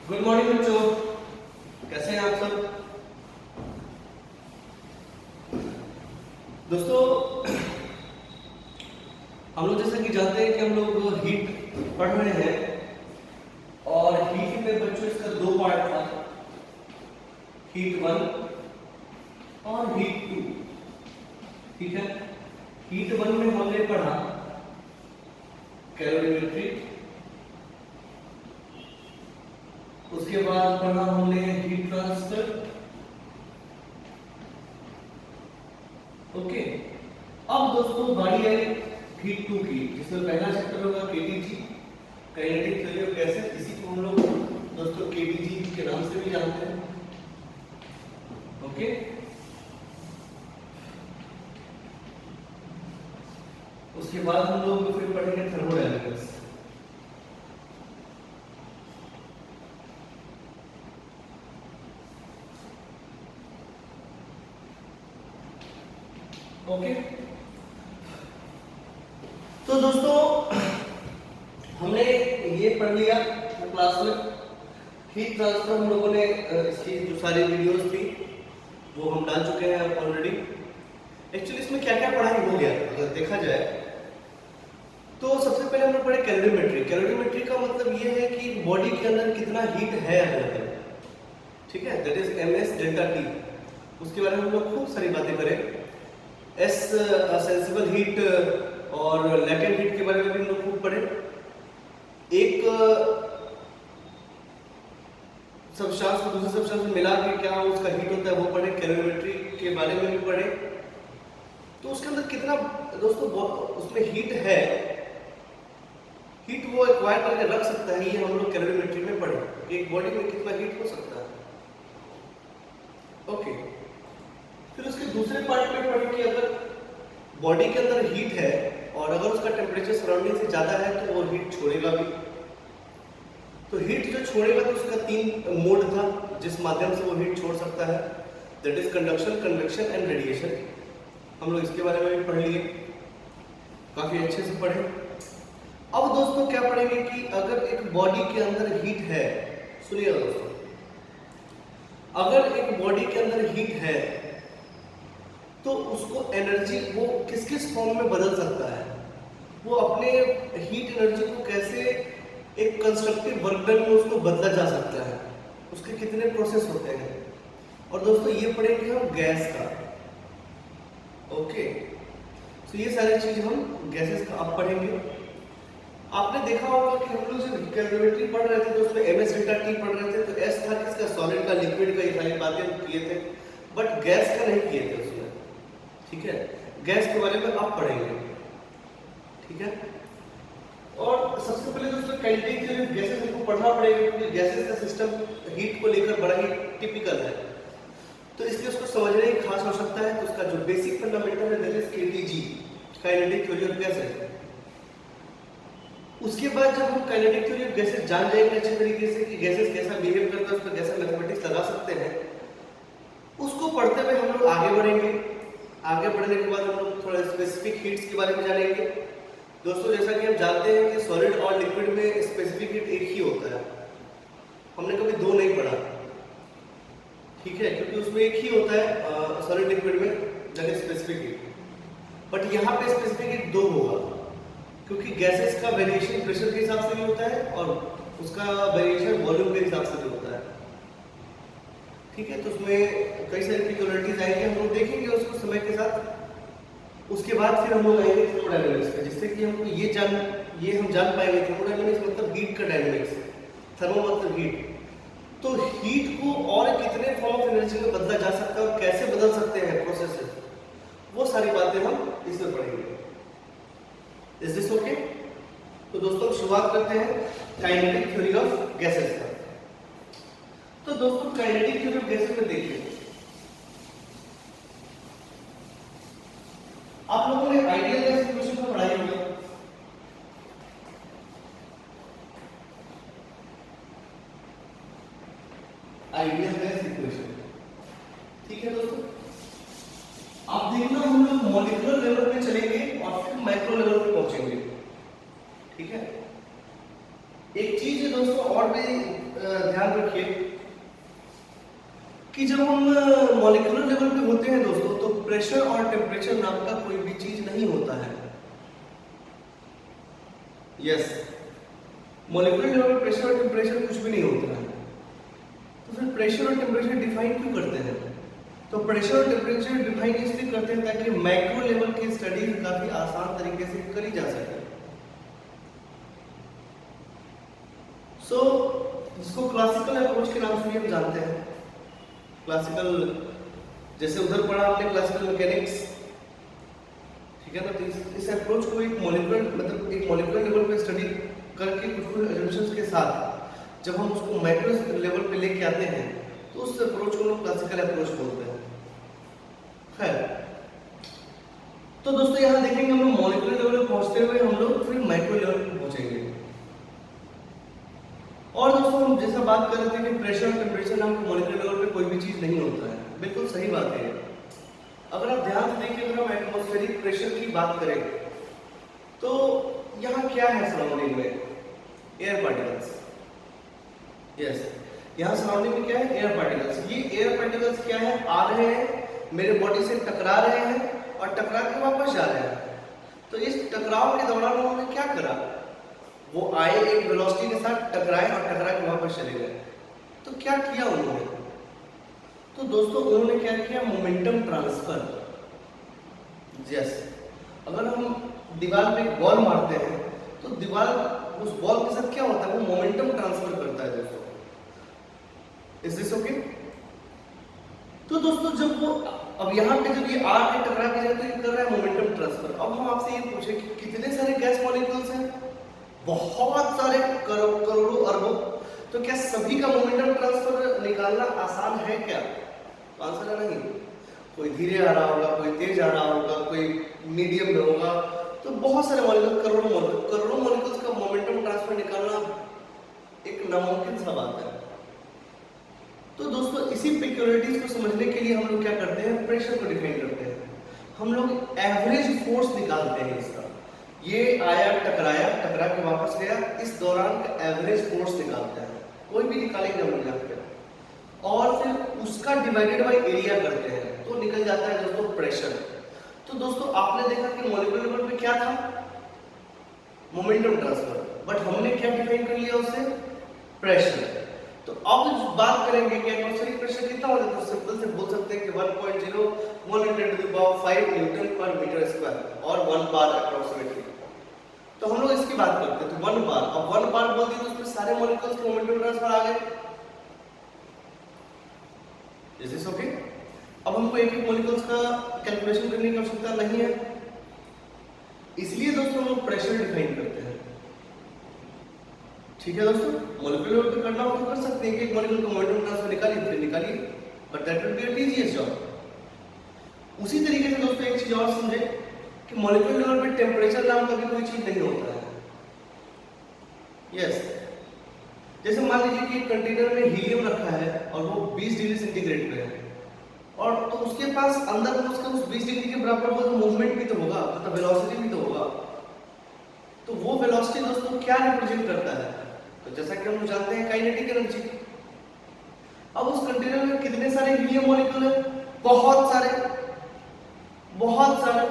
Good morning बच्चों, कैसे हैं आप सब। दोस्तों, हम लोग जैसा कि जानते हैं कि हम लोग हीट पढ़ रहे हैं और हीट में बच्चों इसका दो पार्ट था, हीट 1 और हीट 2। ठीक है, हीट 1 में हमने पढ़ा कैलोरीमेट्री, उसके बाद पढ़ा हमने हीट ट्रांसफर। ओके, अब दोस्तों बारी आई हीट 2 की, जिसमें पहला चैप्टर होगा KTG, kinetic theory of gases. इसी को हम लोग दोस्तों केटीजी के नाम से भी जानते हैं। ओके, उसके बाद हम लोग फिर पढ़ेंगे थर्मोडायनामिक्स। ओके, तो दोस्तों हमने ये पढ़ लिया क्लास में हीट ट्रांसफर। हम लोगों ने इसकी जो सारी वीडियोस थी वो हम डाल चुके हैं ऑलरेडी। एक्चुअली इसमें क्या क्या पढ़ाई हो गया अगर देखा जाए तो सबसे पहले हम लोग पढ़े कैलोरीमेट्री। कैलोरीमेट्री का मतलब ये है कि बॉडी के अंदर कितना हीट है अवेलेबल, ठीक है, that is ms delta T। उसके बारे में हम लोग खूब सारी बातें करें। एस सेंसिबल हीट और लैटेंट हीट के बारे में भी हम लोग खूब पढ़े। एक सब्सटेंस को दूसरे सब्सटेंस में मिला के क्या उसका हीट होता है वो पढ़े। कैलोरीमेट्री के बारे में भी पढ़े। तो उसके अंदर कितना दोस्तों उसमें हीट है, हीट वो एक्वायर करके रख सकता है, ये हम लोग कैलोरीमेट्री में पढ़े। एक बॉडी में कितना हीट हो सकता है। ओके, फिर उसके दूसरे पार्ट में पढ़े कि अगर बॉडी के अंदर हीट है और अगर उसका टेम्परेचर सराउंडिंग से ज्यादा है तो वो हीट छोड़ेगा भी। तो हीट जो छोड़ेगा तो उसका 3 मोड था जिस माध्यम से वो हीट छोड़ सकता है, that is conduction, convection and radiation. हम लोग इसके बारे में भी पढ़ लिए, काफी अच्छे से पढ़े। अब दोस्तों क्या पढ़ेंगे कि अगर एक बॉडी के अंदर हीट है, सुनिएगा दोस्तों, अगर एक बॉडी के अंदर हीट है तो उसको एनर्जी वो किस किस फॉर्म में बदल सकता है, वो अपने हीट एनर्जी को कैसे एक कंस्ट्रक्टिव वर्क डन में उसको बदला जा सकता है, उसके कितने प्रोसेस होते हैं। और दोस्तों ये पढ़ेंगे हम गैस का। ओके, तो ये सारी चीज हम गैसेस का अब पढ़ेंगे। आपने देखा होगा कि हम लोग जब कैलोरीमेट्री पढ़ रहे थे तो उसमें ms डेल्टा T पढ़ रहे थे, तो S था किसका, सॉलिड का, लिक्विड का, ये सारी बातें किए थे, बट गैस का नहीं किए थे उसमें। ठीक है, गैस के बारे में आप पढ़ेंगे। ठीक है, और सबसे पहले दोस्तों काइनेटिक थ्योरी ऑफ गैसेस को पढ़ना पड़ेगा क्योंकि गैसेस का सिस्टम हीट को लेकर बड़ा ही टिपिकल है, तो इसलिए उसको समझने की खास आवश्यकता है। तो उसका जो बेसिक फंडामेंटल है that is KTG, kinetic theory of gases. उसके बाद जब हम काइनेटिक थ्योरी ऑफ गैसेस जान जाएंगे अच्छे तरीके से कि गैसेस कैसा बिहेव करता है, उस पर कैसा मैथमेटिक्स लगा सकते हैं, उसको पढ़ते हुए हम लोग आगे बढ़ेंगे। आगे बढ़ने के बाद हम लोग थोड़ा स्पेसिफिक हीट्स के बारे में जानेंगे। दोस्तों जैसा कि हम जानते हैं कि सॉलिड और लिक्विड में स्पेसिफिक हीट एक ही होता है, हमने कभी दो नहीं पढ़ा। ठीक है, क्योंकि उसमें एक ही होता है सॉलिड लिक्विड में, that is specific heat. But यहाँ पे स्पेसिफिक हीट दो होगा क्योंकि गैसेस का वेरिएशन प्रेशर के हिसाब से भी होता है और उसका वेरिएशन वॉल्यूम के हिसाब से भी होता है। ठीक है, तो उसमें कई सारी पिक्युलरिटीज आएंगी, हम लोग देखेंगे उसको समय के साथ। उसके बाद फिर हम लोग आएंगे थर्मोडायनामिक्स पे, जिससे कि हमको ये हम जान पाएंगे थर्मोडायनामिक्स मतलब हीट का डायनामिक्स, थर्मो मतलब हीट। तो हीट को और कितने फॉर्म ऑफ एनर्जी में बदला जा सकता है और कैसे बदल सकते हैं प्रोसेस, वो सारी बातें हम इसमें पढ़ेंगे। Is this okay? तो दोस्तों शुरुआत करते हैं काइनेटिक थ्योरी ऑफ गैसेस का। तो दोस्तों काइनेटिक थ्योरी ऑफ गैसेस में देखिए, आप लोगों ने आइडियल गैस इक्वेशन को पढ़ाई होगी। आइडियल गैस इक्वेशन, ठीक है दोस्तों। आप देखना हम लोग मॉलिक्यूलर लेवल पे चलेंगे और फिर माइक्रो लेवल पे पहुंचेंगे। ठीक है, एक चीज है दोस्तों और भी ध्यान रखिए कि जब हम मॉलिक्यूलर लेवल पे होते हैं दोस्तों, तो प्रेशर और टेम्परेचर नाम का कोई भी चीज नहीं होता है। यस, मॉलिक्यूलर लेवल पे प्रेशर और टेम्परेचर कुछ भी नहीं होता है। तो फिर प्रेशर और टेम्परेचर डिफाइन क्यों करते हैं? तो प्रेशर और टेम्परेचर डिफाइन इसलिए करते हैं ताकि माइक्रो लेवल की स्टडी काफी आसान तरीके से करी जा सके। सो जिसको क्लासिकल अप्रोच के नाम से भी हम जानते हैं। क्लासिकल, जैसे उधर पढ़ा आपने क्लासिकल मैकेनिक्स, ठीक है ना। तो इस अप्रोच को एक मॉलिक्यूलर लेवल पे स्टडी करके कुछ एजम्पशंस के साथ जब हम उसको माइक्रो लेवल पे लेके आते हैं, तो उस अप्रोच को हम क्लासिकल अप्रोच बोलते हैं। खैर, तो दोस्तों यहाँ देखेंगे हम लोग मॉलिक्यूलर लेवल पे पहुंचते हुए हम लोग फिर माइक्रो लेवल पे पहुंचेंगे। और दोस्तों हम जैसा बात कर रहे थे कि प्रेशर और टेम्परेचर नाम के मॉलिक्यूलर लेवल पे कोई भी चीज नहीं होता है, बिल्कुल सही बात है। अगर आप ध्यान से देखिए, अगर हम एटमॉस्फेरिक प्रेशर की बात करें तो यहाँ क्या है सराउंडिंग में? Air particles. यस, यहाँ सराउंडिंग में क्या है? Air particles. ये एयर पार्टिकल्स क्या है? आ रहे हैं, मेरे बॉडी से टकरा रहे हैं और टकरा के वापस जा रहे हैं। तो इस टकराव के दौरान उन्होंने क्या करा? वो आए, एक वेलोसिटी के साथ टकराए और टकरा के वापस चले गए। तो क्या किया उन्होंने? तो दोस्तों उन्होंने क्या किया? Momentum transfer. यस, अगर हम दीवार पे एक बॉल मारते हैं तो दीवार उस बॉल के साथ क्या होता है? वो मोमेंटम ट्रांसफर करता है दोस्तों। Is this okay? तो दोस्तों जब वो अब यहाँ पे जब ये आके टकरा के जाए तो ये कर रहा है मोमेंटम ट्रांसफर। अब हम आपसे ये पूछे कि कितने सारे गैस मॉलिक्यूल्स हैं? बहुत सारे, करोड़ों अरबों। तो क्या सभी का मोमेंटम ट्रांसफर निकालना आसान है क्या? आंसर है नहीं। कोई धीरे आ रहा होगा, कोई तेज आ रहा होगा, कोई मीडियम में होगा। तो बहुत सारे मॉलिक्यूल, करोड़ों मॉलिक्यूल्स का मोमेंटम ट्रांसफर निकालना एक नामुमकिन सा बात है। तो दोस्तों इसी पेक्युलरिटीज को समझने के लिए हम लोग क्या करते हैं? प्रेशर को डिफाइन करते हैं। हम लोग एवरेज फोर्स निकालते हैं इसका। ये आया, टकराया, टकरा के वापस गया, इस दौरान का एवरेज फोर्स निकालते हैं। कोई भी निकालेंगे हम लोग यहाँ पे, और फिर उसका डिवाइडेड बाय एरिया करते हैं, तो निकल जाता है दोस्तों प्रेशर। तो दोस्तों आपने देखा कि मॉलिक्यूलर लेवल पे क्या था? Momentum transfer. बट हमने क्या डिफाइन कर लिया उससे? प्रेशर। तो अब बात करेंगे कि एटमॉस्फेरिक प्रेशर कितना हो जाता है। सिंपल से बोल सकते हैं कि 1.0 1 न्यूटन पर मीटर स्क्वायर और 1 बार अप्रोक्सीमेटली। तो हम लोग इसकी बात करते हैं। तो 1 बार, अब 1 बार बोल दिए तो उसमें सारे मॉलिक्यूल्स के मोमेंटम ट्रांसफर आ गए। Is this okay? अब हमको एक एक मॉलिक्यूल्स का कैलकुलेशन करने की आवश्यकता नहीं है, इसलिए दोस्तों हम लोग प्रेशर डिफाइन करते हैं। ठीक है दोस्तों, मॉलिक्यूलर लेवल पे करना हो तो कर सकते हैं कि एक मॉलिक्यूल का मोमेंटम ट्रांसफर निकालिए, फिर निकालिए, but that will be a tedious job. उसी तरीके से दोस्तों एक चीज और समझे कि मॉलिक्यूलर लेवल पे टेम्परेचर नाम का भी कोई चीज नहीं होता है। यस, जैसे मान लीजिए कि एक कंटेनर में हीलियम रखा है और वो 20 डिग्री सेंटीग्रेड पे है, और तो उसके पास अंदर में उसके उस 20 डिग्री के बराबर वो मूवमेंट भी तो होगा, मतलब वेलोसिटी भी तो होगा। तो वो वेलोसिटी दोस्तों क्या रिप्रेजेंट करता है? तो जैसा कि हम जानते हैं काइनेटिक एनर्जी। अब उस कंटेनर में कितने सारे हीलियम मॉलिक्यूल हैं? बहुत सारे, बहुत सारे।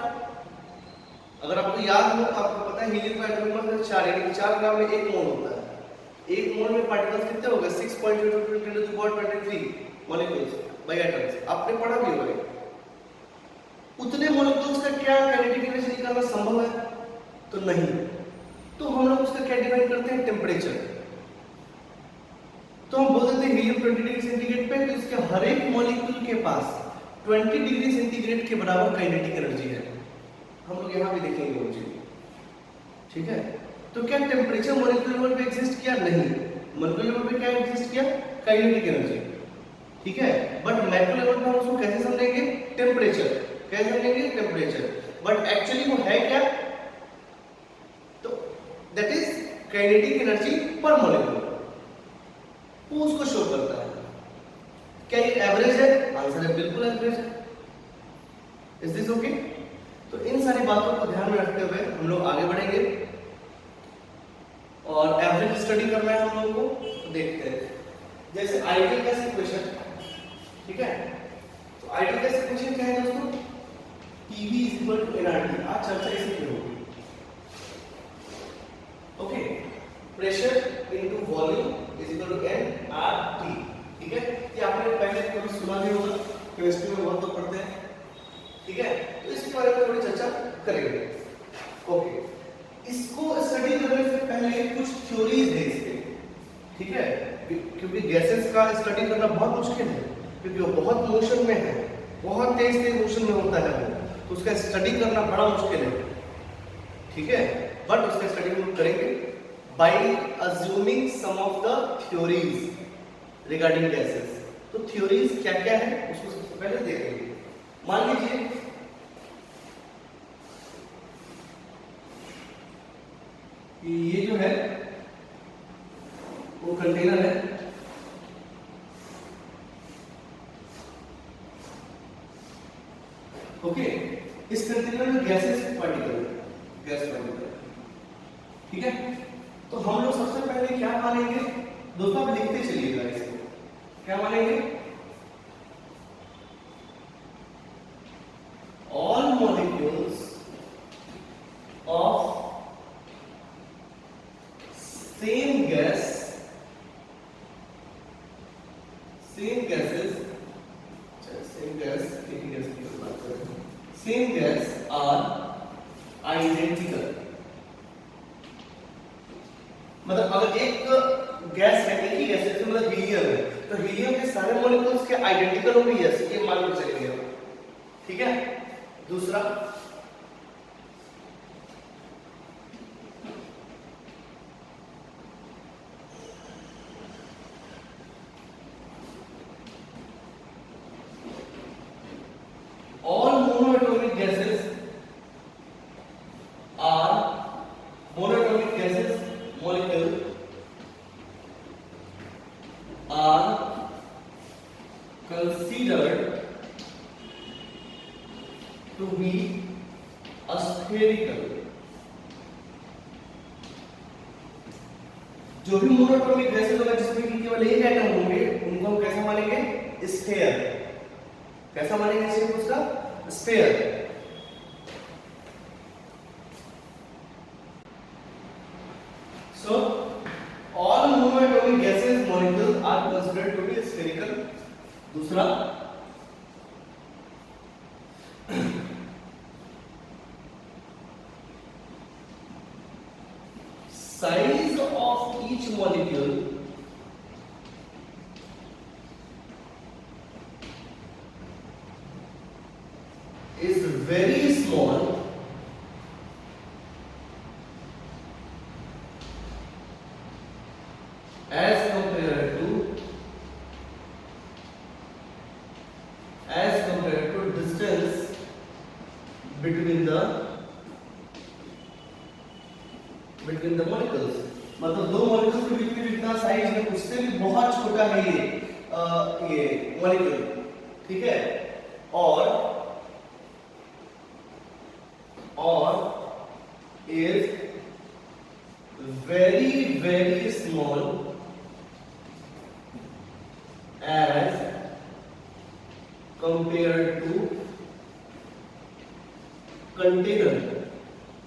अगर आपको याद हो, आपको पता है हीलियम का एटॉमिक मास 4, यानी 4 ग्राम में 1 मोल होता है। 1 मोल में पार्टिकल्स कितने हो गए? 6.22 मॉलिक्यूल्स बाय एटम्स। आपने पढ़ा भी होगा। उतने मॉलिक्यूल्स का क्या काइनेटिक एनर्जी निकालना संभव है? तो नहीं। तो हम लोग उसका क्या डिफाइन करते हैं? टेम्परेचर। तो हम बोल देते हैं हीलियम 20 डिग्री सेंटीग्रेड पे, तो इसके हर एक मॉलिक्यूल के पास 20 डिग्री सेंटीग्रेड के बराबर काइनेटिक एनर्जी है। हम लोग यहाँ भी देखेंगे वो चीज। ठीक है, तो क्या टेम्परेचर मॉलिक्यूलर लेवल पे एग्जिस्ट किया? नहीं। मॉलिक्यूलर लेवल पे क्या एग्जिस्ट किया? Kinetic energy. ठीक है, बट माइक्रो लेवल पे हम उसको कैसे समझेंगे? टेम्परेचर। कैसे समझेंगे? टेम्परेचर। बट एक्चुअली वो है क्या? तो दैट इज काइनेटिक एनर्जी पर मॉलिक्यूल, वो उसको शो करता है। क्या ये एवरेज है? आंसर है बिल्कुल एवरेज है। Is this okay? तो इन सारी बातों को ध्यान में रखते हुए हम लोग आगे बढ़ेंगे और एवरेज स्टडी करना है हम लोगों को। देखते हैं। जैसे आइडियल गैस इक्वेशन, ठीक है, तो आइडियल गैस इक्वेशन क्या है दोस्तों, PV is equal to nRT। आज चर्चा इसी पे होगी। Okay, pressure into volume is equal to nRT, ठीक है, ये आपने पहले कभी सुना भी होगा, केमिस्ट्री में बहुत लोग पढ़ते हैं, ठीक है, तो इसके बारे में थोड़ी चर्चा करेंगे। ओके, इसको स्टडी करने से पहले कुछ थ्योरीज है इसके, ठीक है, क्योंकि गैसेस का स्टडी करना बहुत मुश्किल है, क्योंकि वो बहुत मोशन में है, बहुत तेज मोशन में होता है वो, तो उसका स्टडी करना बड़ा मुश्किल है, ठीक है, बट उसका स्टडी हम करेंगे by assuming some of the theories regarding gases. तो थ्योरीज क्या क्या है उसको सबसे पहले देखेंगे। मान लीजिए कि ये जो है वो कंटेनर है, ओके, इस कंटेनर में गैसेस पार्टिकल, गैस पार्टिकल, ठीक है, तो हम लोग सबसे पहले क्या मानेंगे दोस्तों, आप लिखते चलिएगा इसको, क्या मानेंगे, all molecules of same gas, same gases, same gas, एक गैस की बात कर रहे हैं, सेम गैस आर आइडेंटिकल। मतलब अगर एक गैस है, एक ही गैस है, तो मतलब हीलियम है, तो हीलियम के सारे मॉलिक्यूल्स के आइडेंटिकल होंगे, यस, ये मान के चलेंगे, ठीक है। दूसरा, all monoatomic gases are monoatomic gases molecule are considered to be spherical। जो भी मोनोटोमिक गैसेस होगा जिसमें कि केवल एक एटम होंगे उनको हम कैसा मानेंगे, स्फीयर। कैसा मानेंगे शेप उसका, sphere. So all monatomic gases molecules are considered to be spherical. दूसरा, size of each molecule is very small as compared to distance between the molecules। मतलब दो मॉलिक्यूल्स के बीच में जितना साइज है उससे भी बहुत छोटा है ये मॉलिक्यूल, ठीक है, और is very very small as compared to container।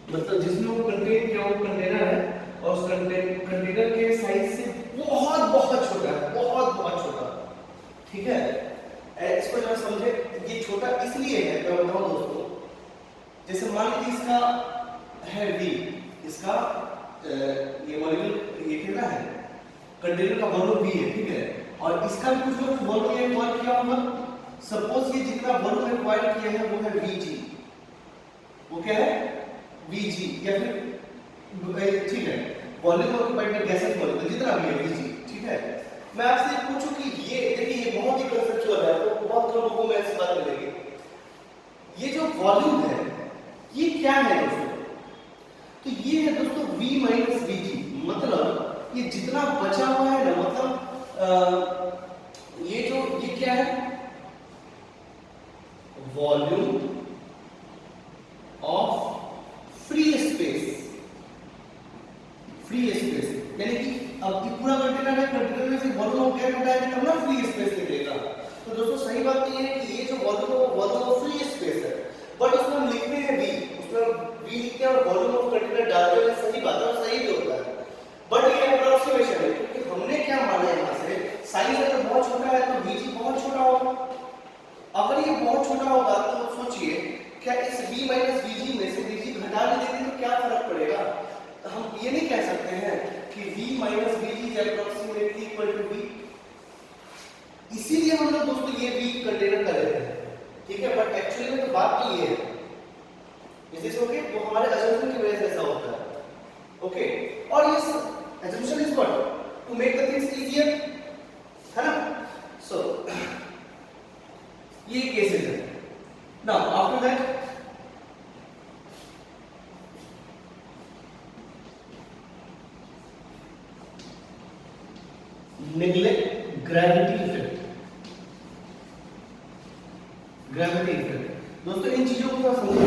मतलब जिसमें वो कंटेन किया वो कंटेनर है और उस कंटेनर के साइज से बहुत बहुत छोटा है, बहुत बहुत छोटा, ठीक है। इसको जरा समझे, ये छोटा इसलिए है, मैं बताऊं दोस्तों, जैसे मान लीजिए इसका है V, इसका ये मॉलिक्यूल ये कितना है, कंटेनर का वॉल्यूम V है, ठीक है, और इसका भी कुछ वॉल्यूम एक्वायर किया होगा। सपोज ये जितना वॉल्यूम एक्वायर किया है वो है Vg, वो क्या है Vg, या फिर ठीक है volume occupied by gases molecule जितना भी है Vg, ठीक है। मैं आपसे पूछूं कि ये देखिए ये बहुत ही कंसेप्चुअल है, तो बहुत कम लोगों को ऐसी बात मिलेगी। ये जो वॉल्यूम है ये क्या है दोस्तों, तो ये है दोस्तों V माइनस Vg, मतलब ये जितना बचा हुआ है ना, मतलब ये क्या है, volume of free free space, यानी कि अब ये पूरा कंटेनर है, कंटेनर में से वॉल्यूम ऑफ गैस हटाएंगे तब ना फ्री स्पेस निकलेगा। तो दोस्तों सही बात तो ये है कि ये जो वॉल्यूम ऑफ फ्री स्पेस है, बट उसमें हम लिखते हैं v, उसमें v लिखते हैं और वॉल्यूम ऑफ कंटेनर डालते हैं, सही बात है और सही भी होता है। बट ये अप्रोक्सीमेशन है, क्योंकि हमने क्या माना है यहाँ से, साइज अगर बहुत छोटा है तो vg बहुत छोटा होगा। अगर ये बहुत छोटा होगा तो सोचिए क्या इस v माइनस vg में से vg घटा भी देंगे तो क्या फर्क पड़ेगा? हम ये नहीं कह सकते हैं कि v minus vg is approximately equal to v। इसीलिए हम लोग दोस्तों ये v कंटेनर कर लेते हैं, ठीक है। बट एक्चुअली में तो बात तो ये है, इस ओके, वो हमारे अजम्पशन की वजह से ऐसा होता है, ओके। और ये assumption is what to make the things easier, है ना। सो ये केसेस है। Now after that neglect gravity effect. Gravity effect दोस्तों इन चीजों को थोड़ा समझिए।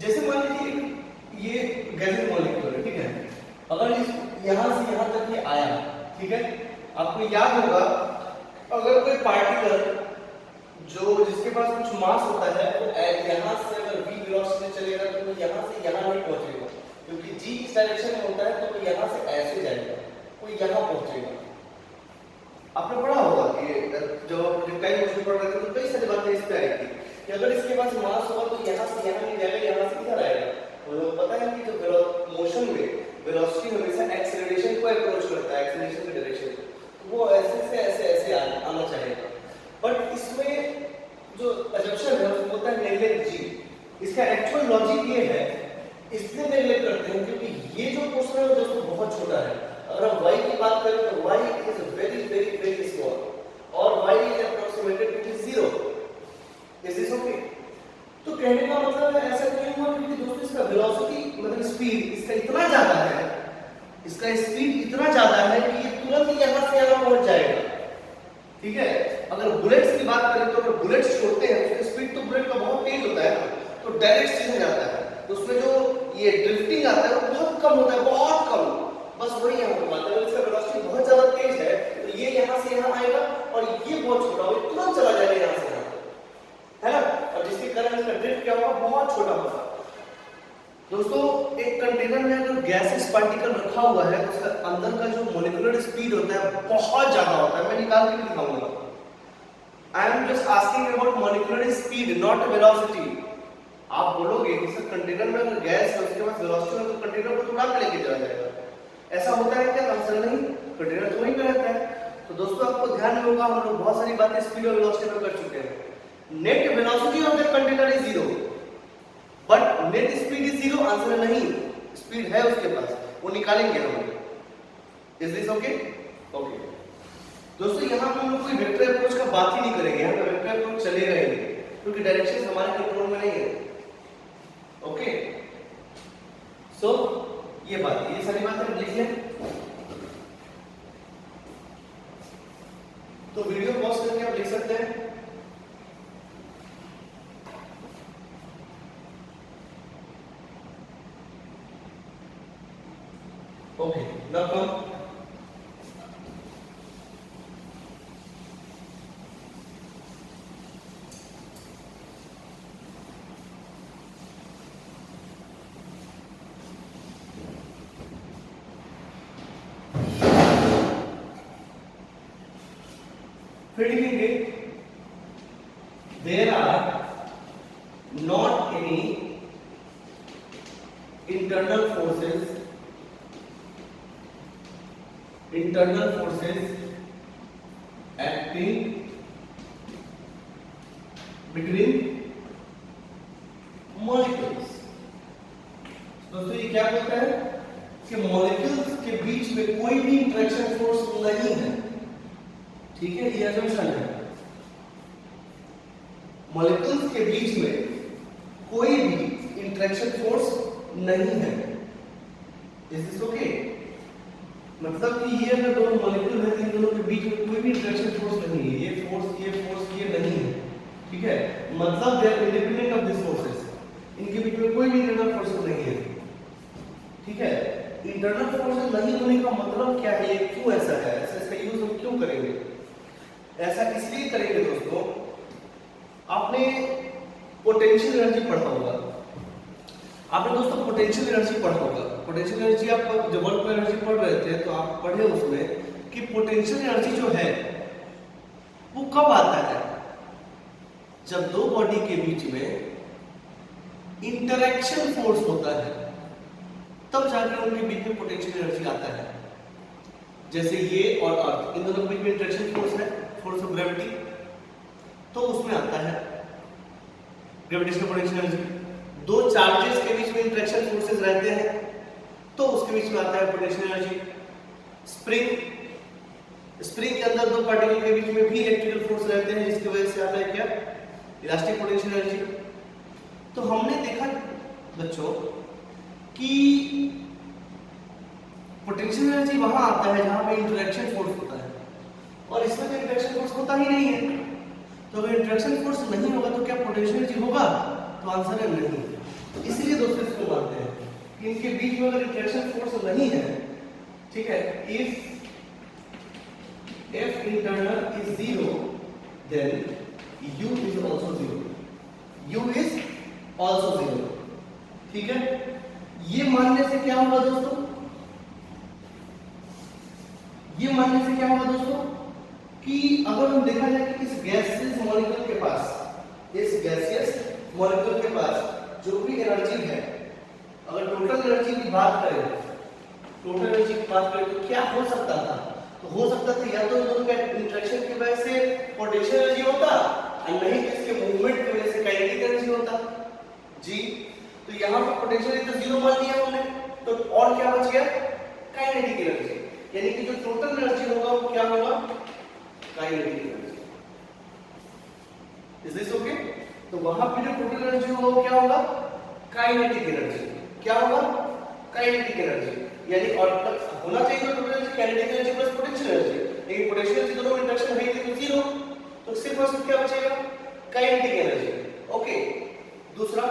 जैसे मान लीजिए ये गैसेस मॉलिक्यूल है, ठीक है। अगर इस यहां से यहां तक ये आया, ठीक है, आपको याद होगा अगर कोई पार्टिकल जो जिसके पास कुछ मास होता है वो यहां से अगर v वेलोसिटी से चलेगा तो वो यहां से यहां नहीं पहुंचेगा, क्योंकि g इस डायरेक्शन में होता है तो वो यहां से ऐसे जाएगा, वो यहां पहुंचेगा। आपने पढ़ा होगा कि जब आप प्रोजेक्टाइल मोशन पढ़ रहे थे तो कई सारी बातें इस पे आई थी कि अगर इसके पास मास होगा तो यहां से यहां नहीं जाएगा, यहां से इधर आएगा। तो पता है कि जो मोशन में वेलोसिटी हमेशा एक्सेलरेशन को अप्रोच करता है, एक्सेलरेशन की डायरेक्शन, तो वो ऐसे से ऐसे आना चाहेगा। बट इसमें जो assumption है वो होता है नेग्लेक्ट g। इसका एक्चुअल लॉजिक ये है, इसलिए नेग्लेक्ट करते हैं क्योंकि ये जो पोर्शन है वो दोस्तों बहुत छोटा है। अगर हम y की बात करें तो y is very very very small और y is approximated to 0। Is this okay? तो कहने का मतलब है ऐसा क्यों हुआ, क्योंकि दोस्तों इसका वेलोसिटी मतलब स्पीड इसका इतना ज्यादा है, इसका स्पीड इतना ज्यादा है कि ये तुरंत यहां से यहां पहुंच जाएगा, ठीक है। अगर बुलेट्स की बात करें तो अगर बुलेट्स छोड़ते हैं तो स्पीड तो बुलेट का बहुत तेज होता है ना, तो डायरेक्ट सीधा जाता है, तो उसमें जो ये ड्रिफ्टिंग आता है वो बहुत कम होता है, बहुत कम। बस वही यहाँ पर बात है, इसका वेलोसिटी बहुत ज्यादा तेज है तो ये यहां से यहां आएगा और ये बहुत छोटा होगा, तुरंत चला जाएगा यहां से यहां, है ना। और जिसके कारण इसका ड्रिफ्ट क्या होगा, बहुत छोटा होगा। दोस्तों एक कंटेनर में अगर गैसेस पार्टिकल रखा हुआ है तो उसका अंदर का जो मॉलिक्यूलर स्पीड होता है बहुत ज्यादा होता है। मैं निकाल के भी दिखाऊंगा। I am just asking about molecular speed, not velocity. आप बोलोगे कि सर कंटेनर में अगर गैस है उसके पास वेलोसिटी है तो कंटेनर को उड़ा के लेके चला जाएगा, ऐसा होता है क्या? आंसर नहीं, कंटेनर तो वहीं पे रहता है। तो दोस्तों आपको ध्यान में होगा हम लोग बहुत सारी बातें स्पीड और वेलोसिटी पर कर चुके हैं। Net velocity of the container is 0 but net speed is 0। Answer नहीं, स्पीड है उसके पास, वो निकालेंगे हम। Is this okay? ओके दोस्तों यहाँ पे हम लोग कोई वेक्टर अप्रोच का बात ही नहीं करेंगे, यहाँ पे वेक्टर अप्रोच चलेगा ही नहीं क्योंकि डायरेक्शन हमारे कंट्रोल में नहीं है। ओके सो ये बात, ये सारी बातें लिख लें। तो वीडियो पॉज करके आप लिख सकते हैं। ओके नाउ कम फिर लिखेंगे there are not any internal forces acting between molecules। दोस्तों ये क्या बोलता है कि मॉलिक्यूल्स के बीच में कोई भी इंटरेक्शन फोर्स नहीं है, ठीक है, ये assumption है। मॉलिक्यूल्स के बीच में कोई भी इंटरेक्शन फोर्स नहीं है। Is this okay? मतलब कि ये अगर दोनों मॉलिक्यूल है, इन दोनों के बीच में कोई भी इंटरेक्शन फोर्स नहीं है, ये फोर्स ये नहीं है, ठीक है। मतलब they are independent of this forces, इनके बीच में कोई भी इंटरनल फोर्स नहीं है। इंटरनल फोर्स नहीं होने का मतलब क्या है, ये क्यों ऐसा है, ऐसा इसका यूज हम क्यों करेंगे? ऐसा इसलिए करेंगे दोस्तों, आपने पोटेंशियल एनर्जी पढ़ा होगा, आपने दोस्तों पोटेंशियल एनर्जी पढ़ा होगा। पोटेंशियल एनर्जी आप जब वर्क एनर्जी पढ़ रहे थे तो आप पढ़े उसमें कि पोटेंशियल एनर्जी जो है वो कब आता है, जब दो बॉडी के बीच में इंटरेक्शन फोर्स होता है, तब जाके उनके बीच में पोटेंशियल एनर्जी आता है। जैसे ये और अर्थ, इन दोनों के बीच में इंटरेक्शन फोर्स है, फोर्स ऑफ ग्रेविटी, तो उसमें आता है ग्रेविटेशनल पोटेंशियल एनर्जी। दो चार्जेस के बीच में इंटरेक्शन फोर्सेस रहते हैं तो उसके बीच में आता है पोटेंशियल एनर्जी। स्प्रिंग के अंदर दो पार्टिकल के बीच में भी इलेक्ट्रिकल फोर्स रहते हैं, जिसकी वजह से आता है क्या, इलास्टिक पोटेंशियल एनर्जी। तो हमने देखा बच्चों कि पोटेंशियल एनर्जी वहां आता है जहां पे इंटरेक्शन फोर्स होता है, और इसमें तो इंटरेक्शन फोर्स होता ही नहीं है। तो अगर इंटरेक्शन फोर्स नहीं होगा तो क्या पोटेंशियल एनर्जी होगा? तो आंसर है नहीं। इसलिए दोस्तों इसको मानते हैं कि इनके बीच में अगर इंटरेक्शन फोर्स नहीं है, ठीक है, if F internal is 0 then U is also 0, U is also 0, ठीक है। ये मानने से क्या होगा दोस्तों, ये मानने से क्या होगा दोस्तों कि अगर हम देखा जाए कि इस गैसियस मॉलिक्यूल के पास, इस गैसियस मॉलिक्यूल के पास जो भी एनर्जी है, अगर टोटल एनर्जी की बात करें, टोटल एनर्जी की बात करें तो क्या हो सकता था? तो हो सकता था या तो इन दोनों का इंटरेक्शन की वजह से पोटेंशियल एनर्जी होता, और नहीं तो इसके मूवमेंट की वजह से काइनेटिक एनर्जी होता जी। तो यहाँ पर पोटेंशियल एनर्जी तो 0 मान लिया हमने, तो और क्या बच गया, काइनेटिक एनर्जी, यानी कि जो टोटल एनर्जी होगा वो क्या होगा, kinetic energy. Is this okay? तो वहां पे जो टोटल एनर्जी होगा वो क्या होगा, काइनेटिक एनर्जी। क्या होगा, काइनेटिक एनर्जी, यानी और होना चाहिए तो total energy kinetic energy plus potential energy, लेकिन पोटेंशियल एनर्जी दोनों में इंटरेक्शन है तो 0, तो सिर्फ और सिर्फ क्या बचेगा, काइनेटिक एनर्जी। ओके, दूसरा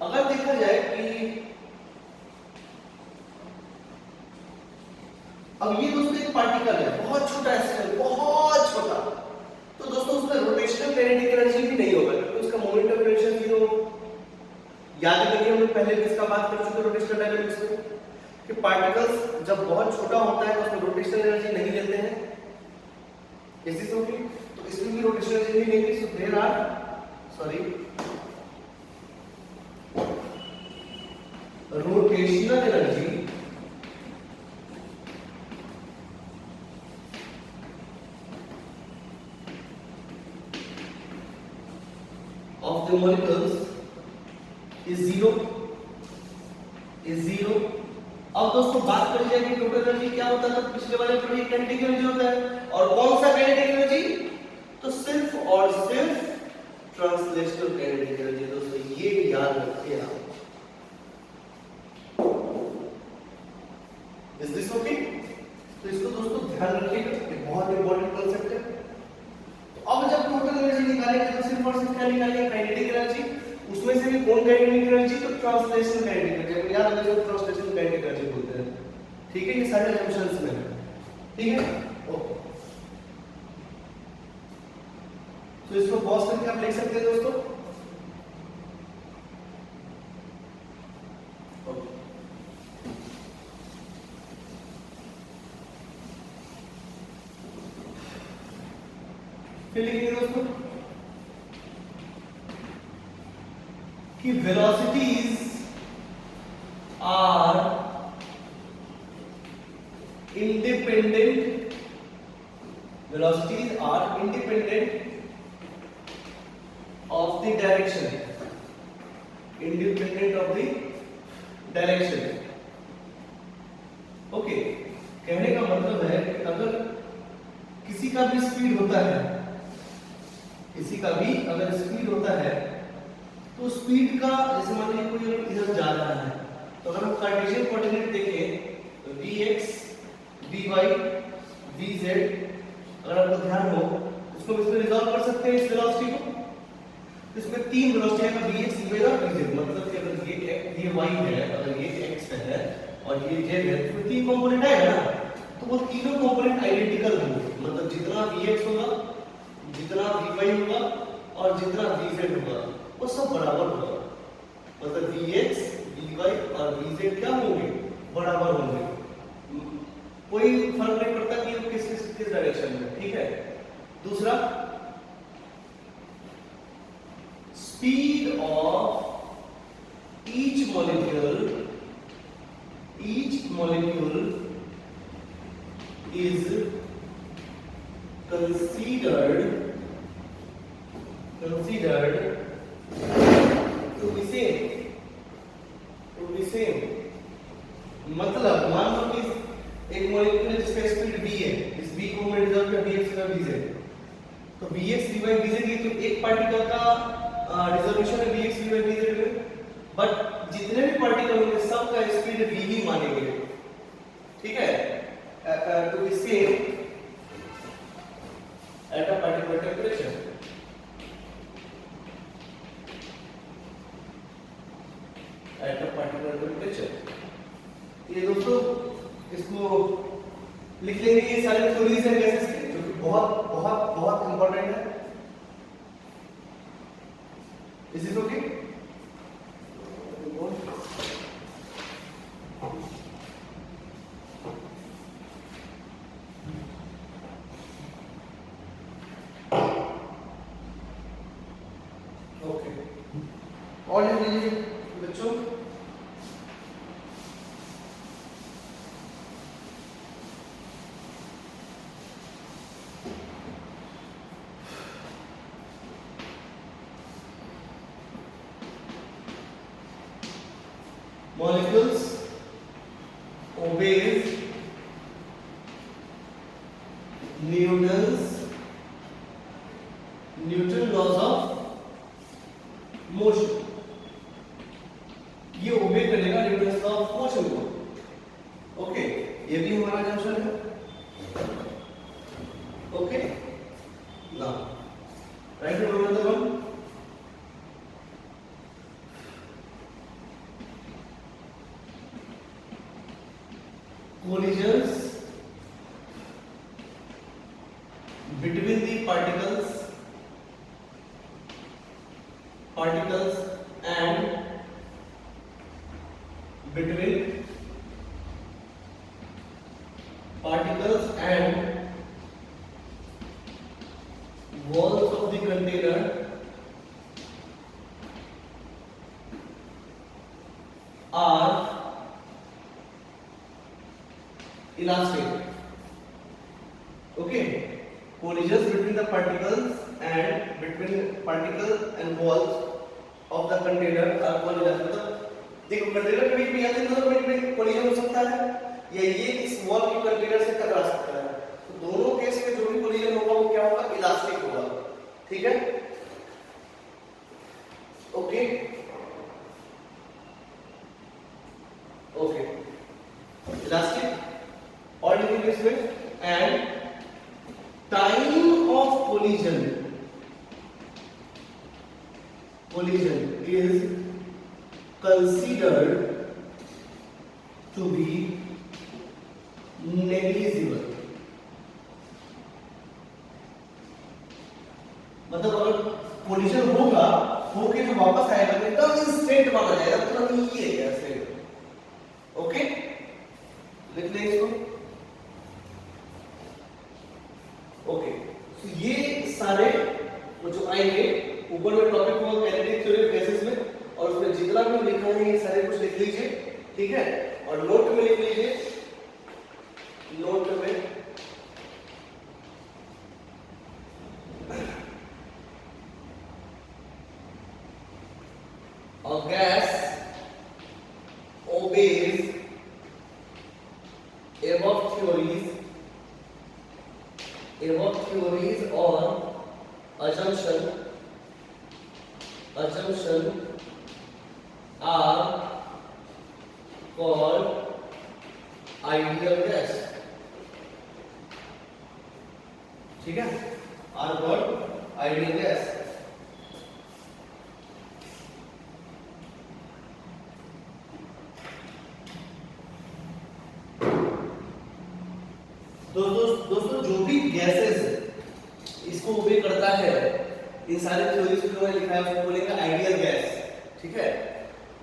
अगर देखा जाए कि अब ये दोस्तों एक पार्टिकल है, बहुत छोटा है, बहुत छोटा, तो दोस्तों उसमें रोटेशनल काइनेटिक एनर्जी भी नहीं होगा क्योंकि उसका मोमेंट ऑफ इनर्शिया 0। याद करिए हम लोग पहले भी इसका बात कर चुके रोटेशनल डायनामिक्स में कि पार्टिकल्स जब बहुत छोटा होता है तो उसमें रोटेशनल एनर्जी नहीं लेते हैं। Is this okay? तो इसमें भी रोटेशनल एनर्जी नहीं लेंगे, so there are rotational energy of the molecules is 0, अब दोस्तों बात करी जाए कि टोटल एनर्जी क्या होता है, तो पिछले वाले पर ये काइनेटिक एनर्जी होता है, और कौन सा काइनेटिक एनर्जी, तो सिर्फ और सिर्फ ट्रांसलेशनल काइनेटिक एनर्जी। दोस्तों ये याद रखिए आप। Is this okay? तो इसको दोस्तों ध्यान रखिएगा, ये बहुत इंपॉर्टेंट कांसेप्ट है। तो अब जब टोटल एनर्जी निकालेंगे तो सिर्फ और सिर्फ क्या निकालेंगे, काइनेटिक एनर्जी। उसमें से भी कौन काइनेटिक एनर्जी, तो ट्रांसलेशनल काइनेटिक एनर्जी। याद रखिए ट्रांसलेशनल काइनेटिक एनर्जी बोलते हैं, ठीक है। ये सारे असम्पशंस में है, ठीक है। ओके, तो इसको पॉज करके आप लिख सकते हैं दोस्तों। फिर लिखिए दोस्तों कि velocities are independent, velocities are independent of the direction, independent of the direction। Okay, कहने का मतलब है कि अगर किसी का भी स्पीड होता है, किसी का भी अगर स्पीड होता है तो स्पीड का, जैसे मान लीजिए कोई इधर जा रहा है, तो अगर हम कार्टेशियन कोऑर्डिनेट देखें तो vx, vy, vz, अगर आपको ध्यान हो इसको इसमें रिजॉल्व कर सकते हैं इस वेलोसिटी को। इसमें तीन वेलोसिटी है, vx, vy और vz, मतलब कि अगर ये y है, अगर ये x है और ये जेड है, तो तीन कंपोनेंट आएगा ना, तो वो तीनों कंपोनेंट आइडेंटिकल होंगे, मतलब जितना Vx होगा, जितना Vy होगा और जितना Vz होगा वो सब बराबर होगा, मतलब Vx, Vy और Vz क्या होंगे, बराबर होंगे, कोई फर्क नहीं पड़ता कि वो किस डायरेक्शन में, ठीक है। दूसरा, speed of each molecule is considered to be same, मतलब मान लो कि एक मॉलिक्यूल है जिसका स्पीड v है, इस v को मैं रिजर्व कर vx का vz, तो vx vy vz ये तो एक पार्टिकल का रिजर्वेशन है vx vy vz में, बट जितने भी पार्टिकल होंगे सबका स्पीड v ही मानेंगे, ठीक है। तो इससे एट अ पर्टिकुलर टेंपरेचर, ये दोस्तों इसको लिख लेंगे, ये सारे थ्योरीज हैं गैसेस के जो कि बहुत बहुत बहुत इंपॉर्टेंट है। Is it okay? और लिख लीजिए बच्चों, molecules obeys Newton laws of motion, ये ओबे करेगा न्यूटन लॉ ऑफ मोशन को, ओके। ये भी हमारा जंक्शन है, okay. Now right hand rule number 1, collisions between the particles and between particles and walls of the container are elastic, okay. Collisions between the particles and walls of the container are called elastic, मतलब देखो container के बीच में या तो बीच में collision हो सकता है या ये इस वॉल के कंटेनर से टकरा सकता है, तो दोनों केस में जो भी कोलिजन होगा वो क्या होगा, इलास्टिक होगा, ठीक है, ओके ओके। इलास्टिक और लिखेंगे इसमें, and time of collision is considered to be negligible, मतलब अगर कोलिजन होगा होके जो वापस आएगा तो एकदम इंस्टेंट माना जाएगा, तुरंत ये है ऐसे, ओके। लिख लें इसको, ओके। तो ये सारे वो जो आएंगे ऊपर में टॉपिक होगा काइनेटिक थ्योरी ऑफ गैसेस में, और उसमें जितना भी लिखा है ये सारे कुछ लिख लीजिए, ठीक है। और नोट में लिख लीजिए, नोट में a gas obeys above theories or assumption are called ideal gas, ठीक है, are called ideal gas। दोस्तों जो भी गैसेस इसको ओबे करता है, इन सारे थ्योरीज को लिखा है उसको बोलेंगे आइडियल गैस, ठीक है।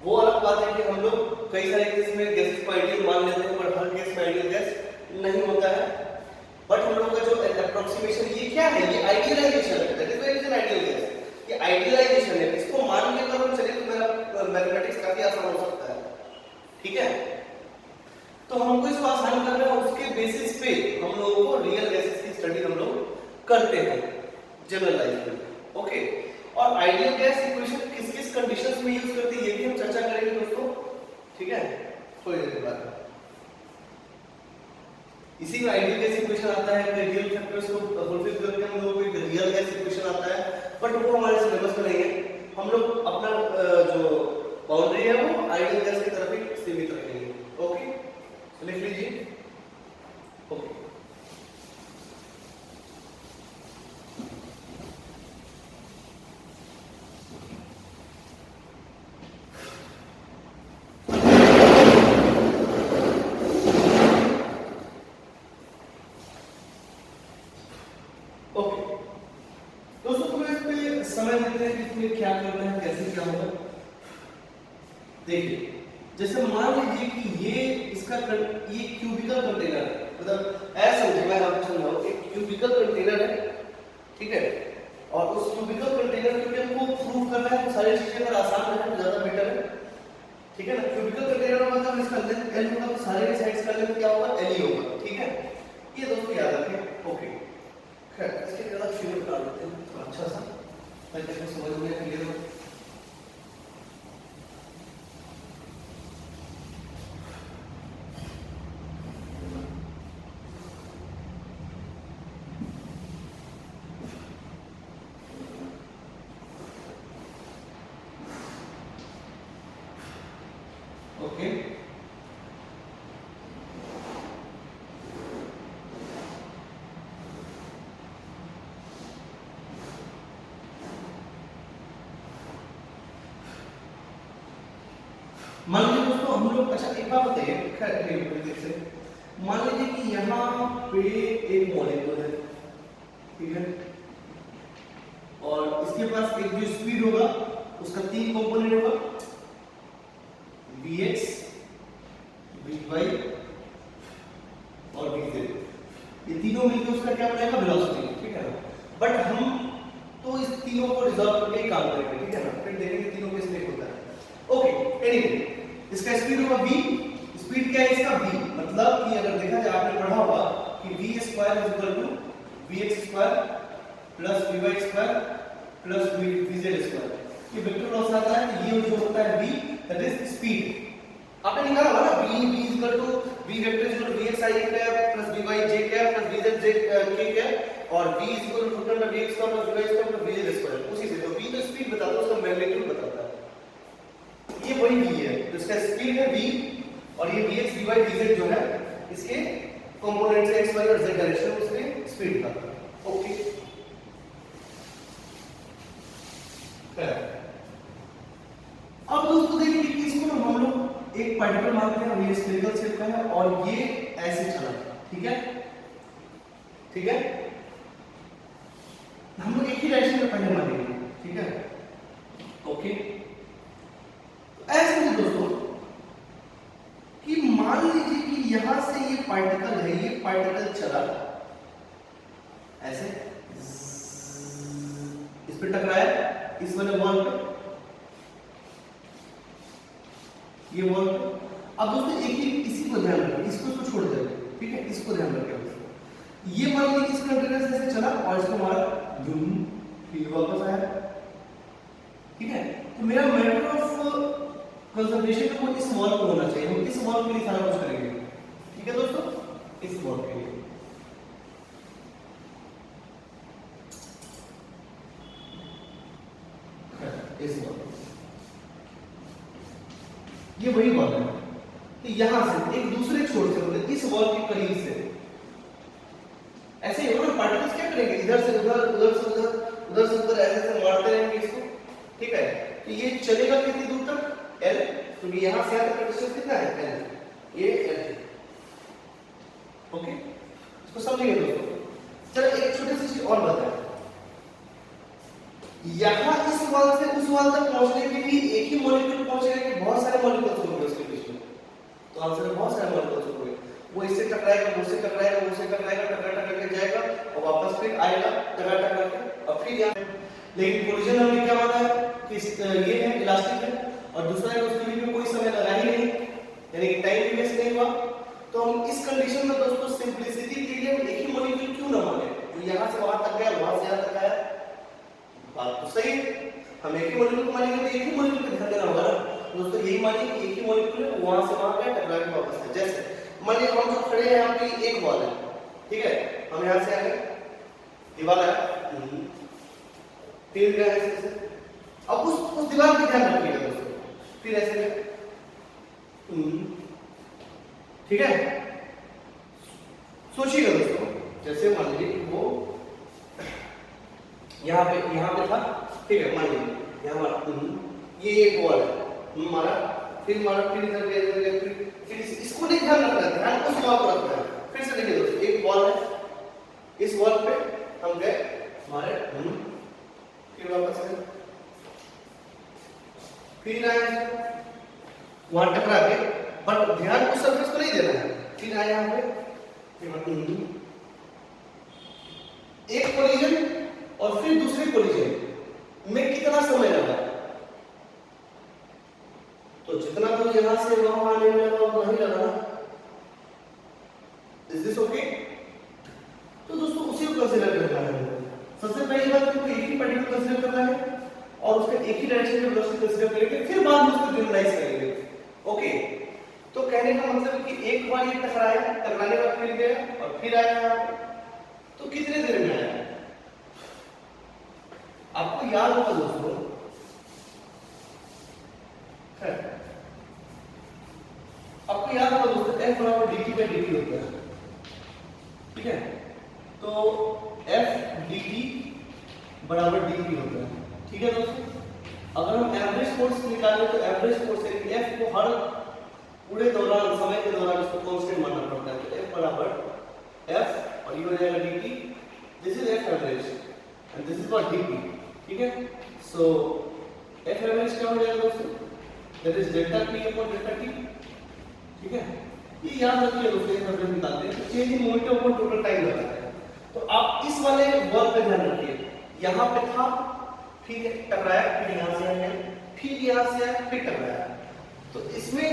वो अलग बात है कि हम लोग कई सारे केस में गैसेस को आइडियल मान लेते हैं, पर हर केस में आइडियल गैस नहीं होता है। बट हम लोगों का जो अप्रोक्सीमेशन ये क्या है, ये आइडियलाइजेशन है, that is why it is an ideal gas. ये आइडियलाइजेशन है, इसको मान के अगर हम चले तो मेरा मैथमेटिक्स काफी आसान हो सकता है, ठीक है। तो हमको इसको आसान करना है, उसके बेसिस पे हम लोगों को रियल गैसेस की स्टडी हम लोग करते हैं जनरल लाइफ में, ओके। और आइडियल गैस इक्वेशन किस किस कंडीशंस में यूज करते हैं ये भी हम चर्चा करेंगे दोस्तों, ठीक है, थोड़ी देर के बाद। इसी में आइडियल गैस इक्वेशन आता है, रियल फैक्टर्स को फुलफिल करके हम लोगों को एक रियल गैस इक्वेशन आता है, बट वो हमारे सिलेबस में नहीं है। हम लोग अपना जो बाउंड्री है वो आइडियल गैस की तरफ ही सीमित रखेंगे, ओके। तो लिख लीजिए, ओके। समय देते हैं कि इसमें क्या करना है, कैसे क्या होगा। देखिए, जैसे मान लीजिए कि ये इसका ये क्यूबिकल कंटेनर है, मतलब ऐसा समझिए, मैं आपको समझाऊं, एक क्यूबिकल कंटेनर है, ठीक है। और उस क्यूबिकल कंटेनर के हमको प्रूव करना है तो सारी चीजें अगर आसान है तो ज्यादा बेटर है, ठीक है ना। क्यूबिकल कंटेनर का मतलब इसका लेंथ l होगा, तो सारे साइड्स का लेंथ क्या होगा, l ही होगा, ठीक है। ये दोस्तों याद रखें, ओके। खैर इसके जरा फिगर बता देते हैं तो अच्छा सा, ताकि आपको समझ में क्लियर हो। ओके, मान लीजिए दोस्तों हम लोग, अच्छा एक बात बताइए, खैर से मान लीजिए कि यहाँ पे एक मॉलिक्यूल है, ठीक है, और इसके पास एक जो स्पीड होगा उसका 3 कंपोनेंट होगा, Vx, Vy और Vz। ये तीनों मिलकर उसका क्या बनाएगा, वेलोसिटी, ठीक है ना। बट हम तो इस तीनों को रिजॉल्व करके ही काम करेंगे, ठीक है ना, फिर देखेंगे तीनों के स्पेक होता है, ओके। एनीवे इसका स्पीड होगा v, स्पीड क्या है इसका v, मतलब कि अगर देखा जाए आपने पढ़ा होगा कि v square is equal to vx square plus vy square plus vz square. ये वेक्टर लॉस आता है, ये जो होता है v, दैट इज स्पीड। आपने निकाला होगा ना, v equal to v vector is equal to vx i cap plus vy j cap plus vz j k cap, और v is equal to root under vx square plus vy square plus vz square. उसी से तो v तो speed बताता है, उसका magnitude बताता है, ये वही v है, तो इसका स्पीड है v, और ये vx vy vz जो है इसके कंपोनेंट से x y और z डायरेक्शन में उसके स्पीड का, ओके। अब दोस्तों देखिए कि इसको हम लोग एक पार्टिकल मानते हैं, ये स्फेरिकल शेप का है और ये ऐसे चला, ठीक है, ठीक है। हम लोग एक ही डायरेक्शन में पहले मानेंगे, ठीक है, ओके। ऐसे में दोस्तों कि मान लीजिए कि यहां से ये पार्टिकल है, ये पार्टिकल चला ऐसे, इस पे टकराया, इस वाले वॉल पे, ये वॉल पे। अब दोस्तों एक ही इसी को ध्यान रखें, इसको छोड़ दें, ठीक है, इसको ध्यान रखें। ये मान लीजिए इस कंटेनर से ऐसे चला और इसको मारा, धूम, फिर वापस आया, ठीक है। तो मेरा मैटर ऑफ कंसंट्रेशन को इस वॉल पे होना चाहिए, हम इस वॉल के लिए सारा कुछ करेंगे, ठीक है दोस्तों, इस वॉल के लिए। इस वॉल, ये वही वॉल है, तो यहां से एक दूसरे छोर से मतलब इस वॉल के करीब से ऐसे ही होगा ना, पार्टिकल्स क्या करेंगे, इधर से उधर, उधर से उधर, उधर से उधर ऐसे मारते रहेंगे इसको, ठीक है। तो ये चलेगा कितनी दूर तक, L, क्योंकि यहां से यहां तक डिस्टेंस कितना है, L, ये L, ओके। इसको समझेंगे दोस्तों। चलो एक छोटी सी चीज और बताएं, यहाँ इस वाल से उस वाल तक पहुंचने के लिए एक ही मॉलिक्यूल पहुंचेगा कि बहुत सारे मॉलिक्यूल्स होंगे उसके बीच में? तो आंसर है बहुत सारे मॉलिक्यूल्स होंगे। वो इससे टकराएगा, वो उससे टकराएगा, वो उससे टकराएगा, टकरा टकरा के जाएगा और वापस फिर आएगा टकरा टकरा के और फिर यहाँ। लेकिन कोलिजन हमने क्या माना है कि ये है इलास्टिक है और दूसरा है उसके लिए कोई समय लगा ही नहीं, यानी कि टाइम भी वेस्ट नहीं हुआ। तो हम इस कंडीशन में दोस्तों सिंपलिसिटी के लिए हम एक ही मॉलिक्यूल क्यों ना माने, तो यहाँ से वहां तक गया, वहां से यहाँ तक आया, बात तो सही है। हम एक ही मॉलिक्यूल को मानेंगे तो एक ही मॉलिक्यूल पे ध्यान देना होगा ना दोस्तों। यही मानिए कि एक ही मॉलिक्यूल है, वहां से वहां गया, टकरा के वापस है। जैसे मान लीजिए हम जो खड़े हैं यहाँ पे एक वॉल है, ठीक है, हम यहाँ से आए, दीवार है, फिर गया ऐसे, अब उस दीवार पे ध्यान रखिएगा दोस्तों, फिर ऐसे ठीक है। सोचिएगा दोस्तों, जैसे मान लीजिए कि वो यहाँ पे था, ठीक है, मान लीजिए यहाँ ये एक वॉल है मारा, फिर मारा, फिर इधर गया, फिर इसको नहीं ध्यान रखना है, ध्यान उस वॉल पर रखना है। फिर से देखिए दोस्तों, एक वॉल है, इस वॉल पे हम गए, मारे, फिर वापस आए, फिर आए, वहां टकरा के, बट ध्यान उस सरफेस को नहीं देना है। फिर आए यहाँ पे, एक कोलिजन और फिर दूसरे कोलिजन में कितना समय लगा, तो जितना तो यहां से वहां आने में लगा उतना ही लगा ना। Is this okay? तो दोस्तों उसी को कंसीडर करना है। सबसे पहली बात तो एक ही पार्टिकल कंसीडर करना है और उसका एक ही डायरेक्शन में वेलोसिटी कंसीडर करेंगे, फिर बाद में उसको जनरलाइज करेंगे। ओके, तो कहने का मतलब कि एक बार ये टकराया, टकराने का फिर गया और फिर आया, तो कितने देर में आया? आपको याद होगा दोस्तों, आपको याद होगा दोस्तों, F बराबर dt by dt होता है, ठीक है। तो F dt बराबर dt होता है, ठीक है दोस्तों। अगर हम एवरेज फोर्स निकालें तो एवरेज फोर्स है कि F को हर पूरे दौरान, समय के दौरान इसको कांस्टेंट मानना पड़ता है। तो F बराबर F और ये हो जाएगा dt, this is F average and this is what dt, ठीक है। सो F एवरेज क्या हो जाएगा दोस्तों, that is delta p upon delta t, ठीक है। ये याद रखिए दोस्तों, ये एवरेज निकालते हैं तो change in momentum upon total time लगाते हैं। तो आप इस वाले वर्क पे ध्यान रखिए, यहाँ पे था, ठीक है, टकराया, फिर यहाँ से आया, फिर यहाँ से आया, फिर टकराया, तो इसमें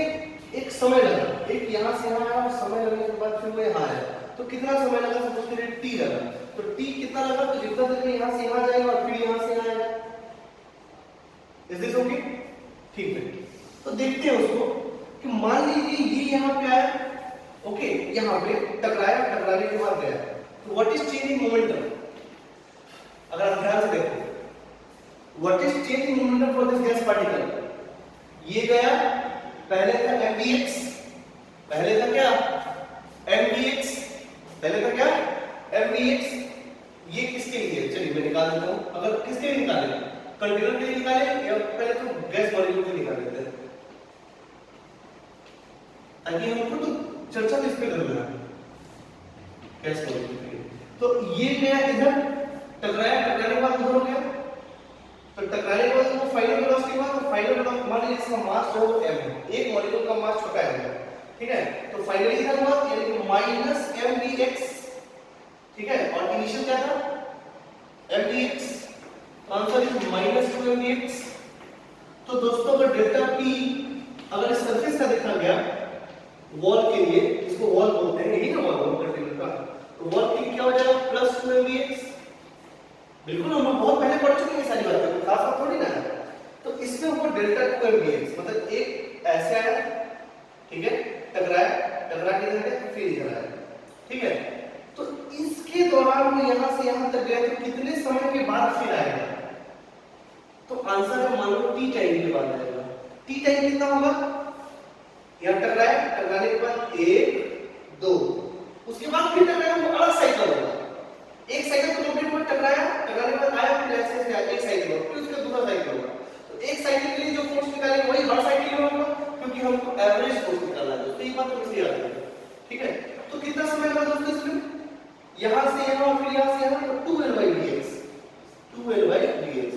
एक समय लगा, एक यहाँ से यहाँ आया और समय लगने के बाद फिर वो यहाँ आया, तो कितना समय लगा, सपोज करिए t लगा, तो t कितना लगा, तो जितना देर में यहाँ से यहाँ जाएगा और फिर यहाँ से यहाँ आएगा। Is this okay? ठीक है, तो देखते हैं उसको कि मान लीजिए ये यहाँ पे आया, ओके, यहाँ पे टकराया, टकराने के बाद गया, तो what is change in momentum? अगर आप ध्यान से देखो, what is change in momentum for this gas particle? ये गया, पहले था mvx, पहले था क्या mvx, पहले था क्या mvx, ये किसके लिए? चलिए मैं निकाल देता हूं। अगर किसके लिए निकालें, कंटेनर के लिए निकालें या पहले तो गैस मॉलिक्यूल के लिए निकाल देते हैं, ताकि हमको तो चर्चा इस पे करना है गैस मॉलिक्यूल के लिए। तो ये गया इधर, टकराया, टकराने के बाद उधर हो गया, तो टकराने के बाद वो फाइनल वेलोसिटी हुआ, तो फाइनल वेलोसिटी मान लीजिए इसका मास जो है m, एक मॉलिक्यूल का मास छोटा है, ठीक है, तो फाइनली इधर हुआ यानी कि माइनस mvx, ठीक है, और इनिशियल क्या था mvx, answer is minus 2mvx। तो दोस्तों अगर डेल्टा p अगर इस सरफेस का देखा गया वॉल के लिए, इसको वॉल बोलते हैं, यही ना वॉल कंटेनर का, तो वॉल के लिए क्या हो जाएगा प्लस 2mvx। बिल्कुल हम बहुत पहले पढ़ चुके हैं सारी बातें, खास बात थोड़ी ना है। तो इसमें हुआ डेल्टा 2mvx, मतलब एक ऐसे आया, ठीक है, टकराया, टकरा के इधर गया, फिर इधर आया, ठीक है। तो इसके दौरान वो यहां से यहां तक गया, तो कितने समय के बाद फिर आएगा? तो आंसर है मान लो t टाइम के बाद आएगा। t टाइम कितना होगा? यहां टकराया, टकराने के बाद 1 2, उसके बाद फिर टकराया, वो अलग साइकिल होगा। एक साइकिल तो कंप्लीट हुआ, टकराया, टकराने के बाद आया, फिर ऐसे से आया, एक साइकिल होगा, फिर उसका दूसरा साइकिल होगा। तो एक साइकिल के लिए जो फोर्स निकालेंगे वही हर साइकिल में होगा, क्योंकि हमको एवरेज फोर्स निकालना है। तो ये बात तो इसलिए याद रखिए, ठीक है। तो कितना समय लगा दोस्तों इसमें? यहां से यहां फिर यहां से यहां, तो 2l/dx, 2l/dx।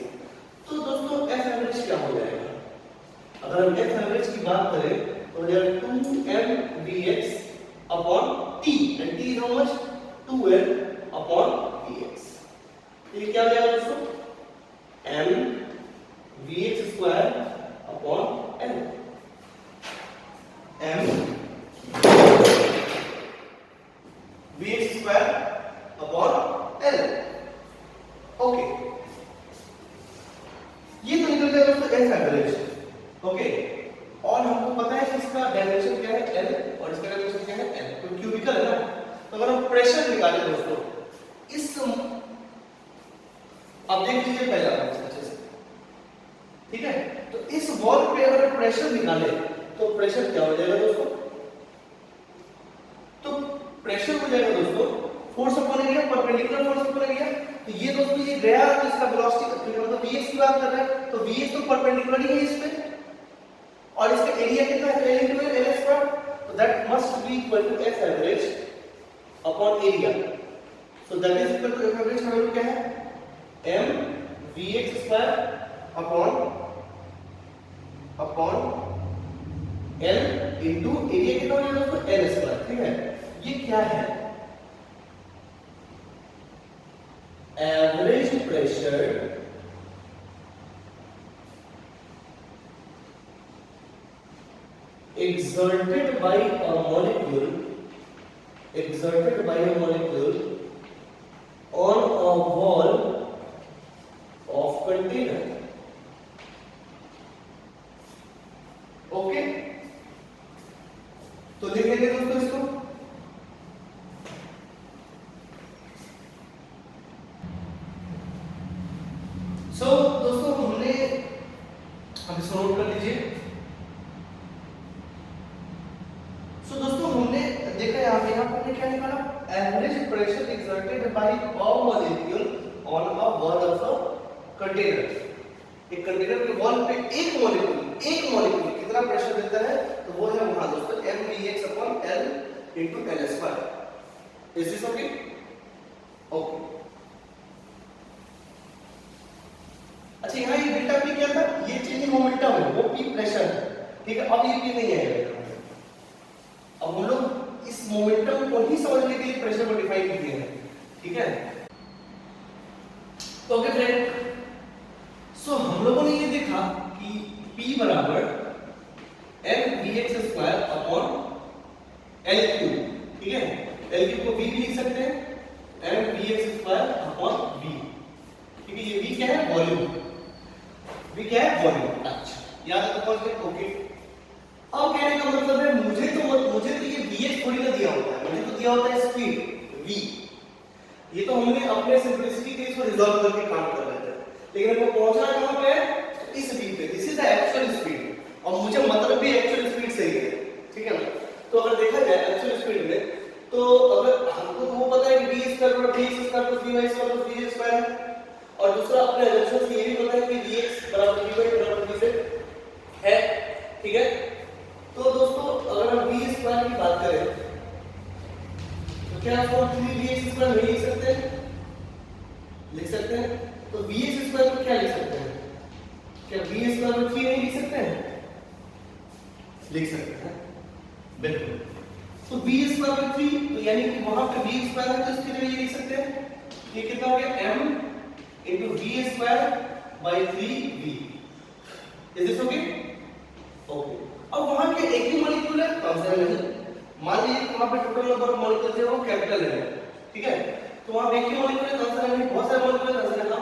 तो दोस्तों एफ एवरेज क्या हो जाएगा? अगर हम एफ एवरेज की बात करें तो ये 2m/dx upon t, and t is how much? 2l upon dx। ये क्या हो जाएगा दोस्तों? m/vx² upon l, m/vx² upon l। Okay, ये तो निकल गया दोस्तों एफ एवरेज। ओके, और हमको पता है कि इसका डायमेंशन क्या है l, और इसका डायमेंशन क्या है l, तो क्यूबिकल है ना। तो अगर हम प्रेशर निकालें दोस्तों इस, अब देख लीजिए पहला अच्छे से, ठीक है। तो इस वॉल पे अगर प्रेशर निकाले तो प्रेशर क्या हो जाएगा दोस्तों? तो प्रेशर हो जाएगा दोस्तों force upon area, perpendicular force upon area. तो ये दोस्तों ये गया तो इसका वेलोसिटी, मतलब vx की बात कर रहे हैं, तो vx तो परपेंडिकुलर ही है इस पे, और इसका एरिया कितना है? l into l square. तो that must be equal to f average upon area. So that is equal to f average का वैल्यू क्या है? m/vx² upon l into area कितना हो जाएगा दोस्तों? l स्क्वायर, ठीक है। ये क्या है? Average pressure exerted by a molecule on a wall of container। Okay, तो लिखेंगे दोस्तों इसको। सो दोस्तों हमने, अब इसको नोट कर लीजिए। सो दोस्तों हमने देखा यहाँ पे हमने क्या निकाला? Average pressure exerted by a molecule on a wall of a container. एक कंटेनर के वॉल पे एक मॉलिक्यूल कितना प्रेशर देता है? तो वो है वहां दोस्तों m/vx upon l into l square. Is this okay? Okay, अच्छा यहाँ ये डेल्टा p क्या था? ये चेंजिंग मोमेंटम है, वो p प्रेशर है, ठीक है। अब ये p नहीं आएगा। अब हम लोग इस मोमेंटम को ही समझने के लिए प्रेशर को डिफाइन किए हैं, ठीक है। तो ओके फ्रेंड, सो हम लोगों ने ये देखा कि P बराबर m/vx² अपॉन l³, ठीक है। l³ को v भी लिख सकते हैं, m/vx² अपॉन v, ठीक है। ये v क्या है? वॉल्यूम। v क्या है? वॉल्यूम। अच्छा, याद है तो ओके। अब कहने का मतलब है मुझे तो ये vx थोड़ी ना दिया होता है, मुझे तो दिया होता है स्पीड v। ये तो हमने अपने सिंपलिसिटी के इसको रिजॉल्व करके काम कर रहे थे, लेकिन हमको पहुंचना कहां पे है? इस v पे। This is the actual speed, और मुझे मतलब भी एक्चुअल स्पीड से ही है, ठीक है ना। तो अगर देखा जाए एक्चुअल स्पीड में, तो अगर हमको तो वो पता है कि v स्क्वायर बराबर vx square plus vy square plus vz square है, और दूसरा अपने असम्पशन से ये भी पता है कि vx बराबर vy बराबर vz है, ठीक है। तो दोस्तों अगर हम v स्क्वायर की बात करें तो क्या आप 3vx स्क्वायर नहीं लिख सकते हैं? लिख सकते हैं। तो vx स्क्वायर को क्या लिख सकते हैं? क्या v स्क्वायर को 3 नहीं लिख सकते हैं? लिख सकते हैं, बिल्कुल। तो v स्क्वायर को 3, तो यानी कि वहां पे v स्क्वायर है तो इसके लिए ये लिख सकते हैं, ये कितना हो गया? m into v square by 3v। Is this okay? Okay. अब वहां के एक ही मॉलिक्यूल है, कंसिडर नहीं। मान लीजिए वहां पे टोटल नंबर ऑफ मॉलिक्यूल्स है वो कैपिटल है, ठीक है। तो वहां एक ही मॉलिक्यूल है, कंसिडर नहीं, बहुत सारे मॉलिक्यूल है, कंसिडर ना।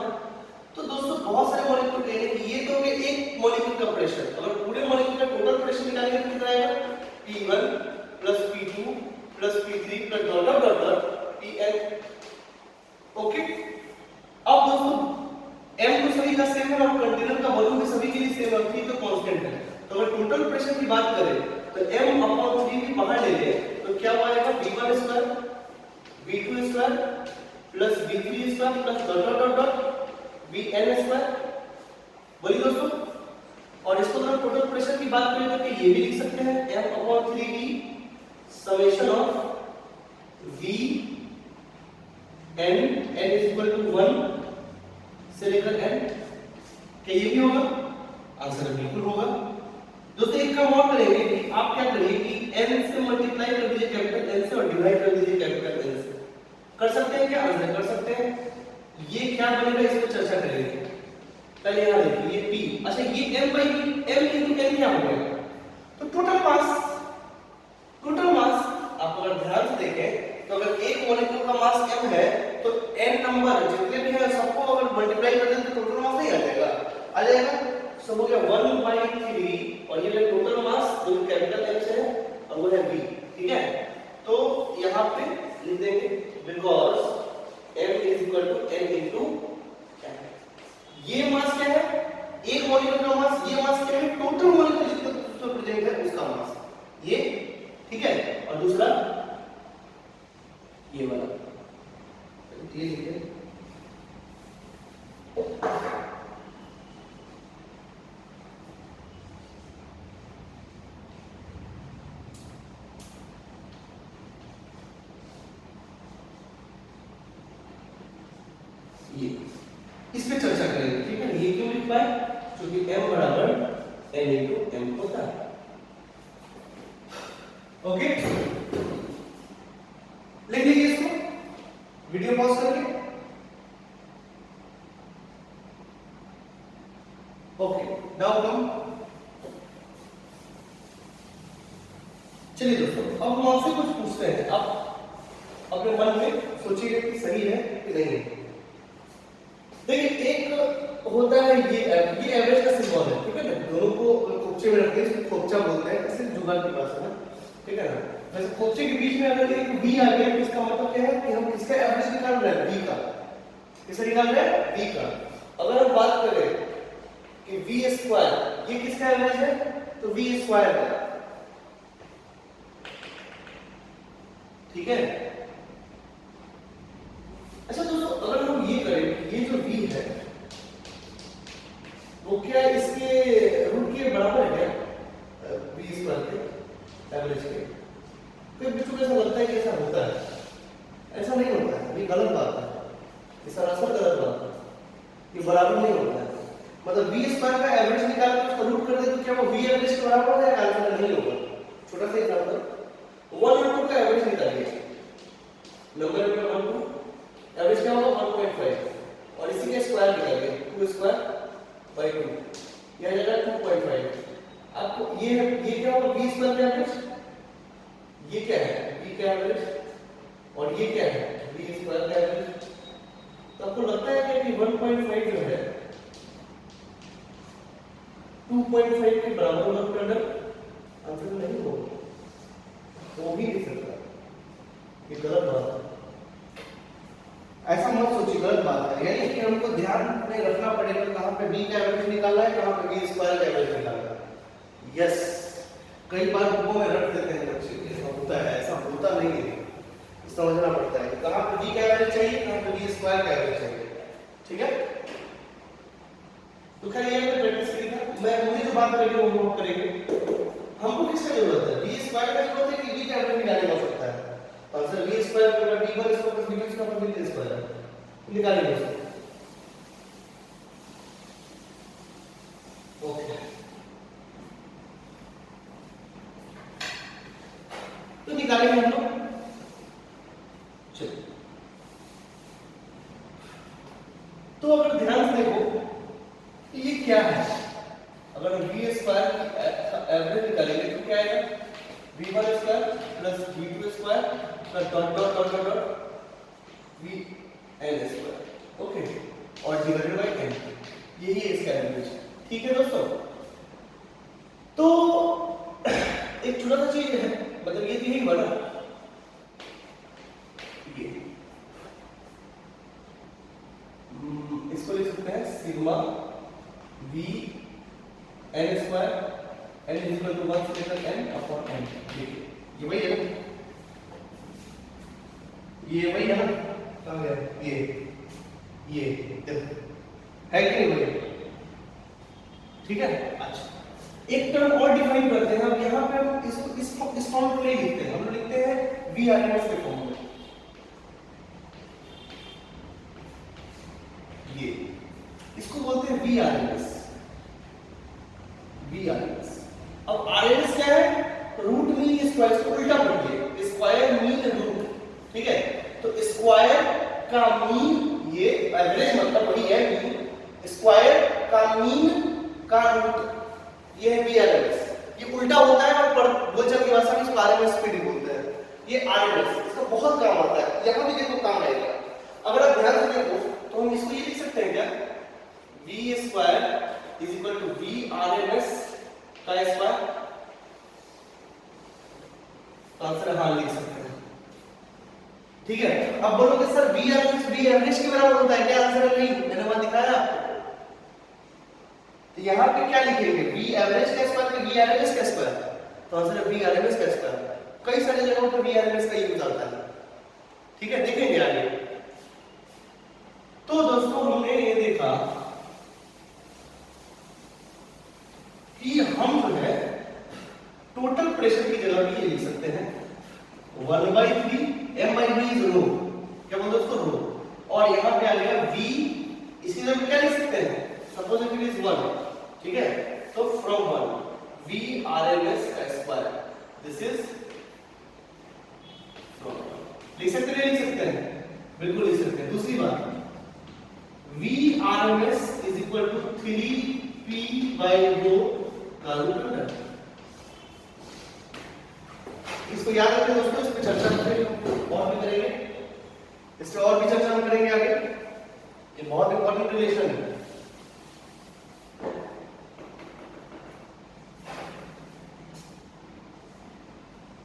तो दोस्तों बहुत सारे मॉलिक्यूल लेने की, ये तो हो गया एक मॉलिक्यूल का प्रेशर। अगर पूरे मॉलिक्यूल का टोटल प्रेशर निकालेंगे तो कितना आएगा? P1 plus P2 plus P3 plus dot dot dot dot Pn। Okay, अब दोस्तों m तो सभी का सेम है और कंटेनर का वॉल्यूम भी सभी के लिए सेम है, ठीक, तो कांस्टेंट है। तो अगर टोटल प्रेशर की बात करें तो m अपॉन 3 भी बाहर ले लें तो क्या आएगा? v1 square v2 square plus v3 square plus dot dot dot dot vn square. बोलिए दोस्तों, और इसको अगर टोटल प्रेशर की बात करें तो ये भी लिख सकते हैं m upon 3v summation of v n is equal to 1 से लेकर n, क्या ये भी होगा? आंसर बिल्कुल होगा। दोस्तों एक काम और करेंगे कि आप क्या करिए कि n से मल्टीप्लाई कर दीजिए कैपिटल N से और डिवाइड कर दीजिए कैपिटल N से। कर सकते हैं क्या? आंसर कर सकते हैं। ये क्या बनेगा इस पर चर्चा करेंगे। पहले यहां देखिए ये p, अच्छा ये m by m into n क्या हो गया? तो टोटल मास आप अगर ध्यान से देखें तो अगर एक मॉलिक्यूल का मास m है तो n नंबर जितने भी हैं सबको अगर मल्टीप्लाई कर दें तो टोटल मास नहीं आ जाएगा। सब हो गया 1 by 3 और ये टोटल मास जो कैपिटल M से है और वो है v, ठीक है। तो यहाँ पे लिख देंगे because m is equal to n into n। ये मास क्या है? एक मॉलिक्यूल का मास, ये मास क्या है? टोटल मॉलिक्यूल जितना प्रेजेंट है उसका मास, ये ठीक है। और दूसरा ये वाला ये लिखिए ये, इस पे चर्चा करेंगे, ठीक है। ये क्यों लिख पाए? क्योंकि m बराबर n into m होता है। ओके, लिख लीजिए इसको, वीडियो पॉज करके। Okay, now come. चलिए दोस्तों, अब हम आपसे कुछ पूछते हैं। आप अपने मन में सोचिए कि सही है कि नहीं है। देखिए एक होता है ये एवरेज का सिंबल है, ठीक है ना। दोनों को खोपचे में रखते हैं, खोपचा बोलते हैं, ऐसे जुगाड़ की भाषा में, ठीक है ना। वैसे खोपचे के बीच में अगर एक v आ गया तो इसका मतलब क्या है कि हम किसका एवरेज निकाल रहे हैं? v का। किसका निकाल रहे हैं? v का। अगर हम बात करें कि v स्क्वायर, ये किसका एवरेज है? तो v स्क्वायर है, ठीक है। अच्छा दोस्तों, अगर हम ये करें, ये जो v है वो क्या इसके रूट के बराबर है क्या? v स्क्वायर के एवरेज के? तो बच्चों को ऐसा लगता है कि ऐसा होता है, ऐसा नहीं होता है, ये गलत बात है, ये सरासर गलत बात है, ये बराबर नहीं होता है। मतलब v स्क्वायर का एवरेज निकाल के उसका रूट कर दे तो क्या वो v एवरेज के बराबर हो जाएगा? आंसर नहीं होगा। छोटा सा एग्जांपल, 1 और 2 का एवरेज निकालिए, नंबर पे 1 2 एवरेज क्या होगा? 1.5 और इसी का स्क्वायर निकालिए, 2 स्क्वायर बाय 2 ये आ जाएगा 2.5। आपको ये क्या होगा? v स्क्वायर का एवरेज, ये क्या है? v का एवरेज और ये क्या है? v स्क्वायर का एवरेज। तो आपको लगता है कि 1.5 जो है 2.5 के बराबर होगा टोटल? आंसर नहीं होगा, वो भी नहीं सकता, ये गलत बात है। ऐसा मत सोचिए, गलत बात है। यानी कि हमको ध्यान में रखना पड़ेगा कहां पे v का एवरेज निकालना है, कहां पे v स्क्वायर का एवरेज निकालना है। यस, कई बार बुकों में रख देते हैं बच्चे, ऐसा होता है, ऐसा होता नहीं है, समझना पड़ता है कहां पे v का एवरेज चाहिए, कहां पे v स्क्वायर का एवरेज चाहिए, ठीक है। तो खैर ये हमने प्रैक्टिस की था, मुझे जो बात करेंगे वो हम करेंगे। हमको किसका जरूरत है? v स्क्वायर का जरूरत है कि v का एवरेज निकालना हो सकता है? आंसर v स्क्वायर बराबर v1 square plus v2 square plus v3 square निकालेंगे उसको। ओके, तो निकालेंगे हम लोग। चलिए, तो अगर ध्यान से देखो ये क्या है, अगर v स्क्वायर की एवरेज निकालेंगे तो क्या आएगा? v1 square plus v2 square plus dot dot dot dot vn square, okay, और डिवाइडेड बाय n, यही है इसका एवरेज, ठीक है दोस्तों। तो एक छोटा सा चीज है, मतलब ये यही बना, ये इसको लिख सकते हैं sigma v n square, n is equal to 1 से लेकर n अपॉन n। देखिए ये वही है, ये वही है ना, कहां गया ये है कि नहीं वही, ठीक है। अच्छा, एक टर्म और डिफाइन करते हैं। अब यहाँ पे हम इसको इस फॉर्म में नहीं लिखते हैं, हम लिखते हैं v आरएमएस के फॉर्म में। स्क्वायर इसको उल्टा पढ़िए, स्क्वायर मीन रूट, ठीक है। तो स्क्वायर का मीन, ये एवरेज मतलब वही है मीन, स्क्वायर का मीन का रूट, ये है VRMS। ये उल्टा होता है और बोलचाल की भाषा में इसको RMS स्पीड बोलते हैं। ये RMS इसका बहुत काम आता है, यहां भी देखो काम आएगा। अगर आप ध्यान से देखो तो हम इसको ये लिख सकते हैं क्या, V square is equal to VRMS का स्क्वायर। आंसर हाँ लिख सकते हैं, ठीक है। अब बोलोगे सर VRMS V एवरेज के बराबर होता है क्या, आंसर नहीं, मैंने वहां दिखाया आपको। तो यहाँ पे क्या लिखेंगे, V एवरेज का स्क्वायर में VRMS का स्क्वायर, तो आंसर है VRMS का स्क्वायर। कई सारी जगहों पर VRMS का यूज आता है, ठीक है, देखेंगे आगे। तो दोस्तों हमने ये देखा कि हम जो है टोटल प्रेशर की जगह भी ये लिख सकते हैं 1/3 m/v इज रो, क्या बोलते हैं उसको, रो। और यहां पे आ गया V, इसी जगह क्या लिख सकते हैं, सपोज इट इज 1, ठीक है, तो फ्रॉम 1 VRMS का स्क्वायर, दिस इज लिख सकते हैं, लिख सकते हैं, बिल्कुल लिख सकते हैं। दूसरी बात, VRMS is equal to 3p/ρ का रूट अंडर। इसको याद रखें दोस्तों, इस पे चर्चा करेंगे और भी करेंगे, इससे और भी चर्चा हम करेंगे आगे। ये बहुत इंपॉर्टेंट रिलेशन है।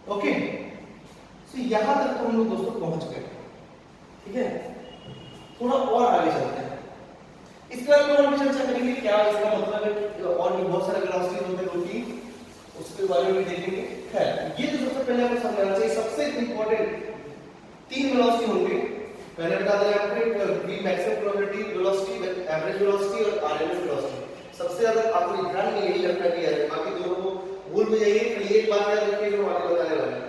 ओके, तो यहां तक तो हम लोग दोस्तों पहुंच गए, ठीक है। थोड़ा और आगे चलते हैं, इसके बारे में और भी चर्चा करेंगे, क्या इसका मतलब है, और भी बहुत सारे वेलोसिटी होते हैं क्योंकि उसके बारे में भी देखेंगे। खैर, ये जो सबसे पहले आपको समझना चाहिए, सबसे इंपॉर्टेंट 3 वेलोसिटी होंगे। मैंने बता दिया आपको, V maximum probability velocity, average velocity और RMS वेलोसिटी। सबसे ज्यादा आपको ध्यान में यही रखना है, बाकी दोनों को भूल भी जाइए, खाली एक बात याद रखिए जो आगे बताने वाले हैं।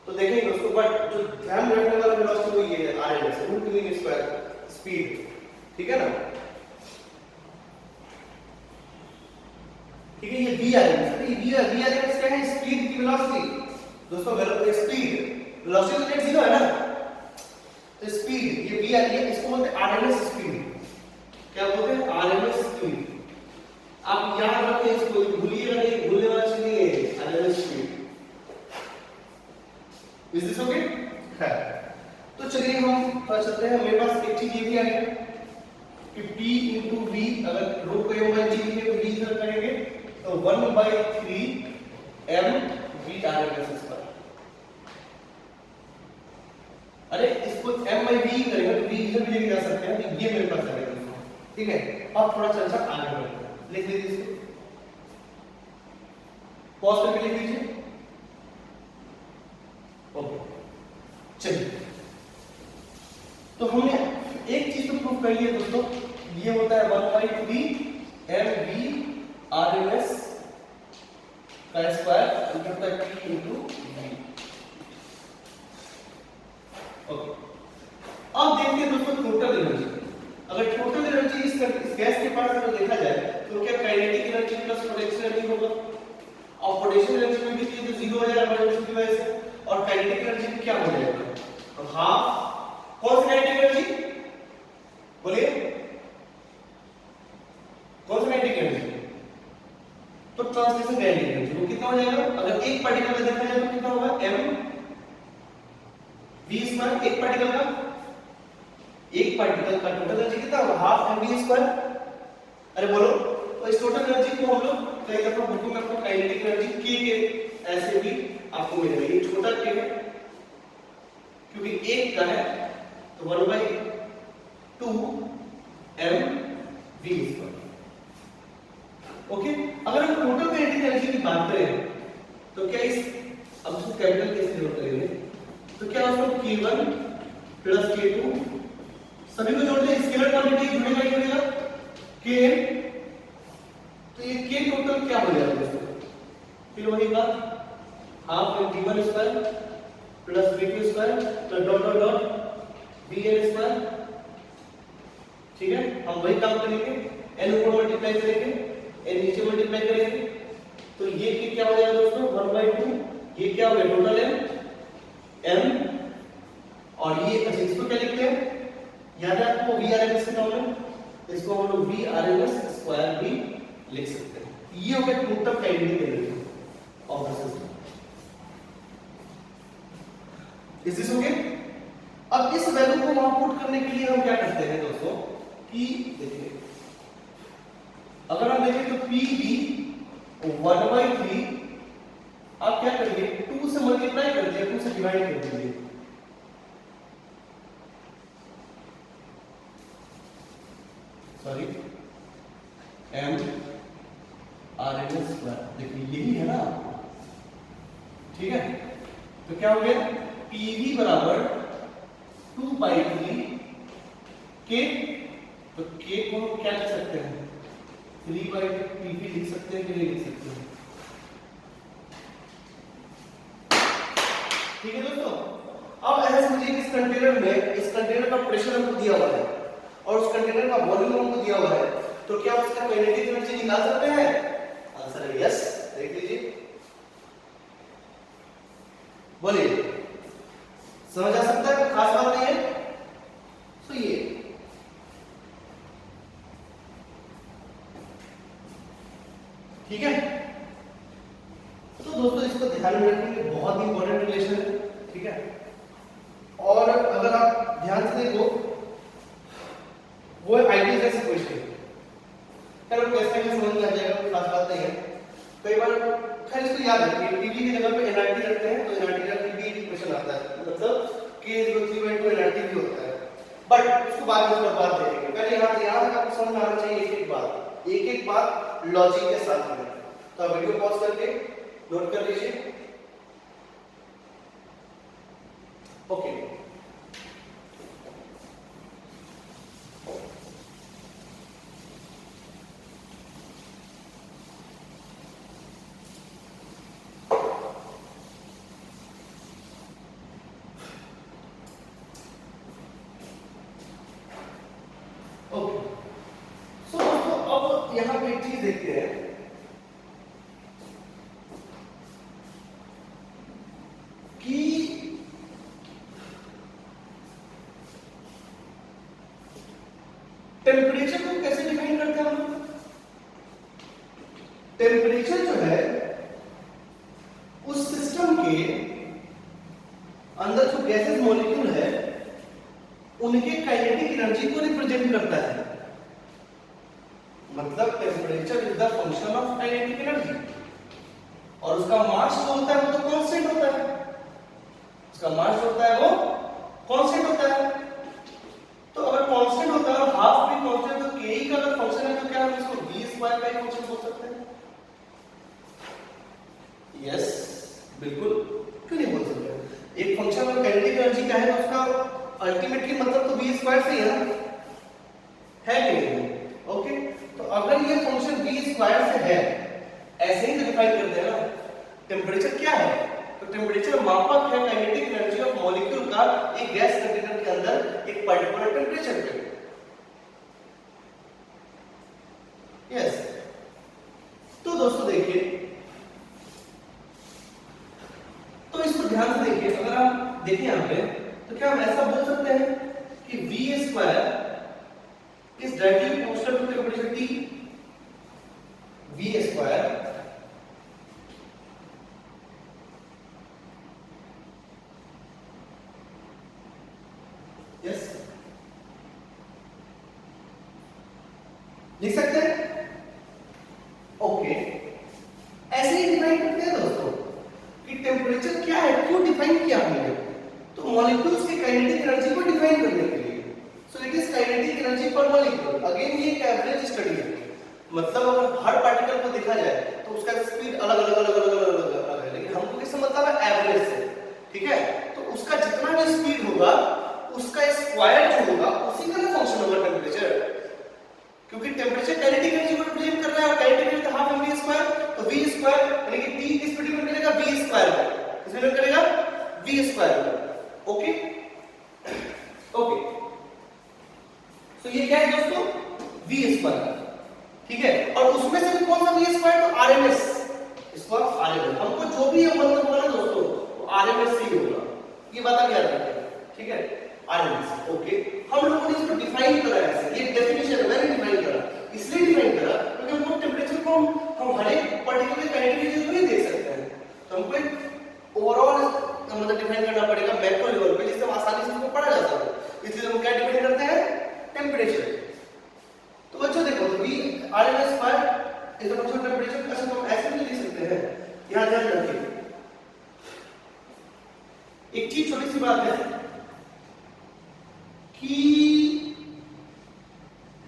तो देखेंगे दोस्तों, बट जो ध्यान रखने वाला वेलोसिटी वो ये है RMS, root mean square speed, ठीक है ना, ठीक है। ये VRMS क्या है, स्पीड की वेलोसिटी दोस्तों, स्पीड वेलोसिटी तो नेट जीरो है ना, तो स्पीड ये VRMS, इसको बोलते हैं RMS स्पीड, क्या बोलते हैं, RMS स्पीड। आप याद रखें इसको, भूलिएगा नहीं, भूलने वाला चीज नहीं है RMS speed. Is this okay? है। तो चलिए हम चलते हैं, मेरे पास एक चीज ये भी आ गया कि P into V, अगर रो को m/g लिखे तो V इधर करेंगे तो 1/3 m VRMS स्क्वायर। अरे इसको m/v करेंगे तो V इधर भी लेके जा सकते हैं, तो ये मेरे पास आ गया, ठीक है। अब थोड़ा चर्चा आगे बढ़ते हैं, लिख लीजिए इसको, पॉज करके लिख लीजिए। ओके, चलिए, तो हमने एक चीज तो प्रूफ कर ली है दोस्तों, ये होता है 1/3 mVRMS का स्क्वायर होता है P into V। ओके, अब देखते हैं दोस्तों टोटल एनर्जी। अगर टोटल एनर्जी इस गैस के पास अगर देखा जाए तो क्या kinetic energy plus potential energy होगा, और पोटेंशियल एनर्जी में भी चीज तो 0 हो जाएगा पोटेंशियल की वजह से, और काइनेटिक एनर्जी में क्या हो जाएगा, तो हाफ, कौन सी काइनेटिक एनर्जी बोलिए, कौन सी काइनेटिक एनर्जी, तो ट्रांसलेशन काइनेटिक एनर्जी वो कितना हो जाएगा, अगर एक पार्टिकल का देखा जाए तो कितना होगा, m v स्क्वायर, एक पार्टिकल का टोटल एनर्जी कितना होगा, हाफ mv स्क्वायर। अरे बोलो, तो इस टोटल एनर्जी को हम लोग कई दफा बुकों में आपको काइनेटिक एनर्जी k के ऐसे भी आपको मिलेगा, ये छोटा k है क्योंकि एक का है, तो 1/2 mv स्क्वायर। ओके, अगर हम टोटल काइनेटिक एनर्जी की बात करें तो क्या इस, अब इसको कैपिटल के से नोट करेंगे, तो क्या उसको k1 प्लस k2 सभी को जोड़ दें, स्केलर क्वांटिटी जुड़ेगा ही जुड़ेगा, kn, तो ये k टोटल क्या हो जाएगा दोस्तों, फिर वही बात, half v1 square plus v2 square plus dot dot dot vn square, ठीक है। हम वही काम करेंगे, n ऊपर मल्टीप्लाई करेंगे, n नीचे मल्टीप्लाई करेंगे, तो ये k क्या हो जाएगा दोस्तों, 1/2 ये क्या हो गया टोटल एम और ये इसको क्या लिखते हैं, याद है आपको वी आर एम एस का फॉर्मूला, इसको हम लोग V R M S square भी लिख सकते हैं। ये हो गया total kinetic energy of the system. Is this okay? अब इस वैल्यू को वहां पुट करने के लिए हम क्या करते हैं दोस्तों कि देखिए अगर हम देखें तो पी वी 1/3 आप क्या करिए 2 से मल्टीप्लाई कर दीजिए, 2 से डिवाइड कर दीजिए, sorry M R N S square, देखिए यही है ना, ठीक है। तो क्या हो गया पीवी बराबर 2/3 के, तो के को हम क्या लिख सकते हैं 3/pv लिख सकते हैं कि नहीं लिख सकते हैं, ठीक है दोस्तों। अब ऐसा समझिए कि इस कंटेनर में, इस कंटेनर का प्रेशर हमको दिया हुआ है और उस कंटेनर का वॉल्यूम हमको दिया हुआ है, तो क्या उसका काइनेटिक एनर्जी निकाल सकते हैं? आंसर है यस। देख लीजिए, बोलिए, समझ आ सकता है, कोई खास बात नहीं है। सुनिए, ठीक है। तो दोस्तों इसको ध्यान में रखेंगे, बहुत ही इंपॉर्टेंट रिलेशन है, ठीक है। और अगर आप ध्यान से देखो वो आइडियल गैस इक्वेशन, चलो कैसे भी समझ में आ जाएगा, कोई खास बात नहीं है। कई बार खैर इसको याद रखिए, पीवी की जगह पे एनआरटी रखते हैं तो एनआरटी का पीवी इक्वेशन आता है, मतलब k = 3/2 एनआरटी भी होता है, बट उसको बाद में बात देखेंगे। पहले यहां तक आपको समझ में आना चाहिए एक एक बात लॉजिक के साथ में। तो आप वीडियो पॉज करके नोट कर लीजिए, ओके। सो दोस्तों अब यहां पे एक चीज देखते हैं कि टेम्परेचर को कैसे डिफाइन करते हैं हम लोग। टेम्परेचर जो है उस सिस्टम के अंदर जो गैसेस मॉलिक्यूल है उनके काइनेटिक एनर्जी को रिप्रेजेंट करता है, मतलब temperature is the function of kinetic energy, और उसका मास जो होता है वो तो कांस्टेंट होता है, उसका मास जो होता है वो कांस्टेंट होता है। तो अगर कांस्टेंट होता है और हाफ भी कांस्टेंट, तो के का अगर फंक्शन है तो क्या हम इसको v स्क्वायर का फंक्शन बोल सकते हैं? यस, बिल्कुल, क्यों नहीं बोल सकते। एक फंक्शन अगर काइनेटिक एनर्जी का है तो उसका अल्टीमेटली मतलब तो v स्क्वायर से ही है ना, है कि नहीं? ओके, तो अगर ये फंक्शन v स्क्वायर से है, ऐसे ही डिफाइन करते हैं ना। टेम्परेचर क्या है? तो टेम्परेचर मापक है काइनेटिक एनर्जी ऑफ मॉलिक्यूल का एक गैस कंटेनर के अंदर एक पर्टिकुलर टेम्परेचर पे। यस, तो दोस्तों देखिए, तो इसको ध्यान से देखिए, अगर आप देखें यहां पे तो क्या हम ऐसा बोल सकते हैं कि v square is directly proportional to temperature T। v square यस लिख सकते हैं, ओके। ऐसे ही डिफाइन करते हैं दोस्तों कि टेम्परेचर क्या है, क्यों डिफाइन किया हमने, तो मॉलिक्यूल्स के काइनेटिक एनर्जी को डिफाइन करने के लिए। So it is kinetic energy पर मॉलिक्यूल। अगेन ये एक एवरेज स्टडी है, मतलब अगर हर पार्टिकल को देखा जाए तो उसका स्पीड अलग अलग है, लेकिन हमको किससे मतलब है? एवरेज से, ठीक है। तो उसका जितना भी स्पीड होगा उसका स्क्वायर जो होगा उसी का ना फंक्शन होगा टेम्परेचर, क्योंकि टेम्परेचर काइनेटिक एनर्जी को रिप्रेजेंट कर रहा है और kinetic energy half M V square, तो v स्क्वायर यानी कि t किस स्पीड में करेगा? v स्क्वायर में, किसमें करेगा? v स्क्वायर में, ओके ओके। तो ये क्या है दोस्तों? v स्क्वायर, ठीक है। और उसमें से भी कौन सा v स्क्वायर? तो आरएमएस, इसको आरएमएस, हमको जो भी मतलब होगा ना दोस्तों ये बात आप याद रखिए, ठीक है। RMS, okay. हम लोगों ने इसको डिफाइन करा है ऐसे, ये डेफिनेशन है, मैंने डिफाइन करा, इसलिए डिफाइन करा क्योंकि हमको टेम्परेचर को हम हर एक पर्टिकुलर कैटेगरी के लिए देख सकते हैं, तो हमको एक ओवरऑल मतलब डिफाइन करना पड़ेगा मैक्रो लेवल पे, जिससे आसानी से उसको पढ़ा जा सके। इसलिए हम क्या डिफाइन करते हैं, टेम्परेचर। तो बच्चों देखो, तो V RMS square is the function of temperature, ऐसे हम ऐसे भी लिख सकते हैं। यहां ध्यान रखिए, एक चीज छोटी सी बात है कि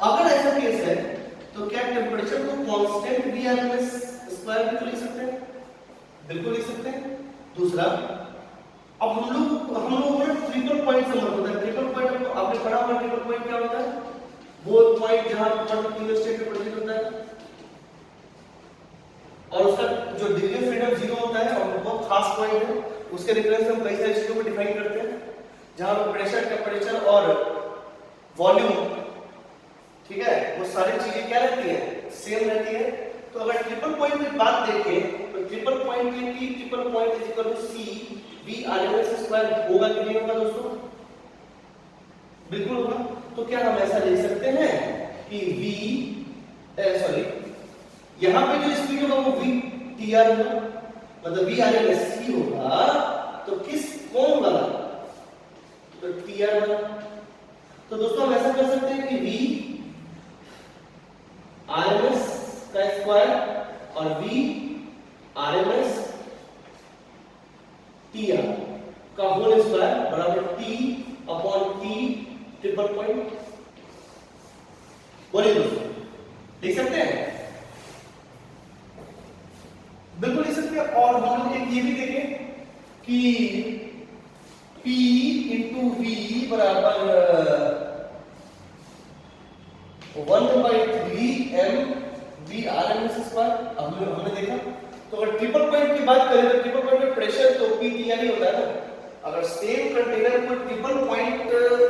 अगर ऐसा केस है तो क्या टेम्परेचर को कांस्टेंट V RMS स्क्वायर भी लिख सकते हैं? बिल्कुल लिख सकते हैं। दूसरा, अब हम लोग ट्रिपल पॉइंट से मतलब होता है। ट्रिपल पॉइंट आपने पढ़ा होगा, ट्रिपल पॉइंट क्या होता है? वो पॉइंट जहां पर तीनों स्टेट में प्रेजेंट होता है और उसका जो डिग्री ऑफ फ्रीडम 0 होता है और बहुत खास पॉइंट है, उसके रेफरेंस से हम कई सारी चीजों को डिफाइन करते हैं, जहां पर प्रेशर, टेम्परेचर और वॉल्यूम, ठीक है, वो सारी चीजें क्या रहती हैं, सेम रहती है। तो अगर ट्रिपल पॉइंट की बात देखें तो ट्रिपल पॉइंट के लिए triple point is equal to C V RMS square होगा कि नहीं होगा दोस्तों? बिल्कुल होगा। तो क्या हम ऐसा ले सकते हैं कि यहां पे जो स्पीड होगा वो VTR होगा, मतलब V RMS C होगा, तो कौन वाला? तो TR वाला। तो दोस्तों हम ऐसा कर सकते हैं कि V RMS का स्क्वायर और V RMS TR का होल स्क्वायर बराबर T upon T triple point. बोलिए दोस्तों, लिख सकते हैं? बिल्कुल लिख सकते हैं। और हम लोग एक ये भी देखें कि P इंटू V बराबर 1/3 m V RMS स्क्वायर। हमने देखा, तो अगर ट्रिपल पॉइंट की बात करें तो ट्रिपल पॉइंट में प्रेशर तो PTR ही होता है ना। अगर सेम कंटेनर को ट्रिपल पॉइंट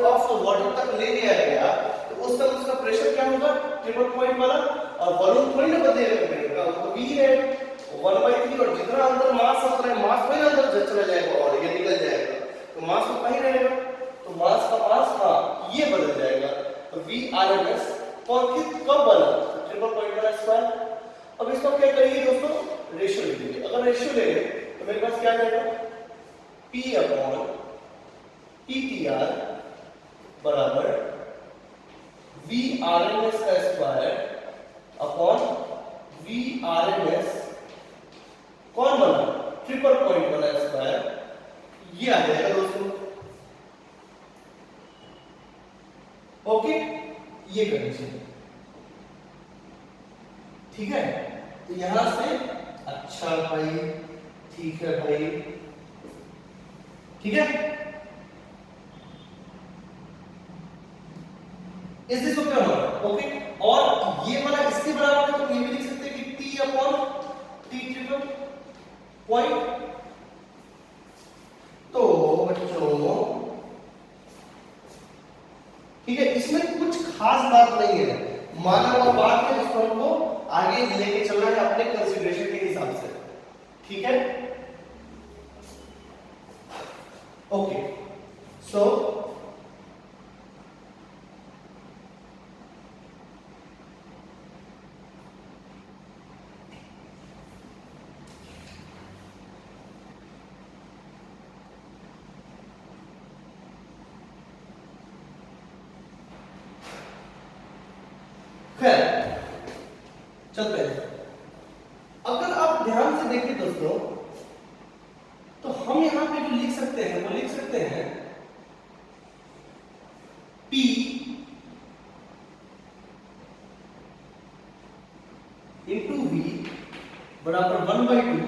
ऑफ वाटर तक ले लिया गया तो उस तक उसका प्रेशर क्या होगा, ट्रिपल पॉइंट वाला, और वॉल्यूम थोड़ी ना बदलेगा कंटेनर का, तो V है 1/3, और जितना अंदर मास होता है मास वही अंदर चला जाएगा और ये निकल जाएगा, तो मास तो कहीं रहेगा, तो मास का मास हाँ ये बदल जाएगा। तो V RMS और कब बना, ट्रिपल पॉइंट वाला स्क्वायर। अब इसको क्या करिए दोस्तों, रेशियो ले लीजिए। अगर रेशियो ले लें तो मेरे पास क्या जाएगा, P अपॉन PTR बराबर V RMS का स्क्वायर अपॉन V RMS कौन बना, ट्रिपल पॉइंट वाला स्क्वायर, ये आ जाएगा दोस्तों। ओके, ये कंडीशन ठीक है। तो यहां से अच्छा भाई, ठीक है भाई, ठीक है। इस दिस ओके ओके। और ये वाला इसके बराबर है तो ये भी लिख सकते हैं कि T upon T triple point. तो बच्चों ठीक है, इसमें कुछ खास बात नहीं है, माना हुआ बात है जिसको हमको आगे लेके चलना है अपने कंसीडरेशन के हिसाब से, ठीक है। ओके, सो खैर चलते हैं। अगर आप ध्यान से देखें दोस्तों तो हम यहां पे जो लिख सकते हैं वो लिख सकते हैं P इंटू V बराबर 1/2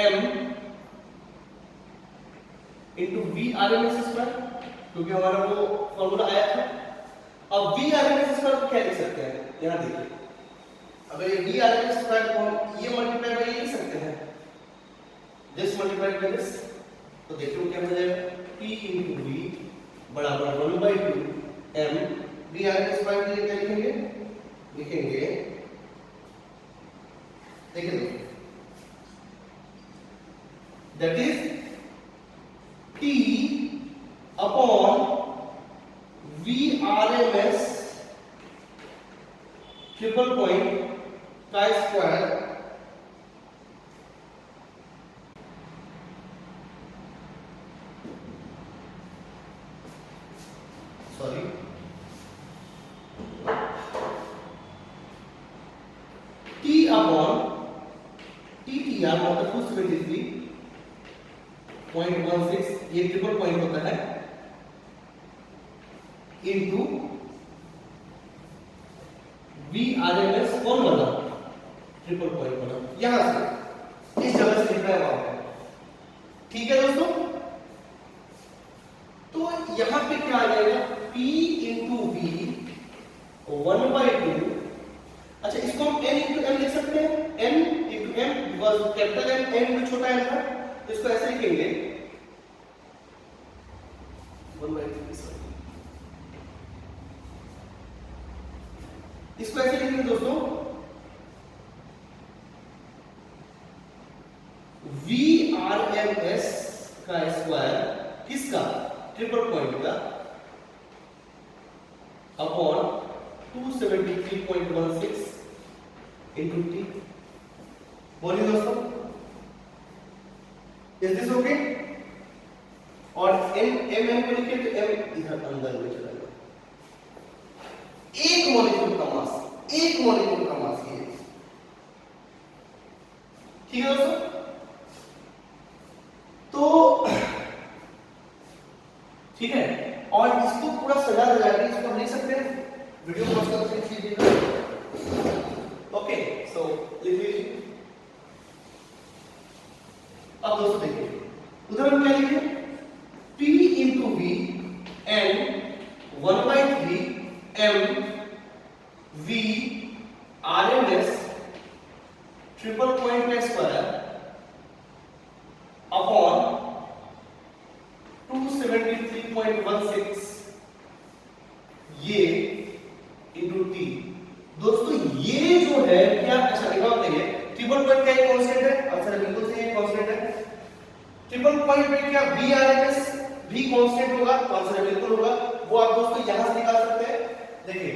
m into V RMS square, क्योंकि हमारा वो फॉर्मूला आया था। अब V RMS स्क्वायर को क्या लिख सकते हैं, यहां देखिए, अगर ये V RMS स्क्वायर को ये मल्टीप्लाई बाय ये लिख सकते हैं, दिस मल्टीप्लाई बाय दिस, तो देखिए क्या हो जाएगा, P इंटू V बराबर 1/2 m V RMS स्क्वायर के लिए क्या लिखेंगे, देखिए that is T upon VRMS triple point का स्क्वायर T अपॉन TTR मतलब 273.16 ये ट्रिपल पॉइंट होता है इनटू VRMS कौन वाला ट्रिपल पॉइंट वाला यहां से इस जगह से लिख रहा है वहां पे। ठीक है दोस्तों, तो यहां पे क्या आ जाएगा P इंटू V 1/2। अच्छा इसको हम n इंटू m लिख सकते हैं, n into m because capital M n into छोटा m था, तो इसको ऐसे लिखेंगे 1/2। इसको ऐसे लिखेंगे दोस्तों VRMS का स्क्वायर किसका ट्रिपल पॉइंट का अपॉन 273.16 इंटू T। बोलिए दोस्तों, इज दिस ओके? और m को लिखिए तो m इधर अंदर में चला जाएगा। एक मॉलिक्यूल का मास ये, ठीक है दोस्तों। तो ठीक है, और इसको पूरा सजा के इसको हम लिख सकते हैं, वीडियो पॉज करके लिख लीजिएगा। ओके, सो लिख लीजिए। अब दोस्तों देखिए उधर हम क्या लिखे P into V n 1/3 m V RMS triple point का स्क्वायर अपॉन 273.16 ये इंटू T। दोस्तों ये जो है क्या, अच्छा एक बात देखिए, ट्रिपल पॉइंट का एक कांस्टेंट है, आंसर बिल्कुल सही है, कांस्टेंट है। ट्रिपल पॉइंट पे क्या VRMS भी कांस्टेंट होगा, तो आंसर बिल्कुल होगा, वो आप दोस्तों यहां से निकाल सकते हैं। देखिए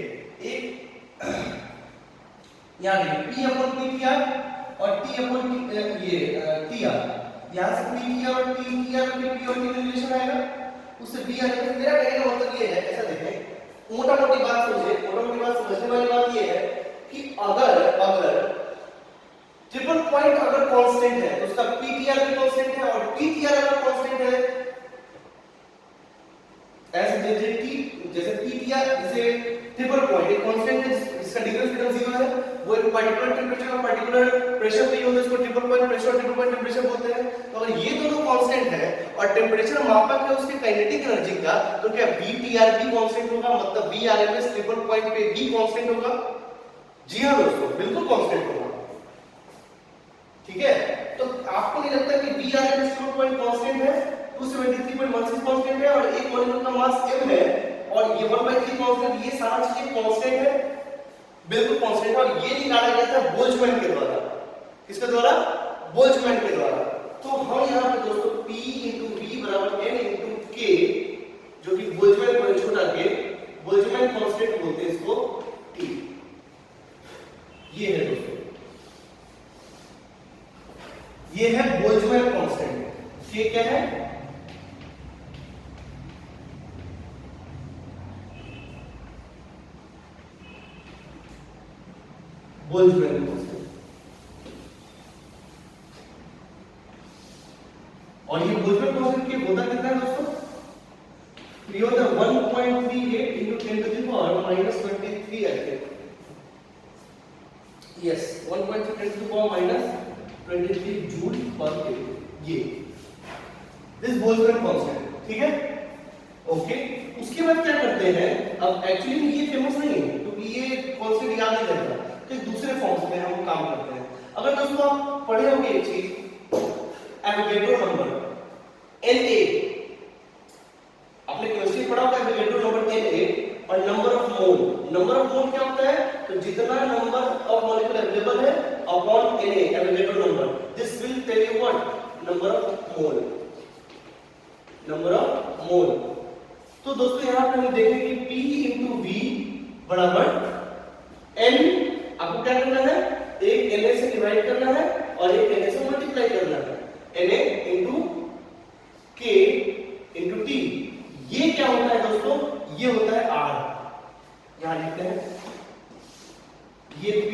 एक यहां देखिए P अपॉन PTR और T अपॉन ये TR, यहां से PTR और TTR में P और T में रिलेशन आएगा, उससे VRMS। मेरा कहने का मतलब ये है, ऐसा देखें, मोटा मोटी बात समझिए, मोटा मोटी बात समझने वाली बात ये है कि अगर ट्रिपल पॉइंट अगर कांस्टेंट है तो उसका PTR भी कांस्टेंट है, और PTR अगर कांस्टेंट है ऐसे जैसे PTR जैसे ट्रिपल पॉइंट एक कांस्टेंट है जिसका डिग्री ऑफ फ्रीडम 0 है, वो एक पर्टिकुलर टेंपरेचर और पर्टिकुलर प्रेशर पे होता है, इसको ट्रिपल पॉइंट प्रेशर और ट्रिपल पॉइंट टेंपरेचर बोलते हैं। तो अगर ये दोनों कांस्टेंट है और टेंपरेचर मापक है उसके काइनेटिक एनर्जी का, तो क्या VTR भी कांस्टेंट होगा, मतलब VRMS ट्रिपल पॉइंट पे भी कांस्टेंट होगा? जी हां दोस्तों, बिल्कुल कांस्टेंट होगा। ठीक है, तो आपको नहीं लगता कि VRMS ट्रिपल पॉइंट कांस्टेंट है, 273.16 कांस्टेंट है, और एक मॉलिक्यूल का मास m है, और ये 1/3 कांस्टेंट, ये सारा चीजें कांस्टेंट है, बिल्कुल कांस्टेंट है। और ये निकाला गया था बोल्ट्जमैन के द्वारा, किसके द्वारा? बोल्ट्जमैन के द्वारा। तो हम यहां पे दोस्तों P इंटू V बराबर n इंटू K, जो कि बोल्ट्जमैन पॉइंट छोटा के बोल्ट्जमैन कांस्टेंट बोलते हैं इसको T। ये है दोस्तों, ये है बोल्ट्जमैन कांस्टेंट। ये क्या है? Boltzmann constant. और ये बोल्ट्जमैन कांस्टेंट की होता कितना है दोस्तों? ये होता है 1.38 into 10 to the power minus 23 I think. Yes, 1.3 10 to the power minus 23 joule पर केजी। ये दिस बोल्ट्जमैन कांस्टेंट, ठीक है? ओके, उसके बाद क्या करते हैं, अब एक्चुअली ये फेमस नहीं है क्योंकि ये कांस्टेंट याद नहीं रहता, तो एक दूसरे फॉर्म्स में हम काम करते हैं। अगर दोस्तों आप पढ़े होंगे ये चीज, एवोगैड्रो नंबर Na, आपने केमिस्ट्री पढ़ा होगा एवोगैड्रो नंबर Na और number of mole. Number of mole क्या होता है? तो जितना नंबर ऑफ मॉलिक्यूल अवेलेबल है upon Na, Avogadro number, this will tell you what number of mole, number of mole. तो दोस्तों यहां पे हम देखेंगे P इंटू V बराबर N, आपको क्या करना है, एक Na से डिवाइड करना है और एक Na से मल्टीप्लाई करना है, Na into K into T। ये क्या होता है दोस्तों, ये होता है R, यहां लिखते हैं ये P,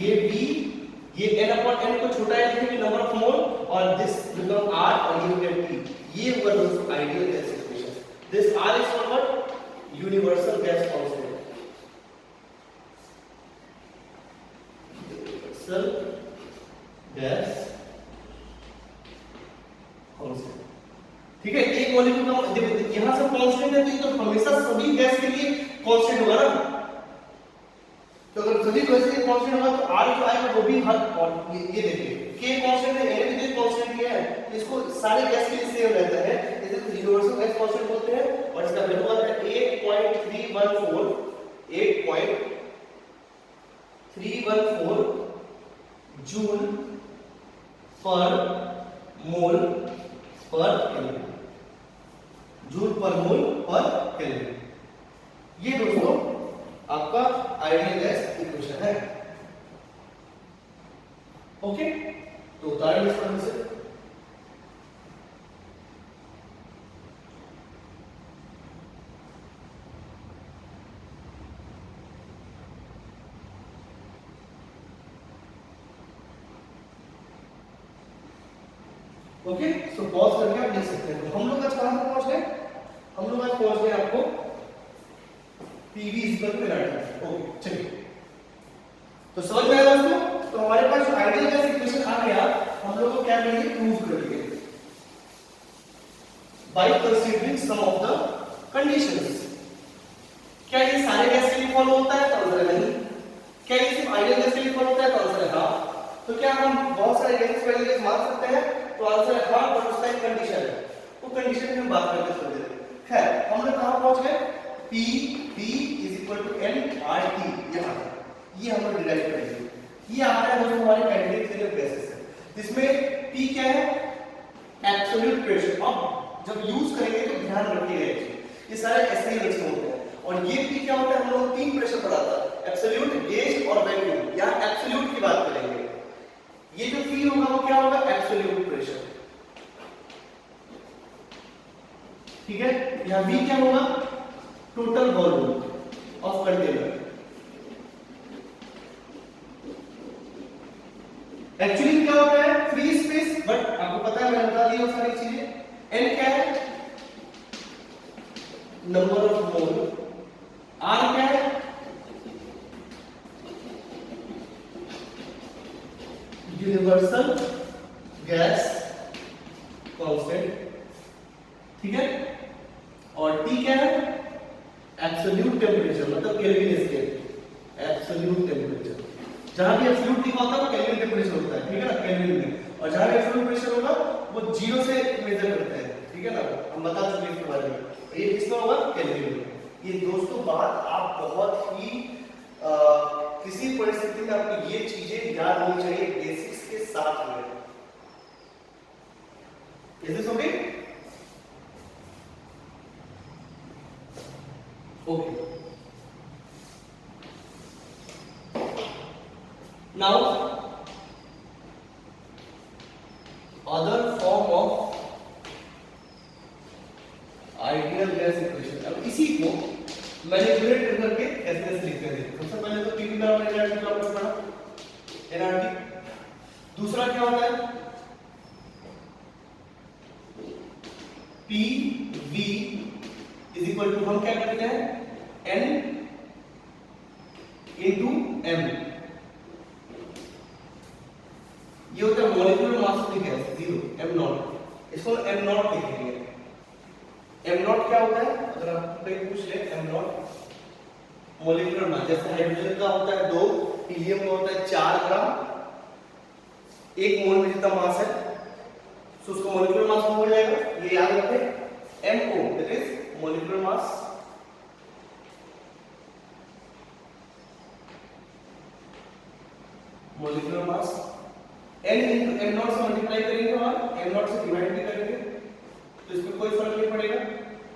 ये V, ये N अपॉन N को छोटा है लिखेंगे नंबर ऑफ मोल, और दिस बिकम R और ये हो गया T। ये हुआ दोस्तों ideal gas equation. This R is for what, universal gas constant, universal gas constant. ठीक है, एक मॉलिक्यूल का देखो यहां से कांस्टेंट है तो ये तो हमेशा सभी गैस के लिए कांस्टेंट होगा ना, तो अगर सभी गैस के कांस्टेंट होगा तो R जो आएगा वो भी हर, और ये देखिए K कांस्टेंट है, N भी कांस्टेंट ही है, इसको सारे गैस के लिए सेम रहता है, इसे तो यूनिवर्सल गैस कांस्टेंट बोलते हैं। और इसका वैल्यू आता है 8.314 जूल पर मोल पर केल्विन, जूल पर मोल पर केल्विन। ये दोस्तों आपका आइडियल गैस इक्वेशन है। ओके, तो उदाहरण इस तरह से ओके, सो पॉज करके आप लिख सकते हैं। तो हम लोग आज कहां तक पहुंच गए, हम लोग आज पहुंच गए आपको PV equal to nRT। Okay चलिए, तो समझ में आया दोस्तों। तो हमारे पास जो आइडियल गैस इक्वेशन आ गया, हम लोग को क्या करेंगे, प्रूव करेंगे by considering some of the conditions. क्या ये सारे गैस के लिए फॉलो होता है, तो आंसर है नहीं। क्या ये सिर्फ आइडियल गैस के लिए फॉलो होता है, तो आंसर है हां। तो क्या हम बहुत सारे गैसेस वाले गैस मान सकते हैं, तो आंसर है हां, पर उसका एक कंडीशन है, वो कंडीशन की हम बात करते थोड़ी देर। खैर हम लोग कहां पहुंच गए, P V is equal to nRT, यहां ये हम लोग डिराइव करेंगे। ये आता है दोस्तों हमारे कैंडिडेट के लिए बेसिस है, जिसमें P क्या है, एब्सोल्यूट प्रेशर। अब जब यूज करेंगे तो ध्यान रखिएगा ये सारे ऐसे ही लिखे होते हैं। और ये P क्या होता है, हम लोग तीन प्रेशर पढ़ाता है, एब्सोल्यूट, गेज और वैक्यूम। यहां एब्सोल्यूट की बात करेंगे। ये जो P होगा वो क्या होगा, एब्सोल्यूट प्रेशर, ठीक है। यहां V क्या होगा, total volume of container. Actually क्या होता है, फ्री स्पेस, बट आपको पता है मैंने बता दी वो सारी चीजें। N क्या है, नंबर ऑफ मोल। R क्या है, यूनिवर्सल गैस कांस्टेंट, ठीक है। और T क्या है, एब्सोल्यूट टेम्परेचर, मतलब केल्विन स्केल, एब्सोल्यूट टेम्परेचर। जहां भी एब्सोल्यूट लिखा होता है वो केल्विन टेम्परेचर होता है, ठीक है ना, केल्विन में। और जहां भी एब्सोल्यूट प्रेशर होगा वो 0 से मेजर करते हैं, ठीक है ना, हम बता चुके हैं इसके बारे में। ये किसका होगा, केल्विन में। ये दोस्तों बात आप बहुत ही किसी परिस्थिति में आपको ये चीजें याद होनी चाहिए बेसिक्स के साथ में। Is this okay? Okay, now other form of ideal gas equation। अब इसी को मैनिपुलेट करके कैसे लिखते हैं। सबसे पहले तो पीवी बराबर एनआरटी का आपने पढ़ा, एनआरटी। दूसरा क्या होता है, P V is equal to, हम क्या करते हैं, एन इंटू एम। ये होता है molecular mass of the gas, 0, m not. इसको m नॉट लिखेंगे। m नॉट क्या होता है, अगर आपको कहीं पूछ ले, m नॉट मॉलिक्यूलर मास, जैसे हाइड्रोजन का होता है 2, हीलियम का होता है 4 ग्राम, एक मोल में जितना मास है, तो उसको मॉलिक्यूलर मास हो जाएगा। ये याद रखें, mo that is molecular mass, molecular mass n into m not से मल्टीप्लाई करेंगे और m नॉट से डिवाइड भी करेंगे, तो इसमें कोई फर्क नहीं पड़ेगा,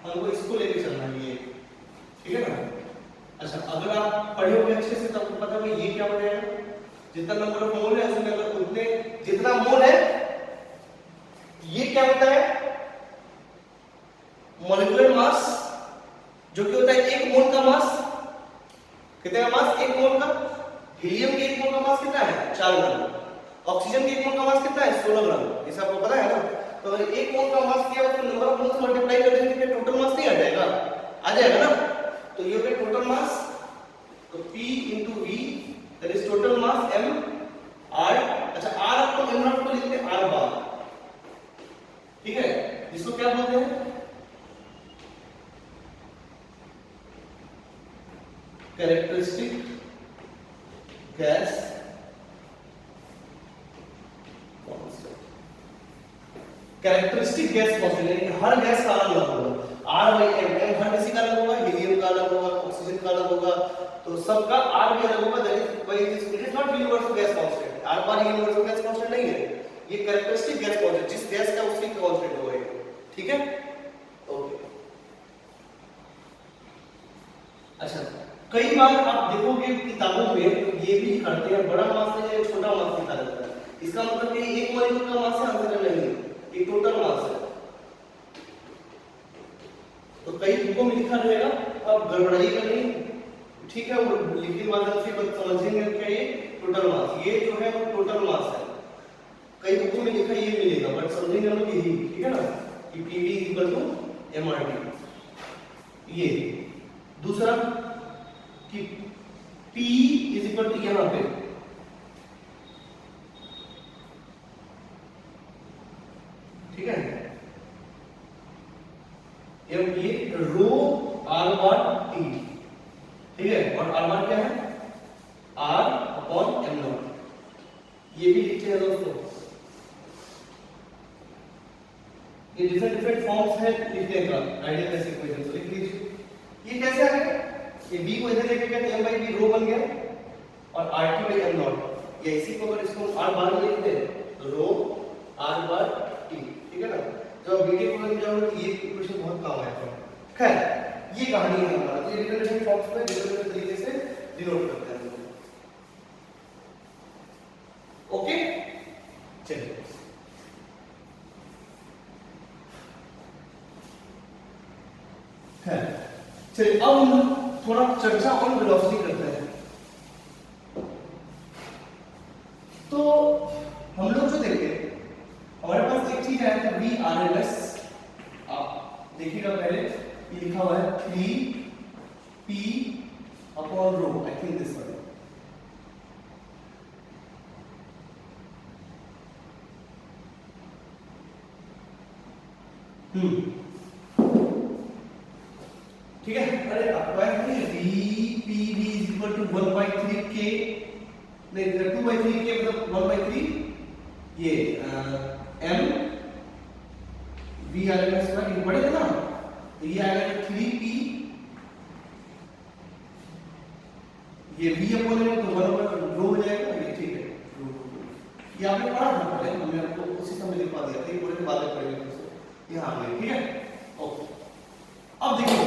हमको इसको लेके चलना है ये, ठीक है ना। अच्छा, अगर आप पढ़े होंगे अच्छे से तो आपको पता है ये क्या हो जाएगा, जितना नंबर ऑफ मोल है उसमें अगर उतने जितना मोल है, ये क्या होता है मॉलिक्यूलर मास, जो कि होता है 1 मोल का मास। कितने का मास? 1 मोल का। हीलियम के 1 मोल का मास कितना है? 4 ग्राम। ऑक्सीजन के 1 मोल का मास कितना है? 16 ग्राम। ये आपको पता है ना। तो अगर 1 मोल का मास किया उसको नंबर ऑफ मोल से मल्टीप्लाई कर देंगे तो टोटल मास नहीं आ जाएगा? आ जाएगा ना। तो ये हो गया टोटल मास, तो P into V that is total mass m r। अच्छा, r अपॉन m नॉट को लिखते हैं r बार, ठीक है, इसको क्या बोलते हैं? Characteristic gas constant. Characteristic gas constant यानी हर गैस का अलग होगा, R बाई M, M हर किसी का अलग होगा, हीलियम का अलग होगा, ऑक्सीजन का अलग होगा, तो सबका R भी अलग होगा। That is why it is not universal gas constant. R bar universal gas constant नहीं है, ये कैरेक्टरिस्टिक गैस कांस्टेंट, जिस गैस का उसकी कांस्टेंट होगा, ठीक है। ओके, अच्छा, कई बार आप देखोगे किताबों में ये भी करते हैं, बड़ा मास है या छोटा मास निकाला जाता है। इसका मतलब कि एक मॉलिक्यूल का मास है, आंसर नहीं है, ये टोटल मास है। तो कई बुकों में लिखा रहेगा, अब गड़बड़ाइएगा नहीं, ठीक है, वो लिखने के बाद फिर समझेंगे क्या ये टोटल मास, ये जो है वो टोटल मास है। कई बुकों में लिखा ये मिलेगा, बट समझेंगे हम लोग यही, ठीक है ना, कि PV इक्वल टू MRT। ये दूसरा कि P इज इक्वल टू यहां पे ठीक है, ये रो R बार T, ठीक है, और R बार क्या है? R upon M not. ये भी लिखते हैं दोस्तों, ये डिफरेंट फॉर्म्स है लिखने का, आइडियल गैस इक्वेशन, तो लिख लीजिए। ये कैसे आ गया? ये b को इधर लेके गया, m by b रो बन गया, और RT by m नॉट, या इसी को अगर इसको r बार में लिखते हैं रो r बार t, ठीक है ना। जब बीटेक कॉलेज में जाओगे तो ये इक्वेशन बहुत काम आएगा। खैर, ये कहानी है हमारा, तो ये डिफरेंट फॉर्म्स में डिफरेंट तरीके से डिनोट करते हैं। ओके, चलिए चलिए अब हम थोड़ा चर्चा ऑन वेलोसिटी करते हैं। तो हम लोग जो देखे, हमारे पास एक चीज आया था VRMS, आप देखिएगा पहले ये लिखा हुआ है 3P upon rho, I think this one. ठीक है, अरे आपको याद नहीं है VPV is equal to 1/3K, नहीं 2/3K मतलब 1/3 ये M VRMS का ये बड़े थे ना, तो ये आएगा 3P, ये V अपॉन M तो 1/रो हो जाएगा, ये ठीक है। ये आपने पढ़ा था पहले, हमने आपको उसी समय लिखवा दिया था, ये पूरे बातें पढ़ेंगे यहाँ आ गए, ठीक है। ओके, अब देखिए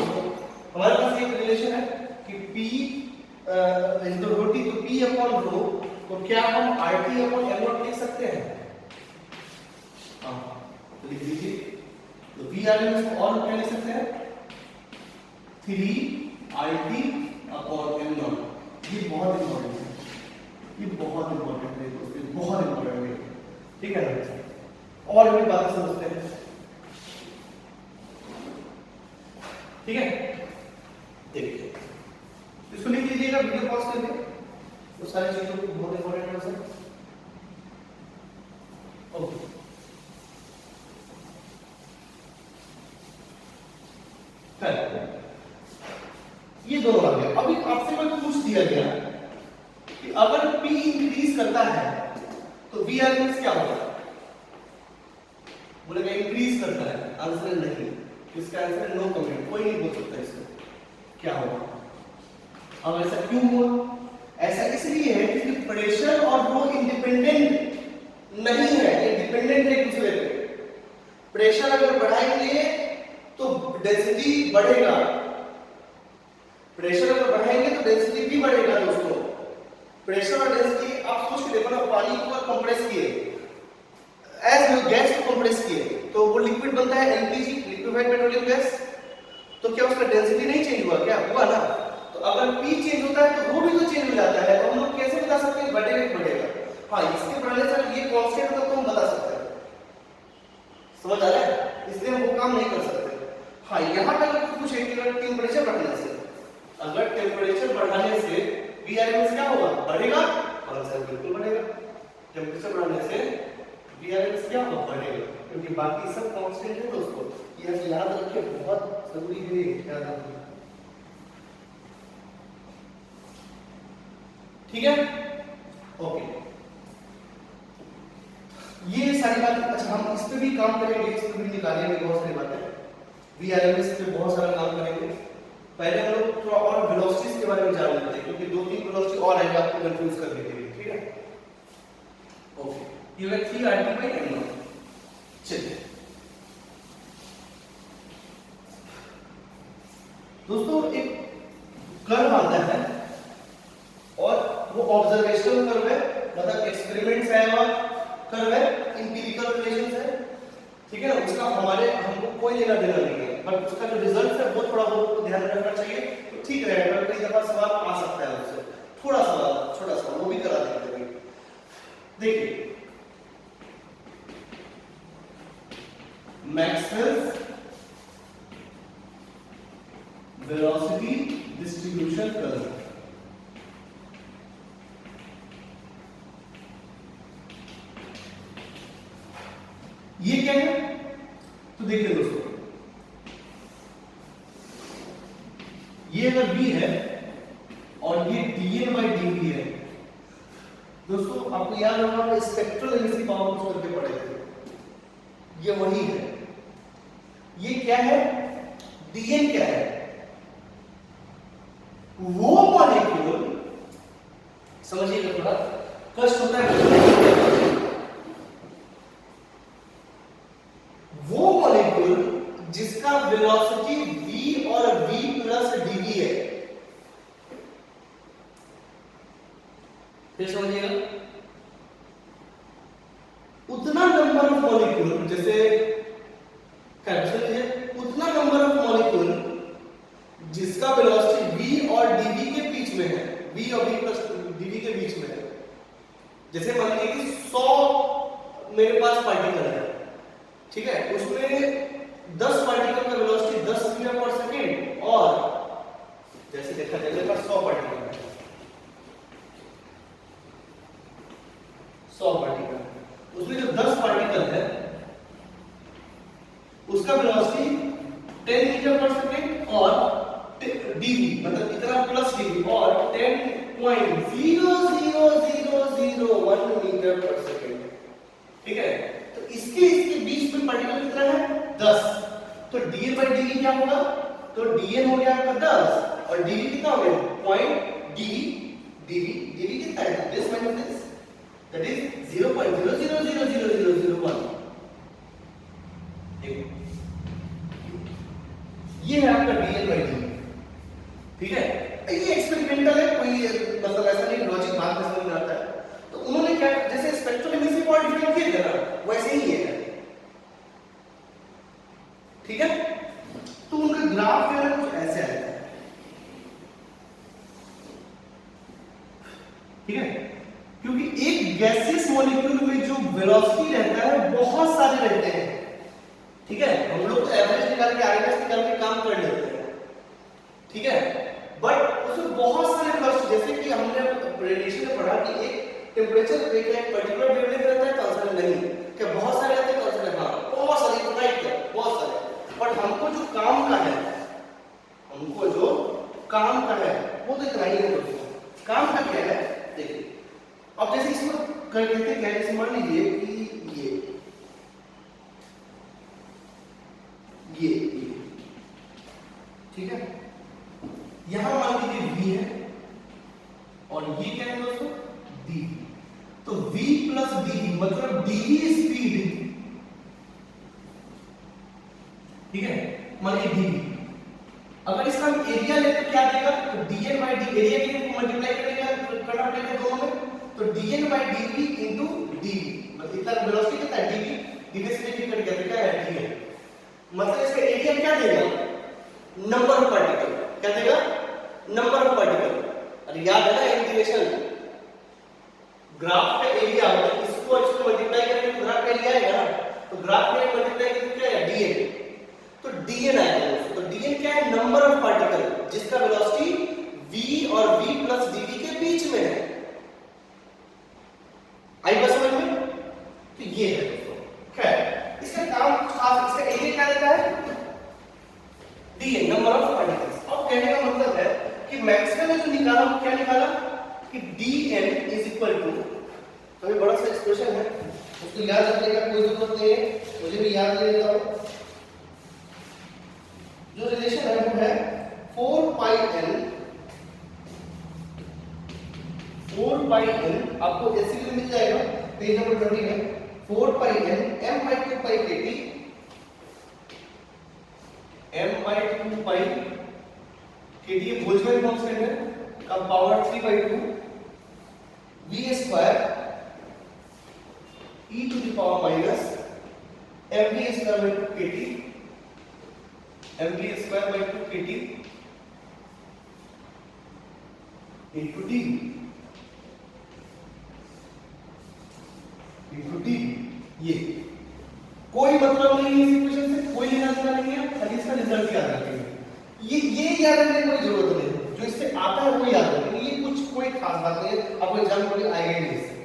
हमारे पास एक रिलेशन है कि P तो रोटी, तो P अपॉन रो, तो क्या हम RT अपॉन M नॉट लिख सकते हैं? हाँ, तो लिख लीजिए। तो VRMS को और क्या लिख सकते हैं? 3RT upon M not. ये बहुत इंपॉर्टेंट है, ये बहुत इंपॉर्टेंट है दोस्तों, बहुत इंपॉर्टेंट है, ठीक है ना। और भी बातें समझते हैं, ठीक है। देखिए इसको लिख लीजिएगा, वीडियो पॉज करके, तो सारी चीजों को बहुत इंपॉर्टेंट है सर। ओके, ये दोनों आ गया। अभी आपसे कोई पूछ दिया गया कि अगर P इंक्रीज करता है तो VRMS क्या होगा? बोलेगा इंक्रीज करता है, आंसर नहीं, इसका आंसर नो कमेंट, कोई नहीं बोल सकता इसको क्या होगा। अब ऐसा क्यों हुआ? ऐसा इसलिए है क्योंकि प्रेशर और रो इंडिपेंडेंट नहीं है, ये डिपेंडेंट है एक दूसरे पे। प्रेशर अगर बढ़ाएंगे तो डेंसिटी बढ़ेगा, प्रेशर अगर बढ़ाएंगे तो डेंसिटी भी बढ़ेगा दोस्तों। प्रेशर और डेंसिटी आप सोच के देखो ना, पानी को कंप्रेस किए, एज गैस को कंप्रेस किए तो वो लिक्विड बनता है एलपीजी, लिक्विफाइड पेट्रोलियम गैस। तो क्या उसका डेंसिटी नहीं चेंज हुआ? क्या हुआ ना। तो अगर पी चेंज होता है तो वो भी तो चेंज हो जाता है। तो हम लोग कैसे बता सकते हैं बढ़ेगा कि बढ़ेगा? हाँ, इसके बढ़ने से ये कांस्टेंट होता तो हम बता सकते हैं। समझ आ रहा है? इसलिए हम वो काम नहीं कर सकते। हाँ, यहाँ पे अगर पूछे कि अगर टेम्परेचर बढ़ने से, अगर टेम्परेचर बढ़ाने से वीआरएमएस क्या होगा? बढ़ेगा? आंसर बिल्कुल बढ़ेगा। टेम्परेचर बढ़ाने से वीआरएमएस क्या होगा? बढ़ेगा, क्योंकि बाकी सब कांस्टेंट है दोस्तों। ये याद रखिए, बहुत जरूरी है याद रखना। ठीक है, ओके। ये सारी बातें, अच्छा हम इस पे भी काम करेंगे, इस पे भी निकालेंगे बहुत सारी बातें। वीआरएमएस पे बहुत सारा काम करेंगे। पहले हम लोग थोड़ा और वेलोसिटीज के बारे में जान लेते हैं, क्योंकि 2-3 वेलोसिटी और आएगा आपको कंफ्यूज करने के लिए। ठीक है, ओके। ये 3RT/m0। चलिए दोस्तों, एक कर्व आता है और वो ऑब्जर्वेशनल कर्व है, मतलब एक्सपेरिमेंट से आया हुआ कर्व है, इंपीरिकल रिलेशंस है। ठीक है ना, उसका हमको कोई लेना देना नहीं है, बट उसका जो रिजल्ट है वो थोड़ा बहुत ध्यान रखना चाहिए, तो ठीक रहेगा। कई दफा सवाल आ सकता है उससे, थोड़ा सवाल, छोटा सा, वो भी करा देंगे। देखिए, मैक्सवेल्स वेलोसिटी डिस्ट्रीब्यूशन कर्व, ये क्या है? तो देखिए दोस्तों, ये अगर v है और ये dn/dv है। दोस्तों आपको याद होगा, स्पेक्ट्रल एमिसिव पावर कुछ करके पढ़े थे, ये वही है। ये क्या है? dn क्या है? वो मॉलिक्यूल, समझिएगा, थोड़ा कष्ट होता है। वो मॉलिक्यूल जिसका वेलोसिटी v और v प्लस dv है। फिर समझिएगा, उतना नंबर ऑफ मॉलिक्यूल, जैसे कैप्सूल है, उतना नंबर ऑफ मॉलिक्यूल जिसका वेलोसिटी v और dv के बीच में है, v और v प्लस dv के बीच में है। जैसे मान लीजिए कि 100 मेरे पास पार्टिकल है, ठीक है, उसमें 10 पार्टिकल का वेलोसिटी 10 मीटर पर सेकेंड, और जैसे देखा जाए मेरे पास 100 पार्टिकल है, 100 पार्टिकल, उसमें जो 10 पार्टिकल है उसका वेलोसिटी 10 मीटर पर सेकेंड और dv, मतलब इतना प्लस dv, और 10.00001 मीटर पर सेकेंड। ठीक है, तो इसके बीच में पार्टिकल कितना है? 10। तो dn/dv क्या होगा? तो dn हो गया आपका 10 और dv कितना हो गया? पॉइंट dv कितना है? This minus this, that is 0.000001। ये है आपका dn/dv। ठीक है, ये एक्सपेरिमेंटल है, कोई मतलब ऐसा नहीं, लॉजिक बाद में समझ में आता है। तो उन्होंने क्या, जैसे स्पेक्ट्रल एमिसिव पावर डिफाइन किया था ना, वैसे ही है। ठीक है, तो उनका ग्राफ जो है कुछ ऐसे आया है। ठीक है, क्योंकि एक गैसियस मॉलिक्यूल में जो वेलोसिटी रहता है बहुत सारे रहते हैं। ठीक है, हम लोग तो एवरेज निकाल के, आरएमएस निकाल के काम कर लेते हैं। ठीक है, बट उसमें बहुत सारे वेलोसिटी, जैसे कि हमने रेडिएशन में पढ़ा कि एक टेम्परेचर एक पर्टिकुलर वेवलेंथ रहता है, तो आंसर नहीं क्या बहुत सारे रहते हैं? तो आंसर हां, बहुत सारे, राइट है, बहुत सारे। बट हमको जो काम का है, वो तो इतना ही है दोस्तों। काम का क्या है देखिए, अब जैसे इसको कर लेते हैं, जैसे मान लीजिए कि ये ठीक है, यहां मान लीजिए v है और ये क्या है दोस्तों? dv। तो v प्लस dv मतलब dv स्पीड, ठीक है, मान लीजिए dv, अगर इसका हम एरिया ले तो क्या देगा, तो dn बाय डी, एरिया के लिए मल्टीप्लाई करना पड़ेगा दोनों में, तो dn by dv into dv, मतलब इतना वेलोसिटी कितना है dv, dv से dv कट गया तो क्या है dn, मतलब इसका एरिया क्या देगा, नंबर ऑफ पार्टिकल, क्या देगा, नंबर ऑफ पार्टिकल। अरे याद है ना इंटीग्रेशन, ग्राफ का एरिया मतलब इसको और इसको मल्टीप्लाई करेंगे तो ग्राफ का एरिया आएगा ना, तो ग्राफ का एरिया मल्टीप्लाई करेंगे तो क्या आएगा dn, तो dn आएगा, तो dn क्या है, नंबर ऑफ पार्टिकल जिसका वेलोसिटी v और v प्लस dv के बीच में है। आई बात समझ में, तो ये है दोस्तों, खैर इसका काम खास, इसका एरिया क्या देता है dn, नंबर ऑफ पार्टिकल्स। अब कहने का मतलब है कि मैक्सवेल ने जो निकाला वो क्या निकाला कि dn इज इक्वल टू, तो ये बड़ा सा एक्सप्रेशन है, उसको याद रखने का कोई जरूरत नहीं है, मुझे भी याद ले लेता हूं। जो रिलेशन है वो है 4 पाई n, आपको ऐसे भी मिल जाएगा पेज नंबर 20 में, 4 पाई n m by 2 pi kt, m by 2 pi kt ये बोल्ट्जमैन कांस्टेंट है, का power 3/2 v square e to the power minus mv square by 2 kt, mv square by 2 kt into d, ये कोई मतलब नहीं है इस इक्वेशन से, कोई लेना देना नहीं है, खाली इसका रिजल्ट याद रखेंगे। ये याद रखने की कोई जरूरत नहीं है, जो इससे आता है वो याद रखेंगे, ये कुछ कोई खास बात नहीं है, आपको एग्जाम में आएगा ही नहीं इससे,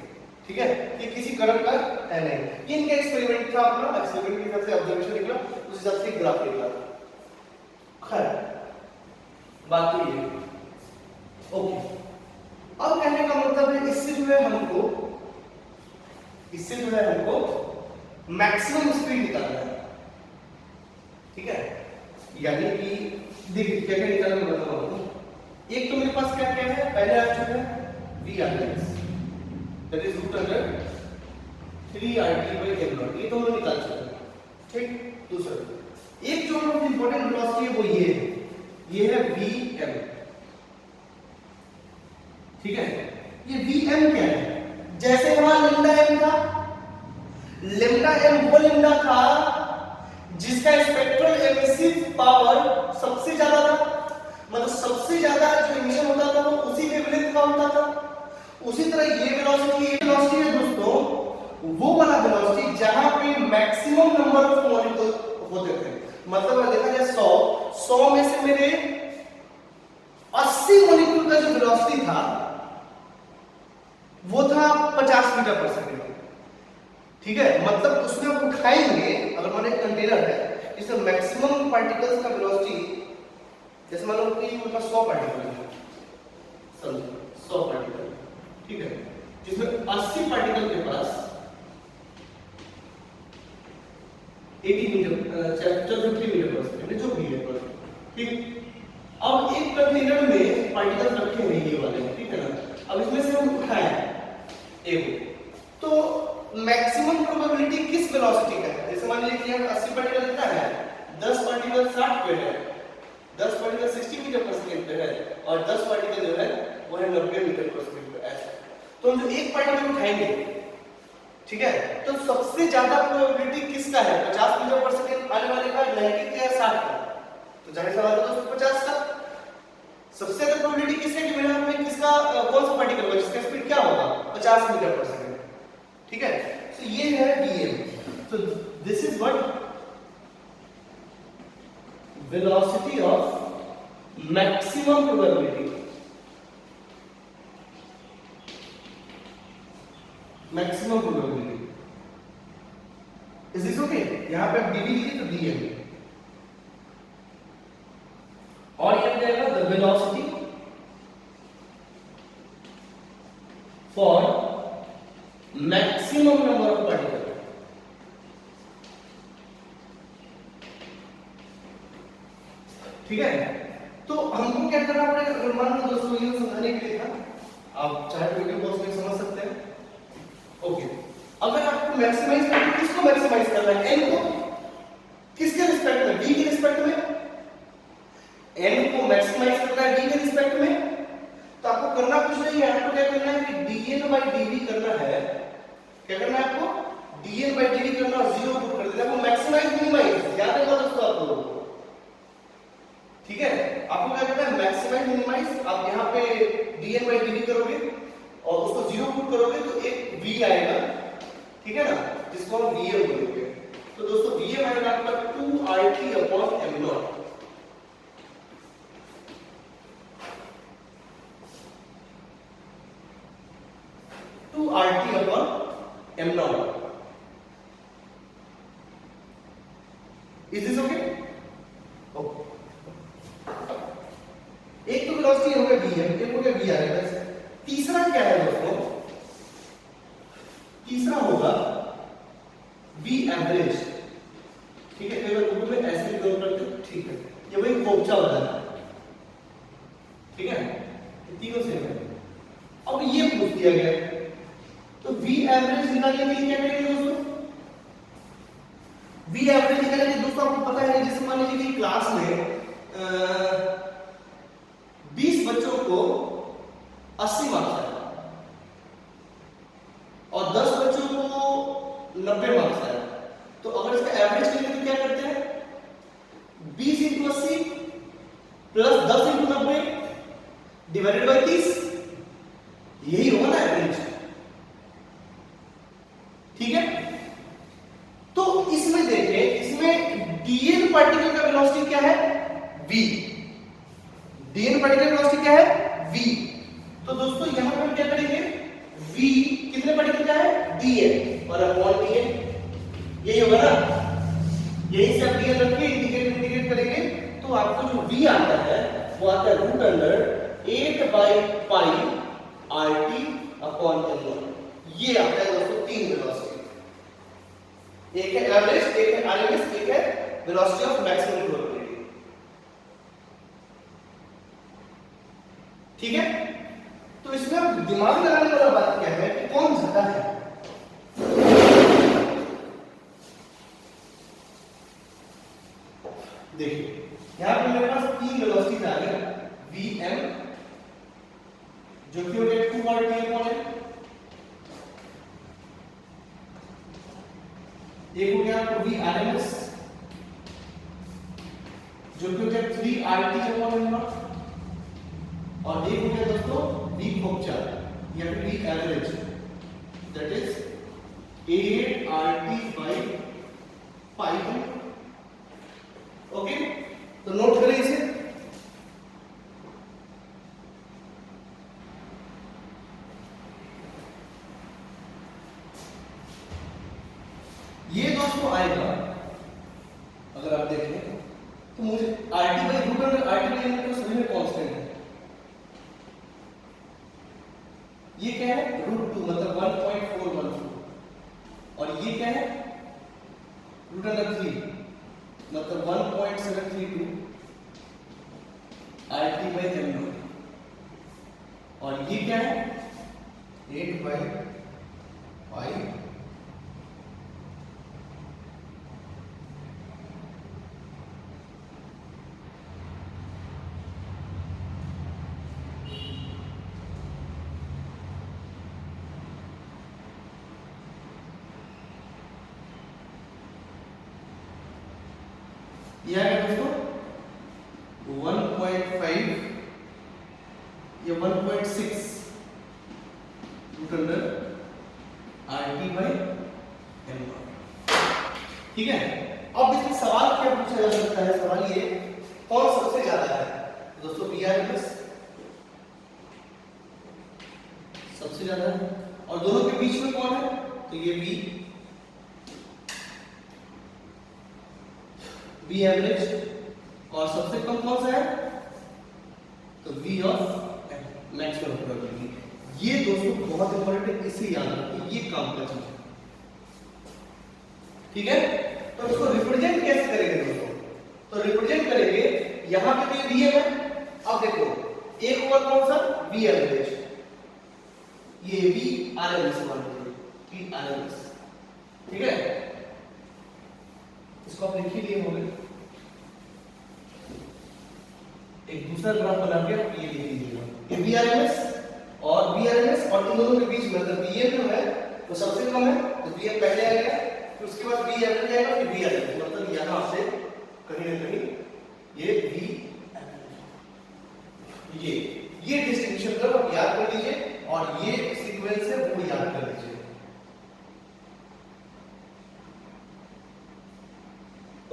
ठीक है, ये किसी कर्व का है नहीं, ये इनका एक्सपेरिमेंट था, अपना एक्सपेरिमेंट के हिसाब से ऑब्जर्वेशन निकला, उस हिसाब से ग्राफ निकला। खैर बात तो ये ओके। अब कहने का मतलब है इससे जो है हमको मैक्सिमम स्पीड निकालना है, ठीक है, यानी कि देखिए क्या क्या निकालना मैं बताऊं आपको। एक तो मेरे पास क्या क्या है, पहले आ चुका है v rms, that is root under 3RT by m0, ये तो हम निकाल चुके हैं, ठीक। दूसरा एक जो हम इंपॉर्टेंट वेलोसिटी है वो ये है vm, ठीक है, ये vm क्या है, जैसे वहां लैम्डा m था, लैम्डा m वो लैम्डा था जिसका स्पेक्ट्रल एमिसिव पावर सबसे ज्यादा था, मतलब सबसे ज्यादा जो एमिशन होता था वो उसी वेवलेंथ का होता था। उसी तरह ये वेलोसिटी है दोस्तों, वो वाला वेलोसिटी जहां पे मैक्सिमम नंबर ऑफ मॉलिक्यूल होते थे, मतलब देखा जाए 100 में से मेरे 80 मॉलिक्यूल का जो वेलोसिटी था वो था 50 मीटर पर सेकंड, ठीक है, मतलब उसमें आप उठाएंगे, अगर मान एक कंटेनर है जिसमें मैक्सिमम पार्टिकल्स का वेलोसिटी, जैसे मान लो कि उनका 100 पार्टिकल है, समझो 100 पार्टिकल, ठीक है, जिसमें 80 पार्टिकल के पास 80 मीटर 50 मीटर पर सेकंड जो भी है, ठीक। अब एक कंटेनर में पार्टिकल रखे हैं ये वाले, ठीक है ना, अब इसमें से हम उठाएं एक, तो मैक्सिमम प्रोबेबिलिटी किस वेलोसिटी का है, जैसे मान लीजिए कि हम 80 पार्टिकल कितना है, 10 पार्टिकल 60 पे है, 10 पार्टिकल 60 मीटर पर सेकंड पे है, और 10 पार्टिकल जो है वो है 90 मीटर पर सेकंड पे, ऐसा। तो हम जो एक पार्टिकल उठाएंगे, ठीक है, तो सबसे ज्यादा प्रोबेबिलिटी किसका है, 50 मीटर पर सेकंड आने वाले का, 90 का या 60 का, तो जाहिर सी बात है दोस्तों 50 का। सबसे ज्यादा प्रोबेबिलिटी किसका है कि मेरे हाथ में किसका कौन सा पार्टिकल होगा जिसका स्पीड क्या होगा 50 मीटर पर सेकंड, ठीक है। तो ये है dm, so this is what velocity of maximum probability, maximum probability, is this okay? यहां पे आप dv लीजिए तो dm, और ये जाएगा the velocity for maximum number of particles, ठीक है। तो हमको क्या करना पड़ेगा, अगर मान लो दोस्तों ये समझाने के लिए था, आप चाहे वीडियो पॉज में समझ सकते हैं, ओके। अगर आपको मैक्सिमाइज करना है, किसको मैक्सिमाइज करना है, एन को। किसके रिस्पेक्ट में, v के रिस्पेक्ट में। n को मैक्सिमाइज करना है v के रिस्पेक्ट में। तो आपको करना कुछ नहीं है, आपको क्या करना है कि dn/dv करना है। क्या करना है आपको, dn/dv करना और 0 पुट कर देना। आपको मैक्सिमाइज मिनिमाइज याद है दोस्तों आपको, ठीक है। आपको क्या करना है, मैक्सिमाइज मिनिमाइज। आप यहाँ पे dn/dv करोगे और उसको 0 पुट करोगे तो एक v आएगा, ठीक है ना, जिसको हम vm बोलेंगे। तो दोस्तों vm आएगा आपका 2RT/m0। RT/m0। Is this okay? Okay. एक तो वेलोसिटी हो गया vm, एक हो गया v rms। तीसरा क्या है दोस्तों, तीसरा होगा v एवरेज, ठीक है। कई बार गूगल में ऐसे भी नोट करते हो, ठीक है, ये वही फोपचा होता है, ठीक है, ये तीनों सेम है। अब ये पूछ दिया गया तो v एवरेज निकालने के लिए क्या करेंगे दोस्तों, v एवरेज निकालने के लिए दोस्तों आपको पता है, जैसे मान लीजिए कि क्लास में 20 बच्चों को 80 मार्क्स आए और 10 बच्चों को 90 मार्क्स आए। तो अगर इसका एवरेज करेंगे तो क्या करते हैं, 20 × 80 प्लस 10 × 90 डिवाइडेड बाय 30, यही होगा ना एवरेज, ठीक है। तो इसमें देखें, इसमें dn पार्टिकल का वेलोसिटी क्या है, v। dn पार्टिकल का वेलोसिटी क्या है, v। तो दोस्तों यहां पर हम क्या करेंगे, v कितने पार्टिकल का है, dn और अपॉन dn, यही होगा ना। यही से आप dn रख के इंटीग्रेट करेंगे तो आपको जो v आता है वो आता है √8/π RT/m0। ये आता है दोस्तों तीन वेलोसिटी, एक है एवरेज, एक है आरएमएस, एक है वेलोसिटी ऑफ मैक्सिमम प्रोबेबिलिटी, ठीक है। तो इसमें अब दिमाग लगाने वाला बात क्या है कि कौन ज्यादा है। देखिए यहां पे मेरे पास तीन वेलोसिटी आ गया, vm जो कि हो गया 2RT/m, एक हो गया आपको v rms जो कि हो गया 3RT/m, और एक हो गया दोस्तों v फोपचा या फिर v average, that is 8RT/π। Okay, तो नोट करें इसे। ये दोस्तों आएगा, अगर आप देखें तो मुझे RT/√RT तो सभी में कांस्टेंट है। ये क्या है, √2 मतलब 1.414, और ये क्या है, √3 मतलब 1.732 RT/m0, और ये क्या है 8/π। यह है दोस्तों 1.5 या 1.6 √RT/m0, ठीक है। अब इसमें सवाल क्या पूछा जा सकता है, सवाल ये कौन सबसे ज्यादा है दोस्तों, VRMS सबसे ज्यादा है, और दोनों के बीच में कौन है, तो ये V एवरेज, और सबसे कम कौन सा है, तो V ऑफ मैक्सिमम प्रोबेबिलिटी। ये दोस्तों बहुत इंपॉर्टेंट है, इसे याद रखिए, ये काम का चीज है, ठीक है। तो इसको रिप्रेजेंट कैसे करेंगे दोस्तों, तो रिप्रेजेंट करेंगे यहां पे तो ये VM है। अब देखो एक होगा कौन सा, V एवरेज, ये V RMS मान लीजिए, V RMS, इसको आप लिख ही लिए होंगे। एक दूसरा ग्राफ बना के आप ये लिख लीजिएगा, ये VRMS और VRMS और इन दोनों के बीच में अगर VM जो है वो सबसे कम है तो VM पहले आएगा, फिर उसके बाद V average आएगा, फिर VRMS, मतलब यहाँ से कहीं ना कहीं ये V ये डिस्ट्रीब्यूशन कर्व आप याद कर लीजिए और ये सीक्वेंस है वो याद कर लीजिए।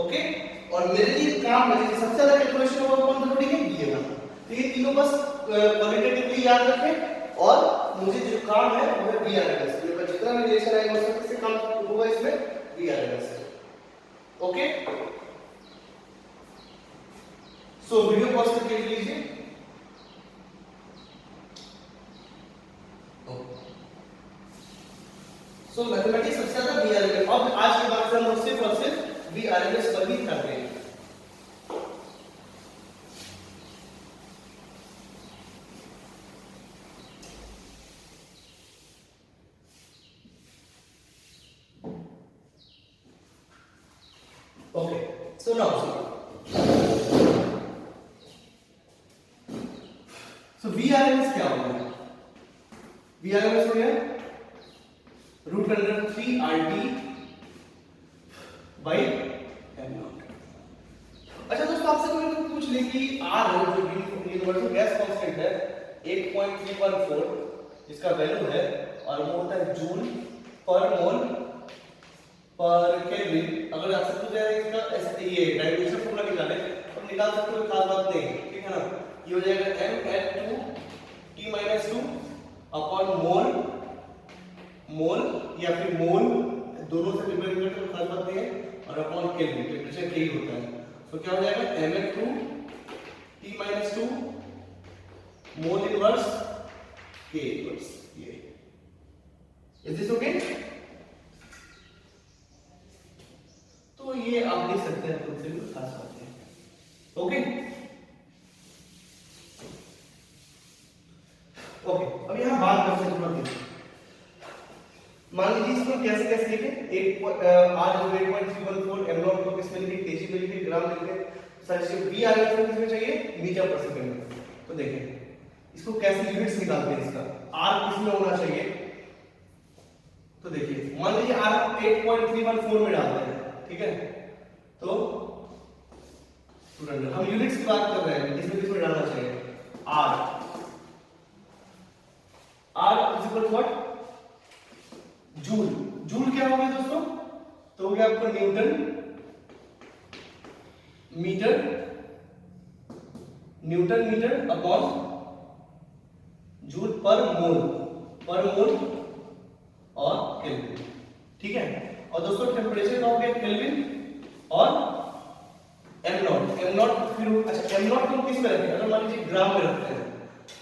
ओके, और मेरे लिए काम है कि सबसे ज्यादा कैलकुलेशन होगा कौन सा है, ये वाला। तो ये तीनों बस क्वालिटेटिवली याद रखें और मुझे जो काम है वो है VRMS, मेरे पास जितना भी रिलेशन आएगा उससे कम होगा इसमें VRMS। Okay, so video pause करके लिख लीजिए। सो मैथमेटिक्स सबसे ज्यादा VRMS, अब आज के बाद से हम सिर्फ और सिर्फ VRMS पर ही कर रहे हैं। Okay, so now so VRMS क्या होगा? VRMS हो गया √3RT by m0। अच्छा दोस्तों, आपसे कोई पूछ ले कि R जो यूनिवर्सल गैस कांस्टेंट है 8.314 जिसका वैल्यू है और वो होता है जूल पर मोल पर केल्विन। अगर आपसे पूछ जाए इसका ऐसे ये डाइल्यूशन फॉर्मूला निकाले तो निकाल सकते हो, खास बात नहीं, ठीक है ना। ये हो जाएगा m(N2)T-2 अपॉन मोल या फिर मोल, दोनों से डिपेंडेंट है, खास बात नहीं है, और अपॉन केल्विन, टेंपरेचर के ही होता है। तो क्या हो जाएगा mF2T-2 mole inverse K inverse. ये इज दिस ओके? तो ये आप देख सकते हैं, खुद से भी खास बात है। ओके ओके, अब यहां बात करते हैं थोड़ा। मान लीजिए इसको कैसे कैसे लिखे, R 8.314 m0 को किसमें लिखे, kg में लिखे, ग्राम में लिखे, सारी चीजें VRMS में किसमें चाहिए, मीटर पर सेकंड में। तो देखें इसको कैसे यूनिट्स निकालते हैं, इसका R किसमें होना चाहिए। तो देखिए मान लीजिए R 8.314 में डालते हैं, ठीक है, तो स्टूडेंट हम यूनिट्स की बात कर रहे हैं, इसमें किसमें डालना चाहिए R is equal to what, joule. Joule क्या हो गया दोस्तों, तो हो गया आपका न्यूटन मीटर अपॉन जूल पर मोल और केल्विन, ठीक है। और दोस्तों टेंपरेचर का हो गया केल्विन और m0 फिर अच्छा m0 को किस में रखें, अगर मान लीजिए ग्राम में रखते हैं,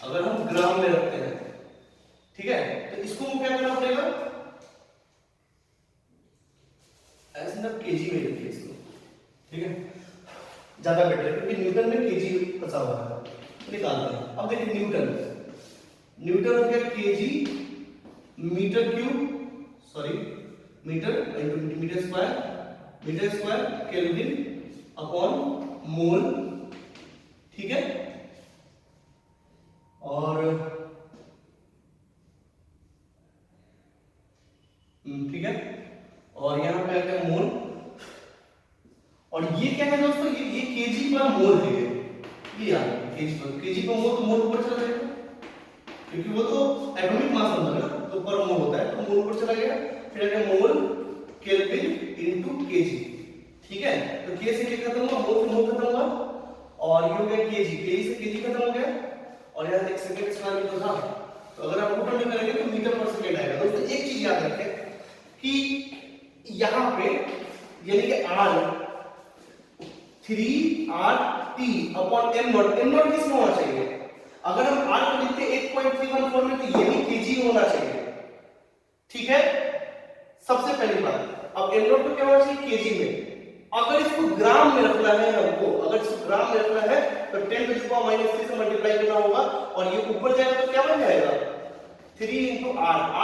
अगर हम ग्राम में रखते हैं, ठीक है, तो इसको क्या करना पड़ेगा, ऐसे ना केजी में रखिए इसको, ठीक है, ज्यादा बेटर है क्योंकि न्यूटन में केजी फंसा हुआ है। निकालते हैं, अब देखिए न्यूटन हो गया KG metre square kelvin upon mole, ठीक है, और ठीक है, और यहां पे आ गया मोल, और ये क्या है दोस्तों, ये केजी पर मोल है, ये यार केजी पर मोल, तो मोल ऊपर चला जाएगा क्योंकि वो तो एटॉमिक मास होता है ना, तो पर मोल होता है, तो मोल ऊपर चला गया, फिर आ गया मोल केल्विन इनटू केजी, ठीक है। तो के से के खत्म हुआ, मोल खत्म हुआ, और ये हो गया केजी से केजी खत्म हो गया, और यहां एक सेकंड स्क्वायर में तो था, तो अगर आप ऊपर में करेंगे तो मीटर पर सेकंड आएगा। दोस्तों एक चीज याद रखें कि यहां पे यानी कि R 3RT अपॉन m0 किसमें होना चाहिए, अगर हम R को लिखते 8.314 में तो ये भी kg होना चाहिए, ठीक है, सबसे पहली बात। अब m0 को क्या होना चाहिए, kg में। अगर इसको ग्राम में रखना है हमको, अगर इसको ग्राम में रखना है तो 10⁻³ से मल्टीप्लाई करना होगा, और ये ऊपर जाएगा तो क्या बन जाएगा 3 ×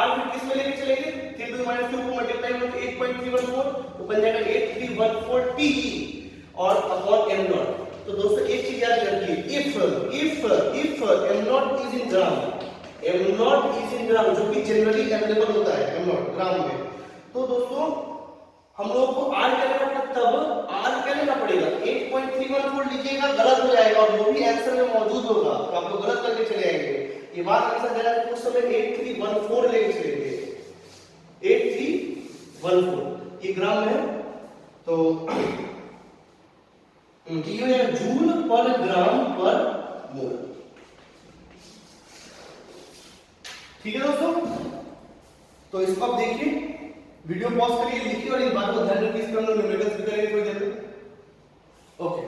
R फिर किस में लेके चलेंगे 3 टू द माइनस 2 को मल्टीप्लाई करो तो 8.314 तो बन जाएगा 8314 टी और अपॉन m नॉट। तो दोस्तों एक चीज याद रखिए, if m naught is in gram, m naught is in gram जो कि जनरली अवेलेबल होता है m नॉट ग्राम में, तो दोस्तों हम लोगों को r करना पड़ेगा, तब r करना पड़ेगा 8.314 लिखिएगा गलत हो जाएगा और वो भी आंसर में मौजूद होगा तो आप लोग गलत करके चले आएंगे। ये बात आंसर देना है उस समय 8314 लेके चलेंगे, 8314 ये ग्राम में, तो ये है जूल पर ग्राम पर मोल। ठीक है दोस्तों, तो इसको आप देखिए, वीडियो पॉज करिए, लिखिए और इस बात को ध्यान रखिए, इसको हम लोग न्यूमेरिकल्स भी करेंगे थोड़ी देर में। ओके,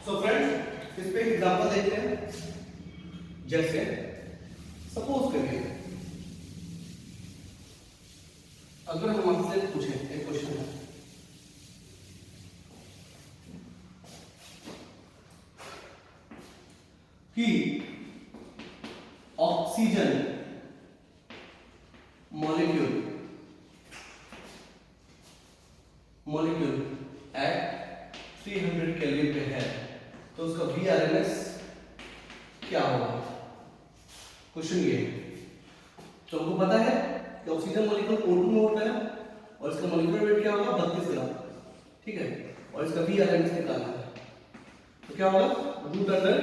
सो फ्रेंड्स इस पे एग्जांपल देखते हैं। जैसे सपोज करिए अगर हम आपसे पूछें, एक क्वेश्चन है कि ऑक्सीजन मॉलिक्यूल एट 300 केल्विन पे है तो उसका VRMS क्या होगा? क्वेश्चन ये है। तो हमको पता है कि ऑक्सीजन मॉलिक्यूल O2 में होता है और इसका मॉलिक्यूलर वेट क्या होगा? 32 ग्राम, ठीक है, और इसका VRMS निकालना है तो क्या होगा? Root under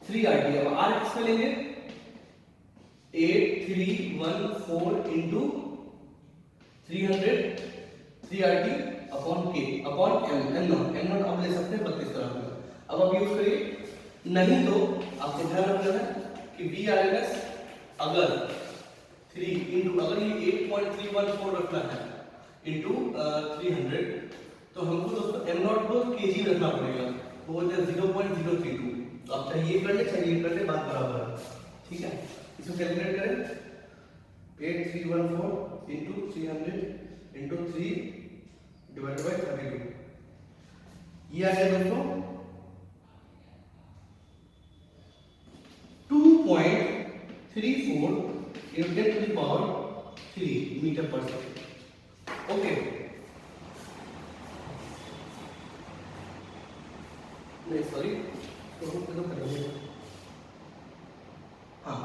3RT। अब R किसमें लेंगे? 8314 into 300 3RT upon K upon M naught आप ले सकते हैं 32 ग्राम में। अब आप यूज करिए, नहीं तो आपको ध्यान रखना है कि VRMS अगर 3 इंटू अगर ये 8.314 रखना है इंटू 300 तो हमको दोस्तों m नॉट को kg में रखना पड़ेगा, तो वो है 0.032। तो आप चाहे ये कर ले चाहे ये कर ले, बात बराबर है, ठीक है। इसको कैलकुलेट करें, 8314 इंटू 300 इंटू 3 डिवाइडेड बाय 32, ये आ गया दोस्तों 2.34 into 10 to the power 3 metre पर सेकेंड। ओके, नहीं सॉरी, तो हम कितना करेंगे? हाँ,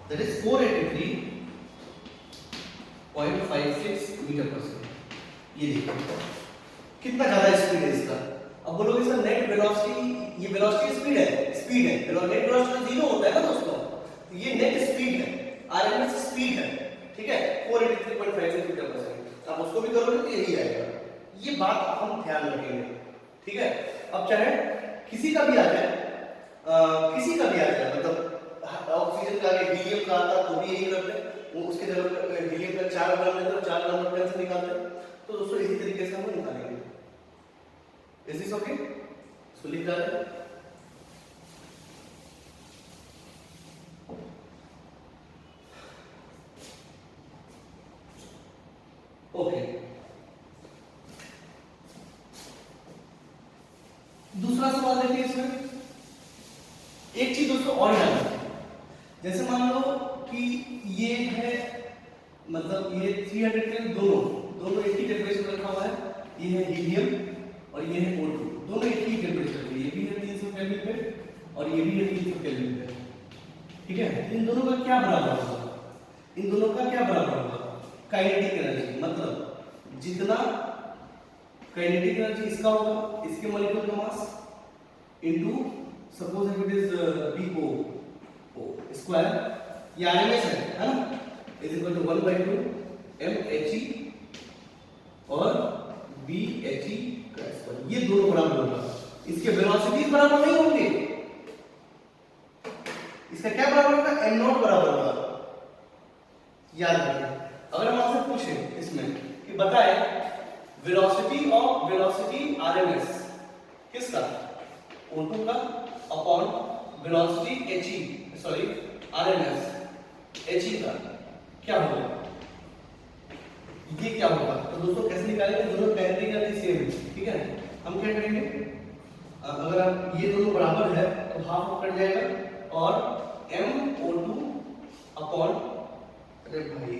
दैट इज 483.56 मीटर पर सेकेंड। ये देखिए कितना ज्यादा स्पीड है इसका। अब बोलोगे सर नेट वेलोसिटी, ये वेलोसिटी स्पीड है नेट वेलोसिटी 0 होता है ना दोस्तों, तो ये नेट स्पीड है, आरएमएस स्पीड है, ठीक है, 483.56 मीटर पर सेकंड। आप उसको भी करोगे तो यही आएगा, ये बात हम ध्यान रखेंगे, ठीक है। अब चाहे किसी का भी आ जाए, मतलब ऑक्सीजन का आगे हीलियम का आता तो भी यही करते हैं, वो उसके जगह हीलियम का 4 ग्राम लेते हैं, 4 ग्राम पर से निकालते हैं। तो दोस्तों इसी तरीके से हम निकालेंगे। Is this okay? So लिख डालें। ओके, दूसरा सवाल देखिए इसमें। एक चीज दोस्तों और याद रखें, जैसे मान लो कि ये है, मतलब ये 300 के दोनों एक ही टेम्परेचर पर रखा हुआ है, ये है हीलियम और ये है O2, दोनों एक ही टेम्परेचर पे, ये भी है 300 केल्विन पे और ये भी है 300 केल्विन पे, ठीक है। इन दोनों का क्या बराबर होगा? काइनेटिक एनर्जी, मतलब जितना काइनेटिक एनर्जी इसका होगा, इसके मॉलिक्यूल का mass into suppose if it is BO square, ये आरएमएस है ना, इज इक्वल टू 1/2 mHe और BHe, ये दोनों बराबर होगा। इसके वेलोसिटीज बराबर नहीं होंगे, इसका क्या बराबर होगा? m नॉट बराबर होगा, याद रखिए। अगर हम आपसे पूछें इसमें कि बताए वेलोसिटी RMS किसका? O2 का अपॉन वेलोसिटी RMS He का, क्या होगा? ये क्या होगा? तो दोस्तों कैसे निकालेंगे? दोनों काइनेटिक एनर्जी सेम है, ठीक है। हम क्या करेंगे, अगर आप ये दोनों बराबर है तो हाफ कट जाएगा और MO2 अपॉन, अरे भाई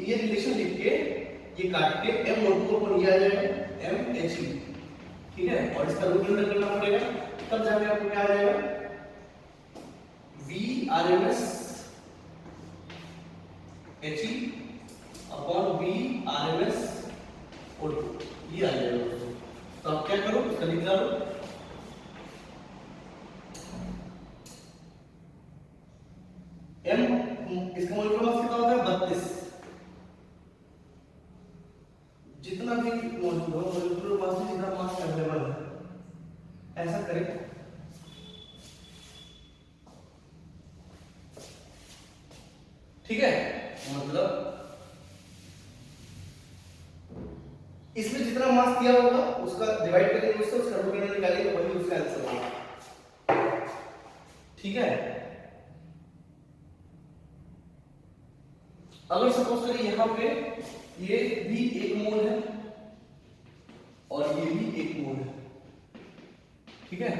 ये रिलेशन लिख के ये काट के MO2 अपॉन ये आ जाएगा MHE, ठीक है, और इसका रूट अंडर करना पड़ेगा, तब जाके आपको क्या आ जाएगा VRMS HE upon VRMS O2, ये आ जाएगा। तो आप क्या करो, इसका लिख डालो, M इसका मोलिकुलर मास कितना होता है 32, जितना भी मौजूद हो मोलिकुलर मास में जितना मास अवेलेबल है ऐसा करें। ठीक है, मतलब इसमें जितना मास दिया होगा उसका डिवाइड करेंगे उससे, उसका रूट अंडर निकालेंगे, वही उसका आंसर होगा। ठीक है, अगर सपोज करिए यहां पे ये भी 1 मोल है और ये भी 1 मोल है, ठीक है,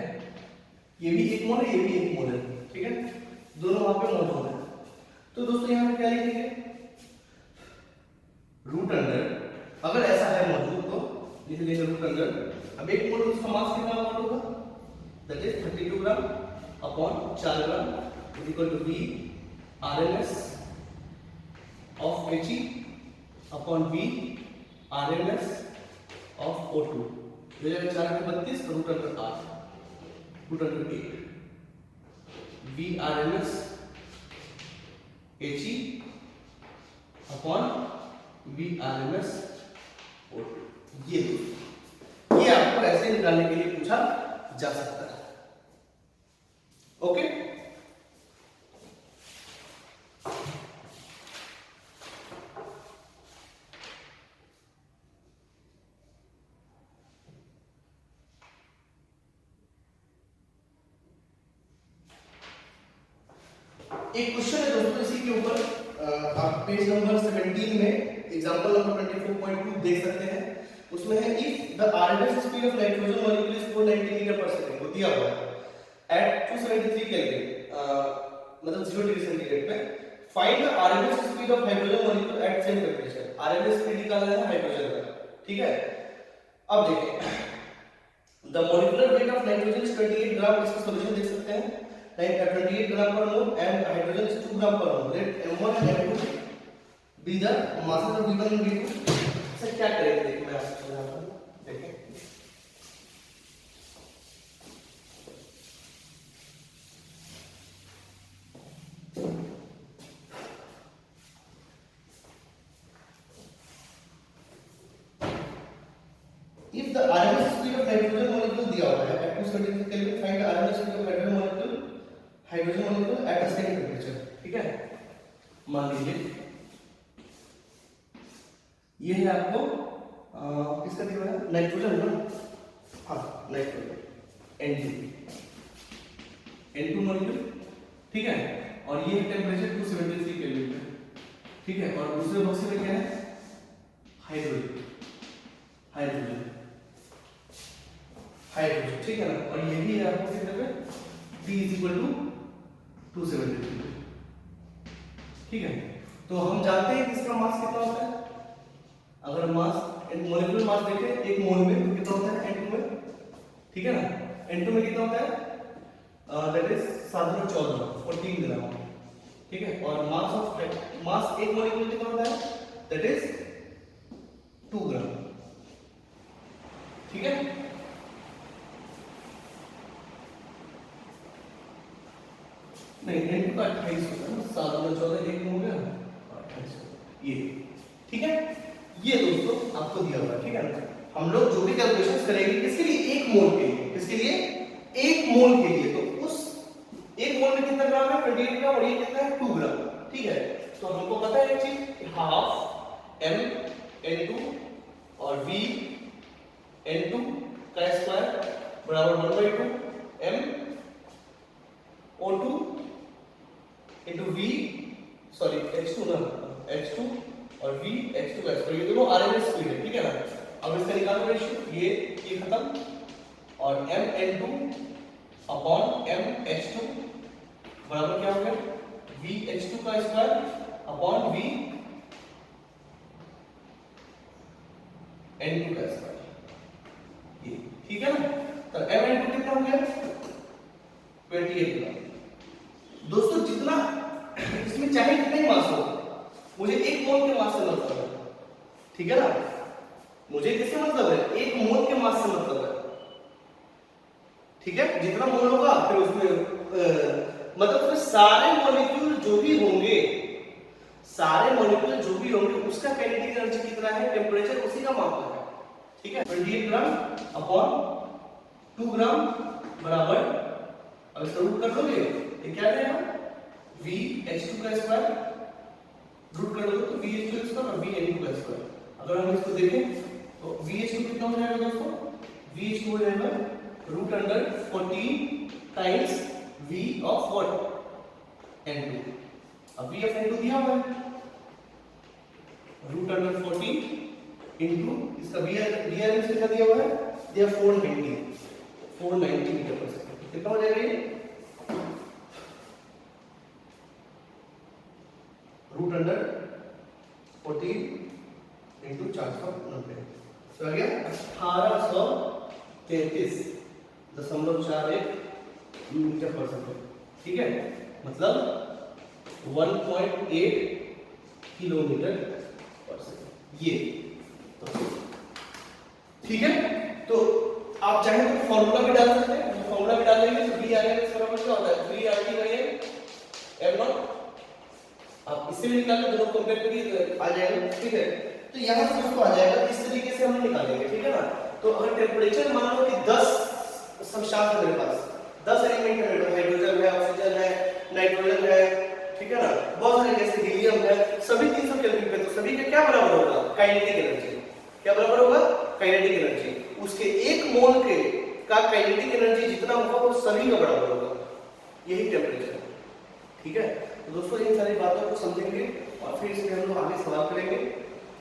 ये भी 1 मोल है, ये भी 1 मोल है, ठीक है, दोनों वहां पे मौजूद है। तो दोस्तों यहां पे क्या लिखेंगे, रूट अंडर, अगर ऐसा है मौजूद तो लिख लेंगे रूट अंडर। अब 1 मोल उसका मास कितना मोल होगा, that is 32 gram upon 4 gram equal to V RMS of He upon V RMS of O2, हो जाएगा 4 के 32 root under 8 root under 8 V RMS He upon V RMS O2, ये आपको ऐसे निकालने के लिए पूछा जा सकता है। ओके, एक क्वेश्चन है दोस्तों इसी के ऊपर, आप पेज नंबर 17 में एग्जांपल नंबर 24.2 देख सकते हैं। उसमें है if the RMS speed of nitrogen molecule is 490 metre per second, वो दिया हुआ है एट 273 केल्विन, मतलब 0 डिग्री सेंटीग्रेड पे, find the RMS speed of hydrogen molecule at same temperature. RMS speed निकालना है हाइड्रोजन का, ठीक है। अब देखें the molecular weight of nitrogen is 28 gram, इसका सॉल्यूशन देख सकते हैं, 28 gram per mole and hydrogen is 2 gram per mole. Let M1 and M2 be the masses of V1 and V2. Sir क्या करेंगे, देखिए मैं आपको समझाता हूँ, देखें if the RMS speed of hydrogen molecule दिया हुआ है at 273 Kelvin, find the RMS speed of hydrogen molecule at the same temperature, ठीक है। मान लीजिए ये है आपको किसका दिया हुआ है, नाइट्रोजन ना, हाँ नाइट्रोजन N2 मॉलिक्यूल, ठीक है, और ये टेम्परेचर 273 केल्विन पे, ठीक है, और दूसरे बॉक्स में क्या है हाइड्रोजन, ठीक है ना, और ये भी है आपको कितने पे T = 273, ठीक है। तो हम जानते हैं कि इसका मास कितना होता है, अगर मास मॉलिक्यूलर मास देखें एक मोल में तो कितना होता है N2 में, ठीक है ना, N2 में कितना होता है, दैट इज 714 14 ग्राम, ठीक है, और मास एक मॉलिक्यूल में कितना होता है, दैट इज 2 ग्राम, ठीक है। नहीं N2 का 28 होता है, 714 एक हो गया 28, ये ठीक है। ये दोस्तों आपको दिया हुआ है, ठीक है ना। हम लोग जो भी कैलकुलेशंस करेंगे किसके लिए, 1 मोल के लिए, किसके लिए 1 मोल के लिए, तो उस 1 मोल में कितना ग्राम है 28 ग्राम, और ये कितना है 2 ग्राम, ठीक है। तो हमको पता है एक चीज, हाफ m n2 और v n2 का स्क्वायर बराबर 1/2 m O2 into v sorry h2 ना, h2 और v h2 का स्क्वायर, ये दोनों RMS स्पीड है, ठीक है ना। अब इसका निकालो रेशियो, ये खत्म और MN2 अपॉन MH2 बराबर क्या हो गया VH2 का स्क्वायर अपॉन VN2 का स्क्वायर, ये ठीक है ना। तो MN2 कितना हो गया 28 ग्राम। दोस्तों जितना इसमें चाहे कितने ही मास हो, मुझे 1 मोल के मास से मतलब है, ठीक है ना। मुझे किससे मतलब है 1 मोल के मास से मतलब है, ठीक है। जितना मोल होगा फिर उसमें मतलब फिर सारे मॉलिक्यूल जो भी होंगे, सारे मॉलिक्यूल जो भी होंगे उसका काइनेटिक एनर्जी कितना है, टेंपरेचर उसी का मापना है, ठीक है। 28 ग्राम अपॉन 2 ग्राम बराबर, अब इसका रूट कर दोगे ये क्या रहेगा VH2 का स्क्वायर, रूट कर दोगे तो VH2 का स्क्वायर और VN2 का स्क्वायर। अगर हम इसको देखें तो VH2 कितना हो जाएगा दोस्तों, VH2 हो जाएगा root under 14 times V of what N2। अब V ऑफ N2 दिया हुआ है रूट अंडर 14 इनटू इसका VRM कितना दिया हुआ है, दिया 490 मीटर पर सेकंड। कितना हो जाएगा ये रूट अंडर 14 इनटू 490, तो आ गया 1833.41 मीटर पर सेकंड, ठीक है। मतलब 1.8 किलोमीटर पर सेकंड, ये तो ठीक है। तो आप चाहे तो फॉर्मूला भी डाल सकते हैं, फॉर्मूला भी डालेंगे तो VRM बराबर क्या होता है VRT बाय M0, आप इससे भी निकाल लो, दोनों कंपेयर करिए तो आ जाएगा, ठीक है। तो यहां से उसको आ जाएगा, इस तरीके से हम निकालेंगे, ठीक है ना। तो अगर टेंपरेचर मान लो कि 10 सब्सटेंस है मेरे पास, 10 एलिमेंट है, हाइड्रोजन है, ऑक्सीजन है, नाइट्रोजन है, ठीक है ना, बहुत सारे जैसे हीलियम है, सभी 300 केल्विन पे, तो सभी का क्या बराबर होगा काइनेटिक एनर्जी, क्या बराबर होगा काइनेटिक एनर्जी, उसके 1 मोल के का काइनेटिक एनर्जी जितना होगा वो सभी का बराबर होगा, यही टेंपरेचर है, ठीक है। तो दोस्तों इन सारी बातों को समझेंगे और फिर इसमें हम लोग आगे सवाल करेंगे,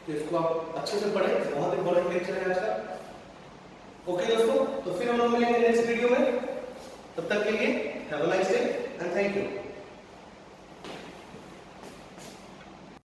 तो इसको आप अच्छे से पढ़ें, बहुत इंपॉर्टेंट लेक्चर है आज का। ओके दोस्तों, तो फिर हम लोग मिलेंगे नेक्स्ट वीडियो में, तब तक के लिए have a nice day and thank you.